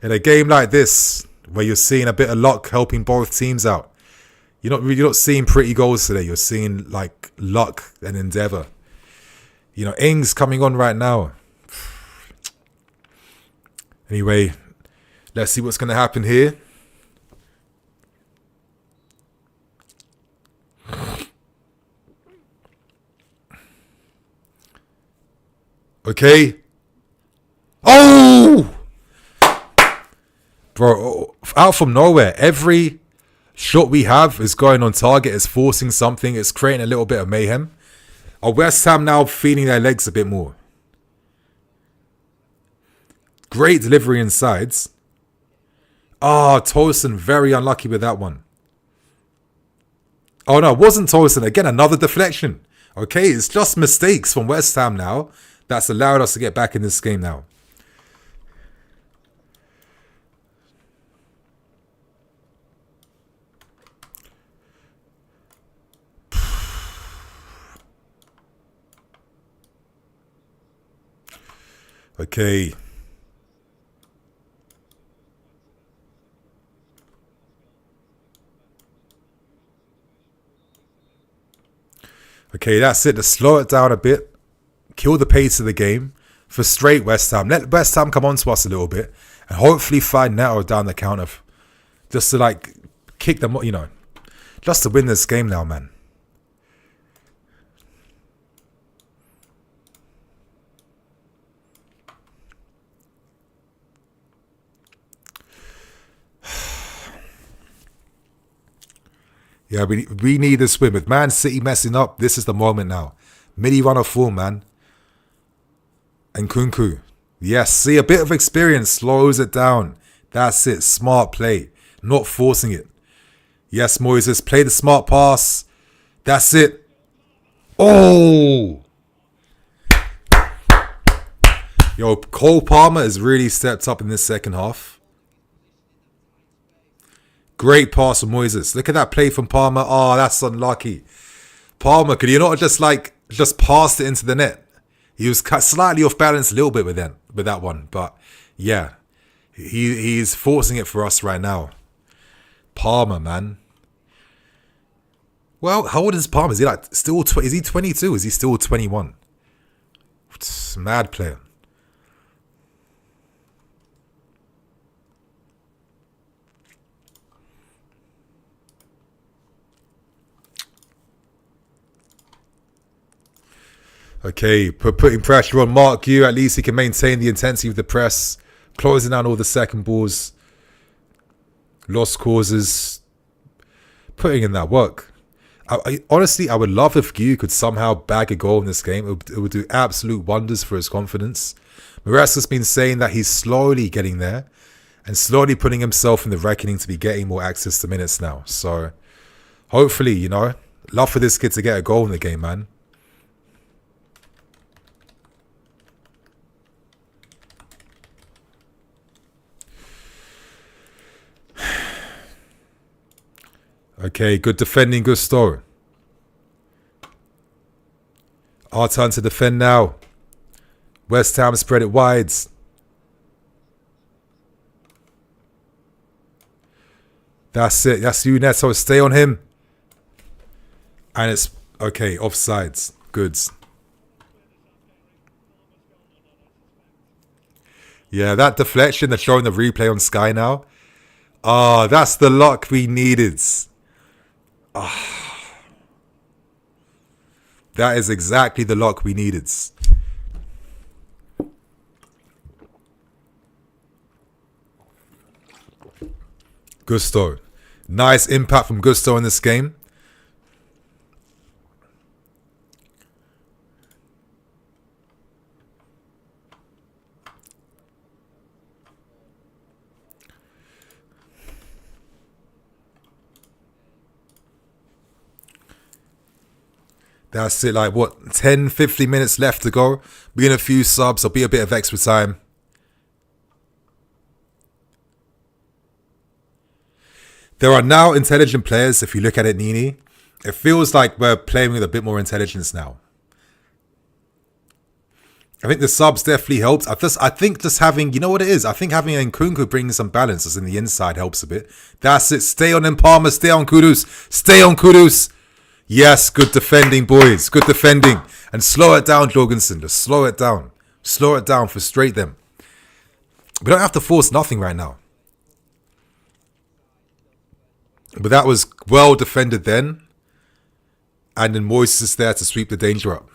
in a game like this, where you're seeing a bit of luck helping both teams out, you're not seeing pretty goals today. You're seeing, like, luck and endeavour. You know, Ings coming on right now. Anyway, let's see what's going to happen here. Okay. Oh! Bro, out from nowhere. Every shot we have is going on target. It's forcing something. It's creating a little bit of mayhem. Are West Ham now feeling their legs a bit more? Great delivery inside. Tolson, very unlucky with that one. Oh no, it wasn't Tolson. Again, another deflection. Okay, it's just mistakes from West Ham now that's allowed us to get back in this game now. Okay. Okay, that's it. To slow it down a bit. Kill the pace of the game. Frustrate West Ham. Let West Ham come on to us a little bit. And hopefully find Neto down the counter. Just to, like, kick them, you know. Just to win this game now, man. Yeah, we need this win. With Man City messing up, this is the moment now. Midi run of form, man. And Kunku. Yes, see, a bit of experience slows it down. That's it. Smart play. Not forcing it. Yes, Moises, play the smart pass. That's it. Oh! Yo, Cole Palmer has really stepped up in this second half. Great pass from Moises. Look at that play from Palmer. Oh, that's unlucky. Palmer, could you not just passed it into the net? He was slightly off balance a little bit with that one. But yeah, he's forcing it for us right now. Palmer, man. Well, how old is Palmer? Is he still? Is he 22? Is he still 21? Mad player. Okay, putting pressure on Mark Yu. At least he can maintain the intensity of the press. Closing down all the second balls. Lost causes. Putting in that work. Honestly, I would love if Gu could somehow bag a goal in this game. It would do absolute wonders for his confidence. Maresca's been saying that he's slowly getting there and slowly putting himself in the reckoning to be getting more access to minutes now. So hopefully, you know, love for this kid to get a goal in the game, man. Okay, good defending, Gusto. Our turn to defend now. West Ham spread it wide. That's it. That's you, Neto. Stay on him. And it's okay. Offsides. Goods. Yeah, that deflection. They're showing the replay on Sky now. Ah, that's the luck we needed. That is exactly the luck we needed. Gusto. Nice impact from Gusto in this game. That's it, like what, 10, 15 minutes left to go. Be in a few subs, there'll be a bit of extra time. There are now intelligent players, if you look at it, Nini. It feels like we're playing with a bit more intelligence now. I think the subs definitely helped. I think just having, you know what it is? I think having Nkunku bringing some balances in the inside helps a bit. That's it. Stay on Palmer. Stay on Kudus. Stay on Kudus. Yes, good defending, boys. Good defending. And slow it down, Jorgensen. Just slow it down. Slow it down. Frustrate them. We don't have to force nothing right now. But that was well defended then. And then Moises is there to sweep the danger up.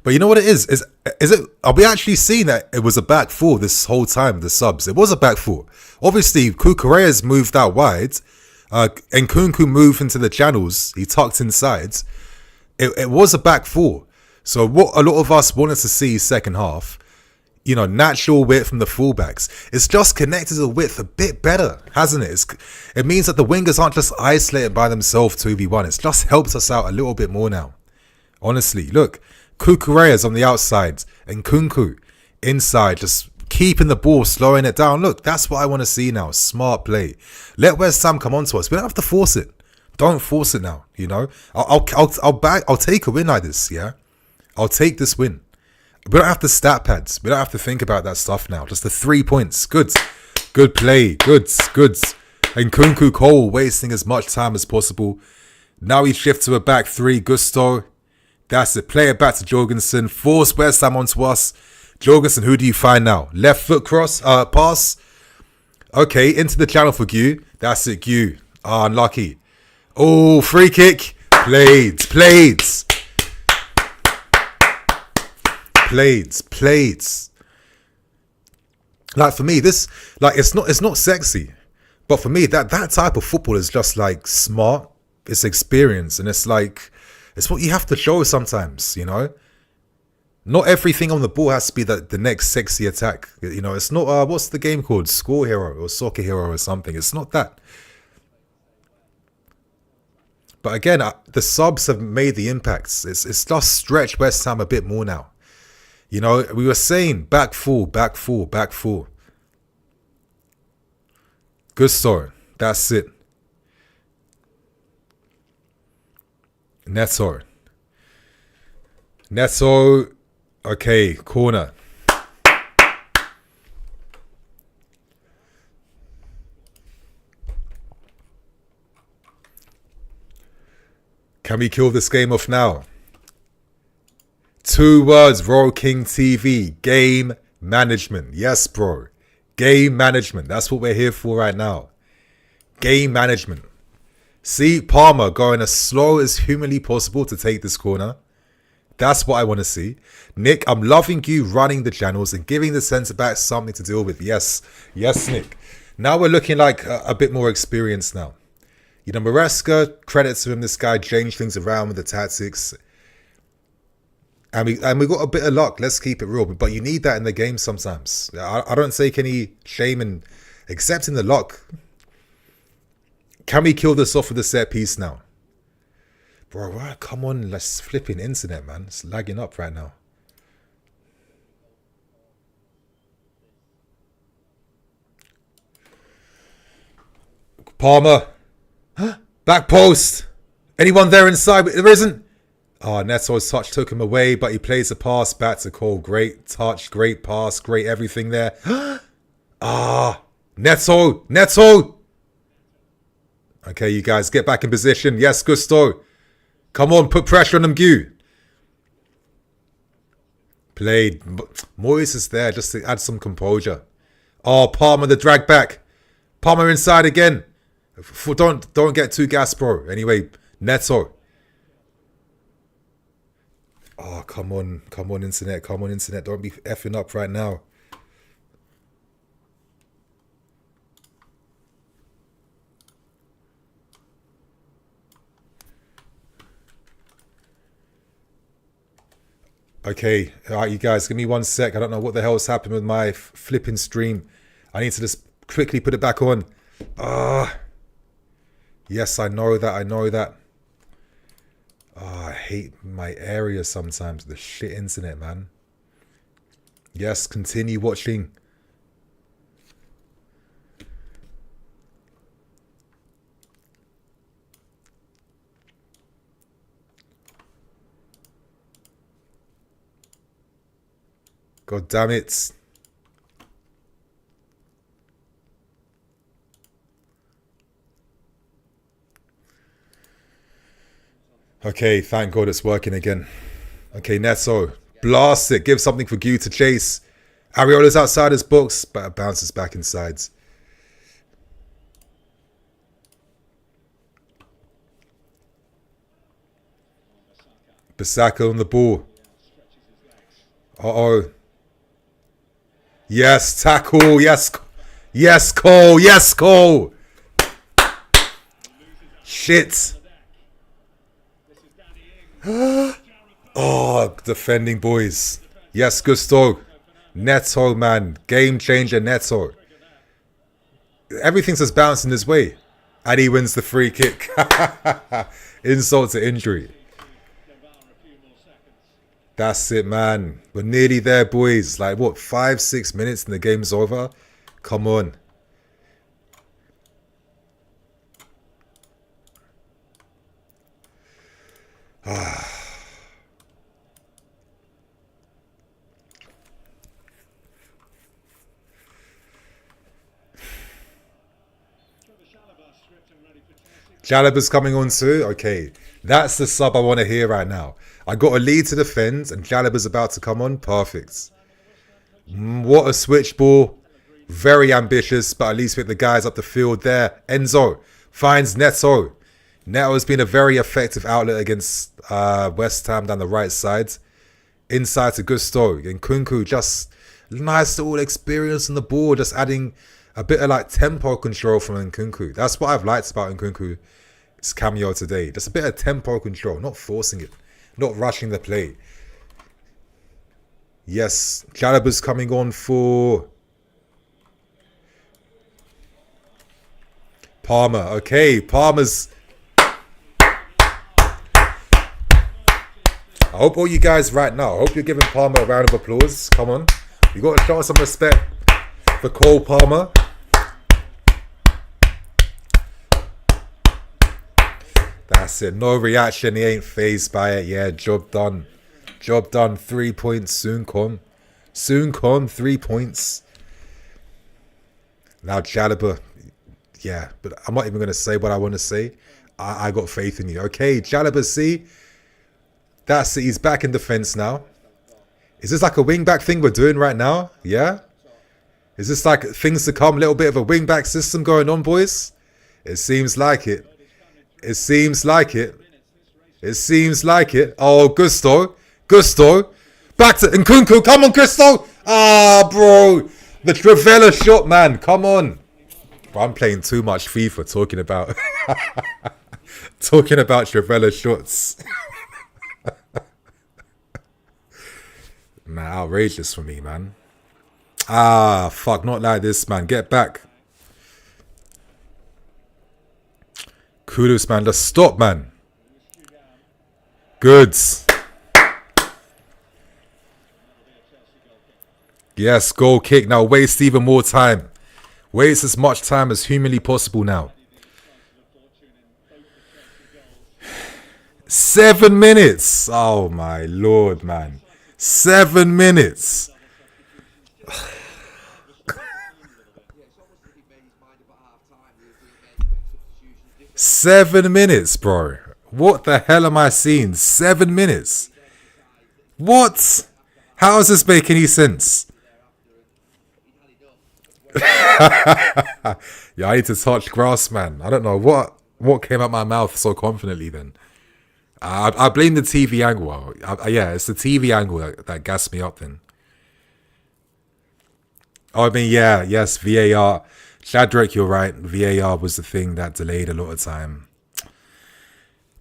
But you know what it is? Is it? Are we actually seeing that it was a back four this whole time, the subs? It was a back four. Obviously, Kukureya's moved out wide. And Nkunku moved into the channels. He tucked inside. It was a back four. So what a lot of us wanted to see second half, you know, natural width from the fullbacks. It's just connected the width a bit better, hasn't it? It means that the wingers aren't just isolated by themselves 2v1. It's just helped us out a little bit more now. Honestly, look, Kukureya's on the outside and Nkunku inside, just keeping the ball, slowing it down. Look, that's what I want to see now. Smart play. Let West Ham come on to us. We don't have to force it. Don't force it now. You know, I'll take a win like this. Yeah, I'll take this win. We don't have to stat pads. We don't have to think about that stuff now. Just the 3 points. Good play. Good. And Nkunku Cole wasting as much time as possible. Now we shift to a back three. Gusto. That's it. Play it back to Jorgensen. Force West Ham onto us. Jorgensen, who do you find now? Left foot cross, pass. Okay, into the channel for Gu. That's it, Gu. Unlucky. Oh, free kick. Played. Like for me, this, like it's not sexy, but for me that type of football is just like smart. It's experience, and it's like it's what you have to show sometimes, you know. Not everything on the ball has to be the next sexy attack. You know, it's not, what's the game called? Score Hero or Soccer Hero or something. It's not that. But again, the subs have made the impacts. It's just stretched West Ham a bit more now. You know, we were saying back four. Good story. That's it. Neto. Okay, corner. Can we kill this game off now? 2 words, Royal King TV. Game management. Yes, bro. Game management. That's what we're here for right now. Game management. See Palmer going as slow as humanly possible to take this corner. That's what I want to see. Nick, I'm loving you running the channels and giving the centre-back something to deal with. Yes, Nick. Now we're looking like a bit more experienced now. You know, Maresca, credit to him, this guy changed things around with the tactics. And we got a bit of luck, let's keep it real. But you need that in the game sometimes. I don't take any shame in accepting the luck. Can we kill this off with a set piece now? Bro, right, come on, let's flipping internet, man. It's lagging up right now. Palmer. Back post. Anyone there inside? There isn't. Oh, Neto's touch took him away, but he plays a pass back to Cole. Great touch, great pass, great everything there. Neto. Okay, you guys, get back in position. Yes, Gusto. Come on, put pressure on them, Gu. Played. Moyes is there just to add some composure. Oh, Palmer, the drag back. Palmer inside again. Don't get too gas, bro. Anyway, Neto. Oh, come on, internet. Come on, internet. Don't be effing up right now. Okay, all right, you guys, give me 1 sec. I don't know what the hell's happened with my flipping stream. I need to just quickly put it back on. Yes, I know that. I hate my area sometimes. The shit internet, man. Yes, continue watching. God damn it. Okay, thank God it's working again. Okay, Neto. Blast it. Give something for Gu to chase. Areola's outside his box, but it bounces back inside. Bissaka on the ball. Uh-oh. Yes, tackle. Yes, Cole. Yes, Cole. Shit. Oh, defending boys. Yes, Gusto. Neto, man. Game changer, Neto. Everything's just bouncing his way. And he wins the free kick. Insult to injury. That's it, man. We're nearly there, boys. Like, what, 5-6 minutes and the game's over? Come on. Jalaba's coming on too? Okay. That's the sub I want to hear right now. I got a lead to defend and Jalaba's about to come on. Perfect. What a switch ball. Very ambitious, but at least with the guys up the field there. Enzo finds Neto. Neto has been a very effective outlet against West Ham down the right side. Inside to Gusto. And Nkunku, just nice little experience on the ball. Just adding a bit of like tempo control from Nkunku. That's what I've liked about Nkunku's cameo today. Just a bit of tempo control. Not forcing it. Not rushing the play. Yes. Jalaba's coming on for Palmer. Okay. Palmer's... I hope all you guys right now, I hope you're giving Palmer a round of applause. Come on. You got to show some respect for Cole Palmer. That's it. No reaction. He ain't fazed by it. Yeah, job done. Job done. 3 points. Soon come. 3 points. Now Jalaba. Yeah, but I'm not even going to say what I want to say. I got faith in you. Okay, Jalaba, see? That's it. He's back in defense now. Is this like a wing-back thing we're doing right now? Yeah? Is this like things to come? A little bit of a wing-back system going on, boys? It seems like it. It seems like it. It seems like it. Oh, Gusto. Back to Nkunku. Come on, Gusto. Ah, bro. The Travella shot, man. Come on. Bro, I'm playing too much FIFA talking about... Talking about Travella shots. Man, outrageous for me, man. Ah, fuck, not like this, man. Get back. Kudos, man. Let's stop, man. Goods. Yes, goal kick. Now waste even more time. Waste as much time as humanly possible now. 7 minutes. Oh, my Lord, man. 7 minutes. 7 minutes, bro. What the hell am I seeing? 7 minutes. What? How does this make any sense? Yeah, I need to touch grass, man. I don't know what came out my mouth so confidently then. I blame the TV angle. Yeah, it's the TV angle that gassed me up then. Oh, I mean, yeah, yes, VAR. Shadrach, you're right. VAR was the thing that delayed a lot of time.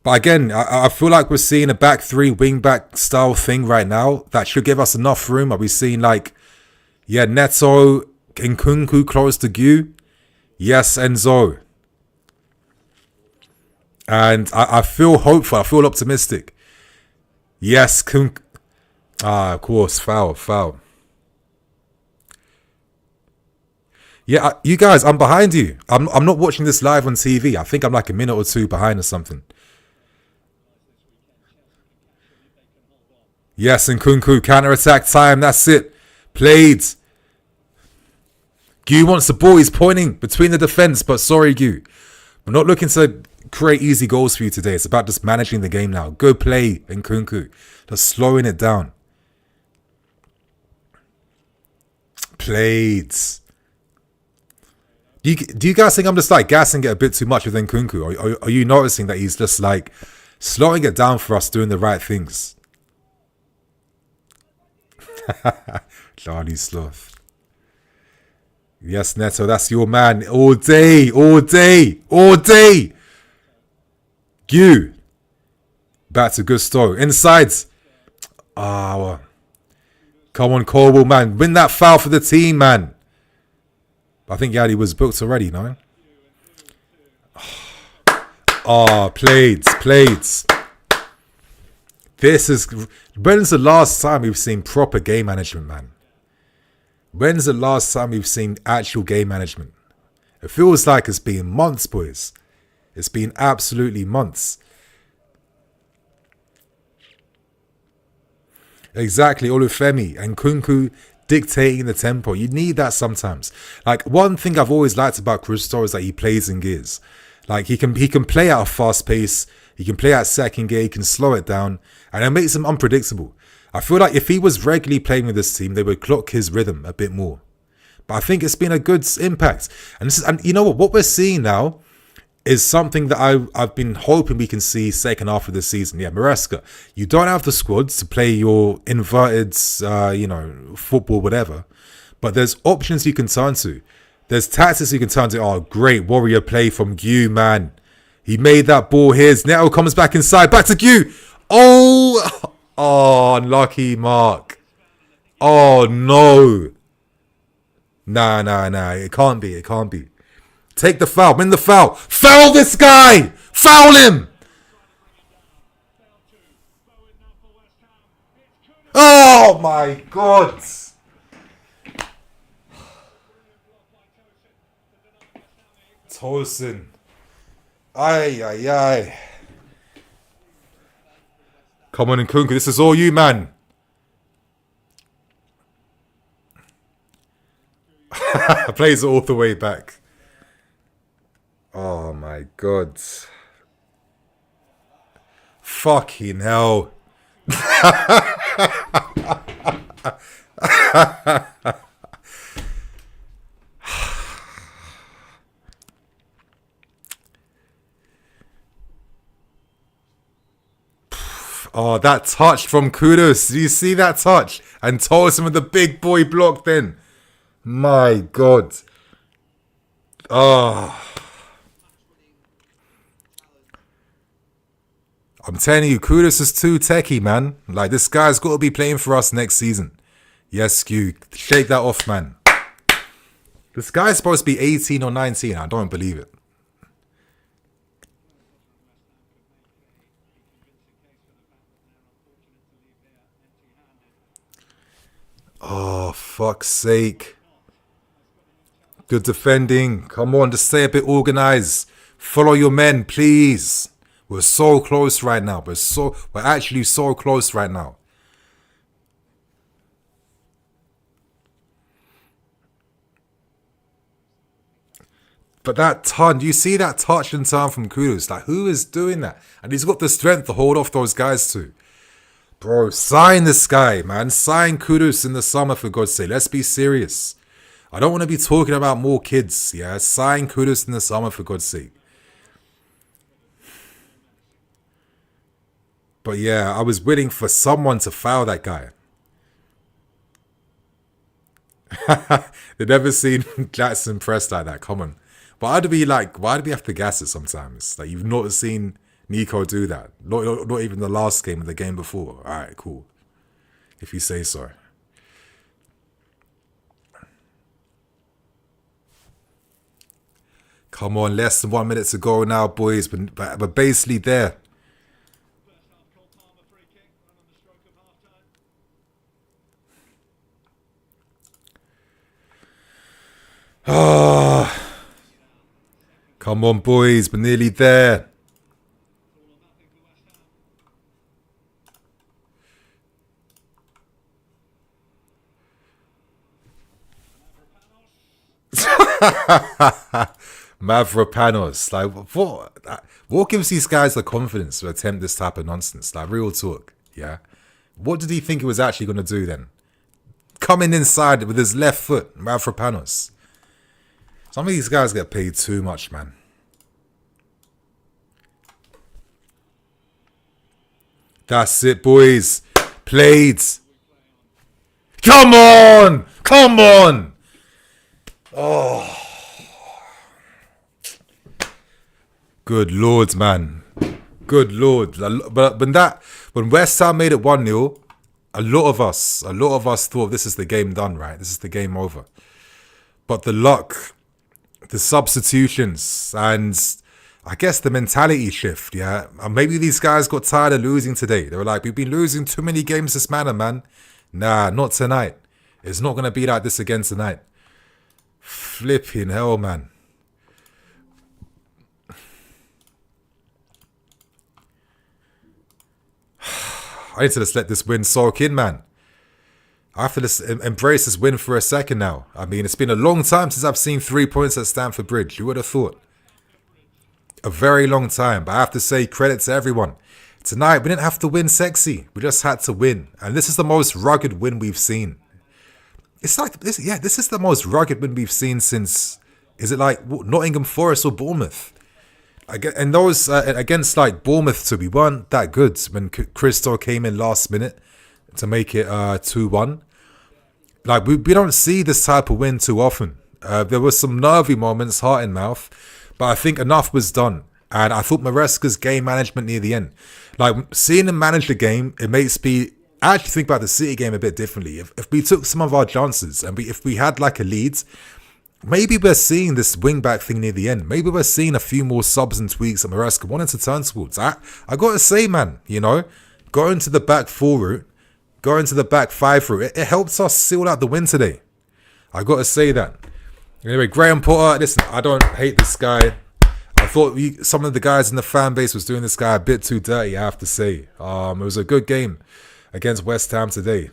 But again, I feel like we're seeing a back three, wing back style thing right now that should give us enough room. Are we seeing like, yeah, Neto, Nkunku close to Gu? Yes, Enzo. And I feel hopeful. I feel optimistic. Yes, of course, foul. Yeah, you guys, I'm behind you. I'm not watching this live on TV. I think I'm like a minute or two behind or something. Yes, and Nkunku, counter-attack time. That's it. Played. Gu wants the ball. He's pointing between the defence, but sorry, Gu. We're not looking to create easy goals for you today. It's about just managing the game now. Good play, Nkunku. Just slowing it down. Played. Do you guys think I'm just like gassing it a bit too much with Nkunku? Are you noticing that he's just like slowing it down for us doing the right things? Charlie Sloth. Yes, Neto, that's your man. All day. You. Back to Gusto. Inside. Come on, Colwell, man. Win that foul for the team, man. I think Yadi was booked already, no? Played. When's the last time we've seen proper game management, man? When's the last time we've seen actual game management? It feels like it's been months, boys. It's been absolutely months. Exactly, Olufemi and Nkunku dictating the tempo. You need that sometimes. Like, one thing I've always liked about Christo is that he plays in gears. Like, he can play at a fast pace. He can play at second gear. He can slow it down. And it makes him unpredictable. I feel like if he was regularly playing with this team, they would clock his rhythm a bit more. But I think it's been a good impact. And you know what we're seeing now is something that I've been hoping we can see second half of the season. Yeah, Maresca, you don't have the squads to play your inverted, football, whatever. But there's options you can turn to. There's tactics you can turn to. Oh, great warrior play from Gu, man. He made that ball. Here's Neto comes back inside. Back to Gu. Oh, unlucky Mark. Oh, no. Nah. It can't be. Take the foul. Win the foul. Foul this guy. Foul him. Oh, my God. Tosin. Ay. Come on, Nkunku. This is all you, man. Plays it all the way back. Oh, my God. Fucking hell. Oh, that touch from Kudos. Do you see that touch? And Tolson with the big boy block then. My God. Oh. I'm telling you, Kudus is too techie, man. Like, this guy's got to be playing for us next season. Yes, Q. Shake that off, man. This guy's supposed to be 18 or 19. I don't believe it. Oh, fuck's sake. Good defending. Come on, just stay a bit organized. Follow your men, please. We're so close right now. We're actually so close right now. But that turn, do you see that touch and turn from Kudus? Like, who is doing that? And he's got the strength to hold off those guys too. Bro, sign this guy, man. Sign Kudus in the summer, for God's sake. Let's be serious. I don't want to be talking about more kids, yeah? Sign Kudus in the summer, for God's sake. But yeah, I was waiting for someone to foul that guy. They've never seen Jackson pressed like that. Come on. But why do we have to gas it sometimes? Like, you've not seen Nico do that. Not even the last game or the game before. Alright, cool. If you say so. Come on, less than 1 minute to go now, boys. But we're basically there. Ah. Come on, boys. We're nearly there. Mavropanos. Like, what gives these guys the confidence to attempt this type of nonsense? Like, real talk, yeah? What did he think he was actually going to do then? Coming inside with his left foot, Mavropanos. Some of these guys get paid too much, man. That's it, boys. Played. Come on! Come on! Oh. Good lord, man. Good lord. But when West Ham made it 1-0, a lot of us thought this is the game done, right? This is the game over. But the luck, the substitutions, and I guess the mentality shift, yeah? And maybe these guys got tired of losing today. They were like, we've been losing too many games this manner, man. Nah, not tonight. It's not going to be like this again tonight. Flipping hell, man. I need to just let this win soak in, man. I have to just embrace this win for a second now. I mean, it's been a long time since I've seen 3 points at Stamford Bridge. You would have thought. A very long time. But I have to say credit to everyone. Tonight, we didn't have to win sexy. We just had to win. And this is the most rugged win we've seen. It's like, this is the most rugged win we've seen since, is it like Nottingham Forest or Bournemouth? And those against like Bournemouth too, we weren't that good when Christo came in last minute to make it 2-1. Like, we don't see this type of win too often. There were some nervy moments, heart in mouth, but I think enough was done. And I thought Maresca's game management near the end, like seeing him manage the game, it makes me actually think about the City game a bit differently. If we took some of our chances and if we had like a lead, maybe we're seeing this wing-back thing near the end. Maybe we're seeing a few more subs and tweaks that Maresca wanted to turn towards. I got to say, man, you know, going to the back 4 route, going to the back 5 route, it helps us seal out the win today. I got to say that. Anyway, Graham Potter, listen, I don't hate this guy. I thought some of the guys in the fan base was doing this guy a bit too dirty, I have to say. It was a good game against West Ham today.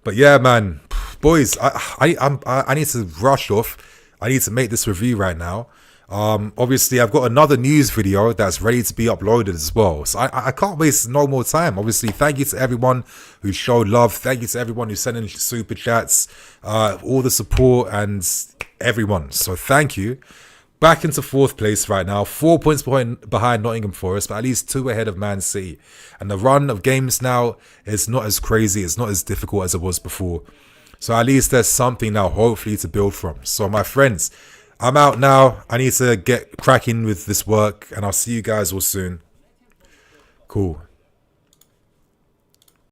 But yeah, man, boys, I need to rush off. I need to make this review right now. Obviously, I've got another news video that's ready to be uploaded as well. So I can't waste no more time. Obviously, thank you to everyone who showed love. Thank you to everyone who sent in super chats, all the support and everyone. So thank you. Back into 4th place right now. 4 points behind Nottingham Forest, but at least 2 ahead of Man City. And the run of games now is not as crazy. It's not as difficult as it was before. So at least there's something now, hopefully, to build from. So my friends, I'm out now. I need to get cracking with this work, and I'll see you guys all soon. Cool.